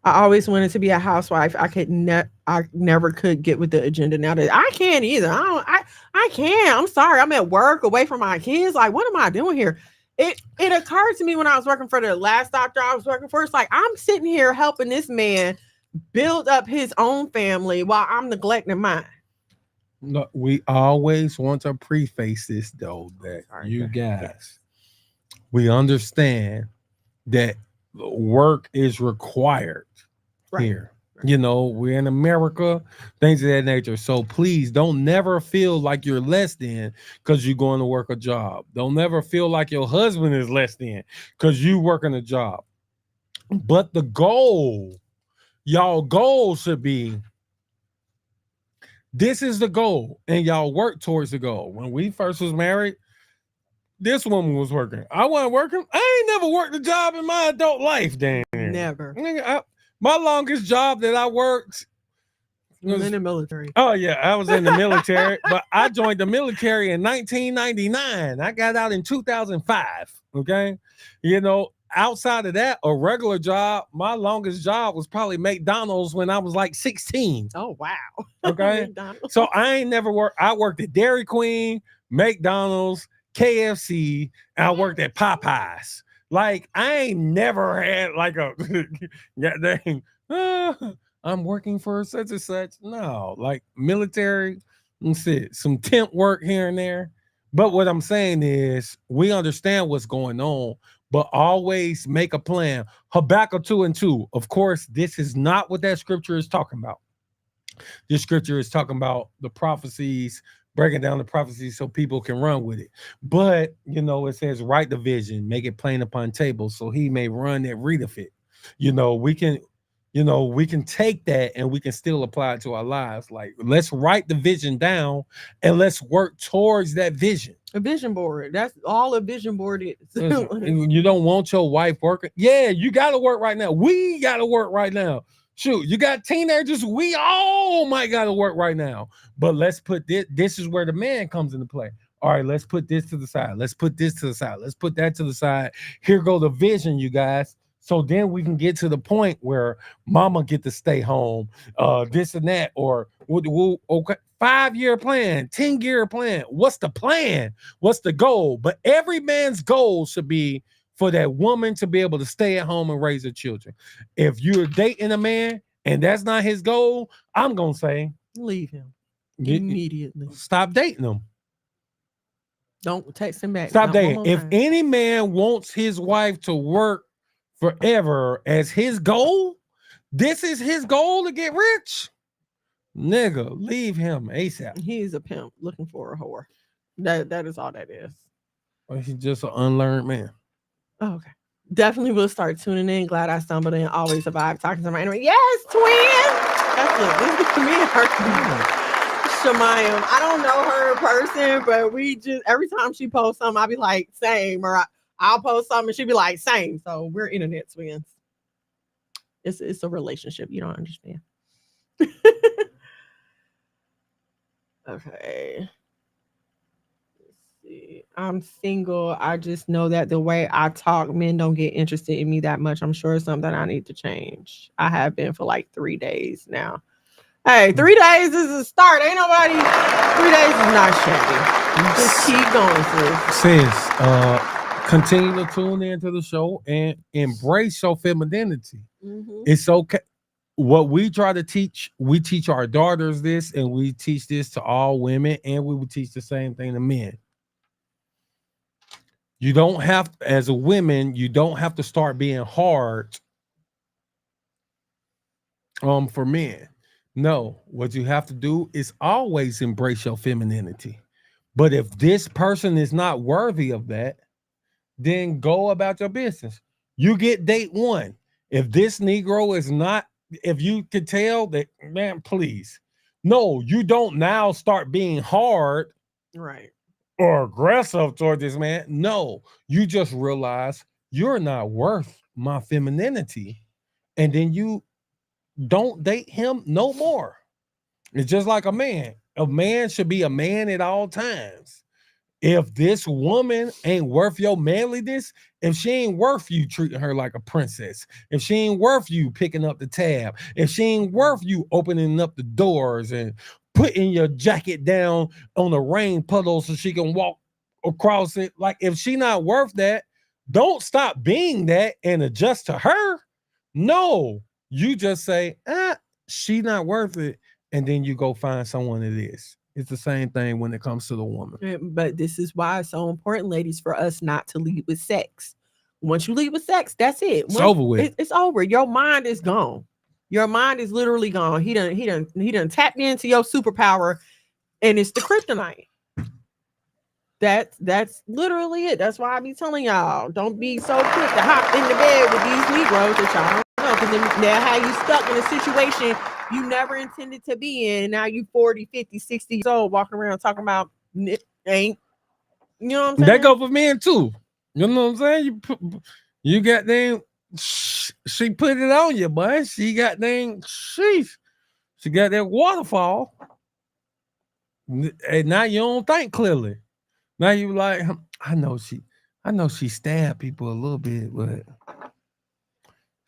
I always wanted to be a housewife. I never could get with the agenda. Now that I can't either. I can't. I'm sorry. I'm at work away from my kids. Like, what am I doing here? It occurred to me when I was working for the last doctor I was working for. It's like I'm sitting here helping this man build up his own family while I'm neglecting mine. No, we always want to preface this though that you guys, we understand that work is required here. You know, we're in America, things of that nature. So please don't never feel like you're less than because you're going to work a job. Don't never feel like your husband is less than because you working a job. But the goal, y'all goal should be, this is the goal, and y'all work towards the goal. When we first was married, this woman was working. I wasn't working. I ain't never worked a job in my adult life, damn. Never. My longest job that I worked was in the military. Oh, yeah, I was in the military, but I joined the military in 1999. I got out in 2005, okay? You know, outside of that, a regular job, my longest job was probably McDonald's when I was like 16. Oh, wow. Okay? So I ain't never worked. I worked at Dairy Queen, McDonald's, KFC, and I worked at Popeyes. Like, I ain't never had like a goddamn, I'm working for such and such. No, like military, some temp work here and there. But what I'm saying is we understand what's going on, but always make a plan. Habakkuk 2:2. Of course, this is not what that scripture is talking about. This scripture is talking about the prophecies, breaking down the prophecies so people can run with it. But it says, write the vision, make it plain upon tables, so he may run that readeth it. We can take that and we can still apply it to our lives. Like, let's write the vision down and let's work towards that vision. A vision board. That's all a vision board is. You don't want your wife working. Yeah, you got to work right now. We got to work right now. Shoot, you got teenagers. We all might got to work right now. But let's put this. This is where the man comes into play. All right, let's put this to the side. Let's put this to the side. Let's put that to the side. Here go the vision, you guys. So then we can get to the point where mama get to stay home, this and that, or okay, 5-year plan, 10-year plan. What's the plan? What's the goal? But every man's goal should be for that woman to be able to stay at home and raise her children. If you're dating a man and that's not his goal, I'm going to say, leave him immediately. Stop dating him. Don't text him back. Stop dating. If any man wants his wife to work forever as his goal, this is his goal to get rich, nigga, leave him ASAP. He is a pimp looking for a whore. That is all that is. Or he's just an unlearned man. Oh, okay. Definitely will start tuning in. Glad I stumbled in. Always a vibe talking to my enemy. Yes, twin. That's it. Me and her. Shemayim. I don't know her in person, but we just every time she posts something, I'll be like, same, or I'll post something and she'll be like, same. So we're internet twins. It's a relationship. You don't understand. Okay. Let's see. I'm single. I just know that the way I talk, men don't get interested in me that much. I'm sure it's something I need to change. I have been for like 3 days now. Hey, 3 days is a start. Ain't nobody. 3 days is not shabby. Just keep going, sis. Continue to tune into the show and embrace your femininity. Mm-hmm. It's okay. What we try to teach, we teach our daughters this, and we teach this to all women, and we would teach the same thing to men. You don't have, as a woman, you don't have to start being hard for men. No, what you have to do is always embrace your femininity. But if this person is not worthy of that, then go about your business. You get date one. If this Negro is not, if you could tell that, man, please. No, you don't now start being hard, right, or aggressive toward this man. No, you just realize you're not worth my femininity. And then you don't date him no more. It's just like a man. A man should be a man at all times. If this woman ain't worth your manliness, if she ain't worth you treating her like a princess, if she ain't worth you picking up the tab, if she ain't worth you opening up the doors and putting your jacket down on the rain puddle so she can walk across it, like if she not worth that, don't stop being that and adjust to her. No, you just say, she not worth it, and then you go find someone that is. It's the same thing when it comes to the woman. But this is why it's so important, ladies, for us not to lead with sex. Once you lead with sex, that's it. It's over with. It's over. Your mind is gone. Your mind is literally gone. He done tapped into your superpower, and it's the kryptonite. That's literally it. That's why I be telling y'all, don't be so quick to hop in the bed with these Negroes that y'all don't know, because then they'll have you stuck in a situation you never intended to be in. Now you 40, 50, 60 years old walking around talking about ain't. You know what I'm saying? That go for men too. You know what I'm saying? You got them. She put it on you, boy. She got them. She got that waterfall. And now you don't think clearly. Now you like, I know she stabbed people a little bit, but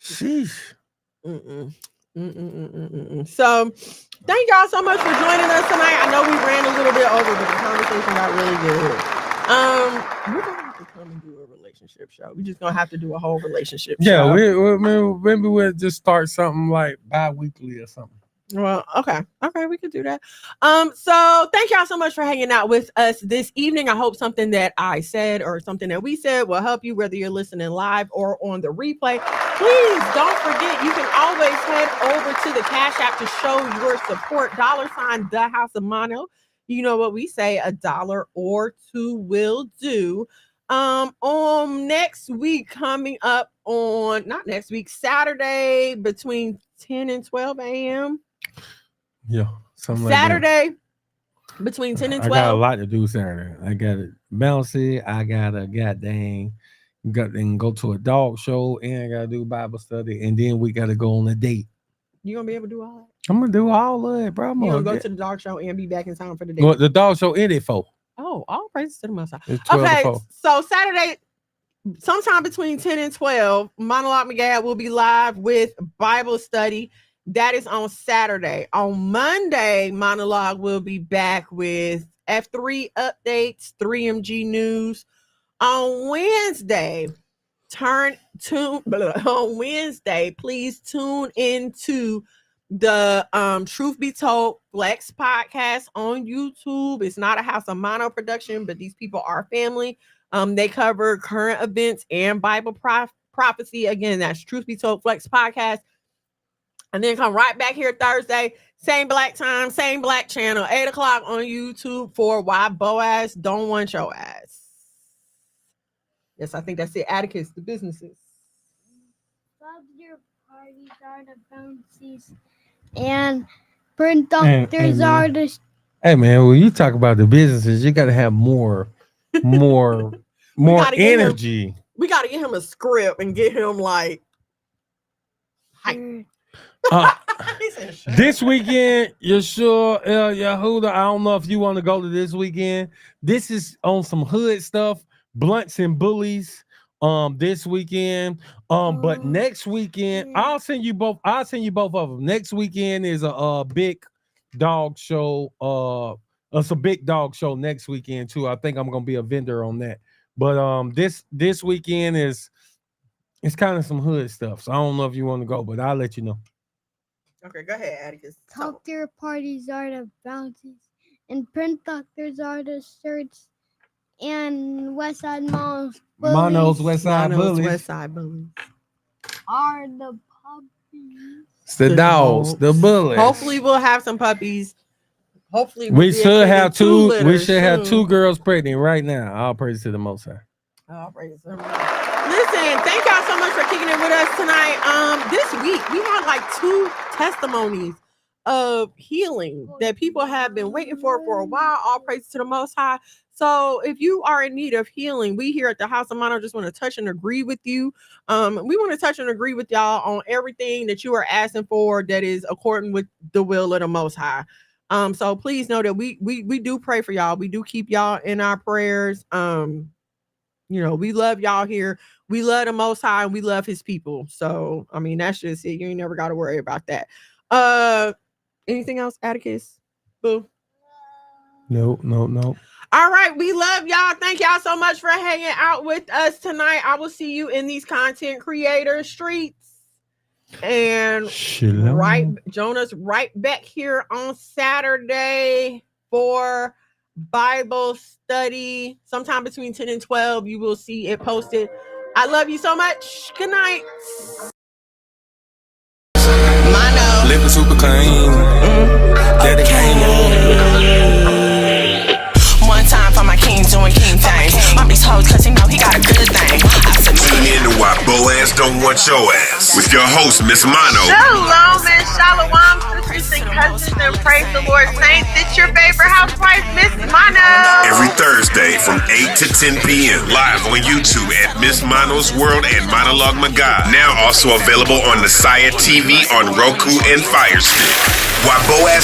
sheesh. So thank y'all so much for joining us tonight. I know we ran a little bit over, but the conversation got really good. to come and do a relationship show. We're just gonna have to do a whole relationship Yeah, show. maybe we'll just start something like bi-weekly or something. Well, okay, we could do that. So thank y'all so much for hanging out with us this evening. I hope something that I said or something that we said will help you, whether you're listening live or on the replay. Please don't forget, you can always head over to the Cash App to show your support. $ The House of Mono. You know what we say, $1 or $2 will do. On next week, coming up on not next week, Saturday between 10 and 12 a.m. Yeah, something Saturday like that. Between 10 and 12. I got a lot to do Saturday. I got to bouncy. I got to go to a dog show, and I got to do Bible study, and then we got to go on a date. You gonna be able to do all that? I'm gonna do all of it, bro. You gonna go to the dog show and be back in time for the date? Well, the dog show ended 4. Oh, all praises to the Most High. Okay, so Saturday, sometime between 10 and 12, Monologue McGad will be live with Bible study. That is on Saturday. On Monday, Monologue will be back with F3 updates, 3MG news. On Wednesday, please tune into the Truth Be Told Flex podcast on YouTube. It's not a House of Mono production, but these people are family. They cover current events and Bible prophecy. Again, that's Truth Be Told Flex podcast. And then come right back here Thursday, same black time, same black channel, 8 o'clock on YouTube for Why Boaz Don't Want Your Ass. Yes, I think that's it. Atticus, the businesses. Love your parties are the bouncies, and print doctors are the. Hey man, when you talk about the businesses, you got to have more energy. We got to get him a script and get him like hype. This weekend, Yeshua El Yehuda. I don't know if you want to go to this weekend. This is on some hood stuff, blunts and bullies. This weekend. But next weekend, I'll send you both of them. Next weekend is a big dog show. It's a big dog show next weekend too. I think I'm gonna be a vendor on that. But this weekend it's kind of some hood stuff. So I don't know if you want to go, but I'll let you know. Okay, go ahead, Atticus. Talk their parties are the bounties, and print doctors are the shirts, and Westside Monos Westside Bullies are the puppies. It's the dogs, the bullies. Hopefully, we'll have some puppies. Hopefully, we should have two. We should have 2 girls pregnant right now. All praise to the Most High. All praise to the Most High. Listen, thank y'all so much for kicking it with us tonight. This week we had like 2 testimonies of healing that people have been waiting for a while. All praise to the Most High. So if you are in need of healing, we here at the House of Mono just want to touch and agree with you. We want to touch and agree with y'all on everything that you are asking for that is according with the will of the Most High. So please know that we do pray for y'all. We do keep y'all in our prayers. We love y'all here. We love the Most High and we love his people. So, I mean, that's just it. You ain't never got to worry about that. Anything else, Atticus? Boo. No. All right. We love y'all. Thank y'all so much for hanging out with us tonight. I will see you in these content creator streets. And Jonah's right back here on Saturday for Bible study. Sometime between 10 and 12, you will see it posted. I love you so much. Good night. Mono. Living super clean. Daddy came One time for my king doing king things. Bump these hoes cause he know he got a good thing. Tune in to Why Boaz Don't Want Your Ass with your host, Miss Mono. Shalom and shalom, sisters and cousins, and praise the Lord saints. It's your favorite housewife, Miss Mono. Every Thursday from 8 to 10 p.m. live on YouTube at Miss Mono's World and Monologue McGod. Now also available on Messiah TV on Roku and Fire Stick. Why Boaz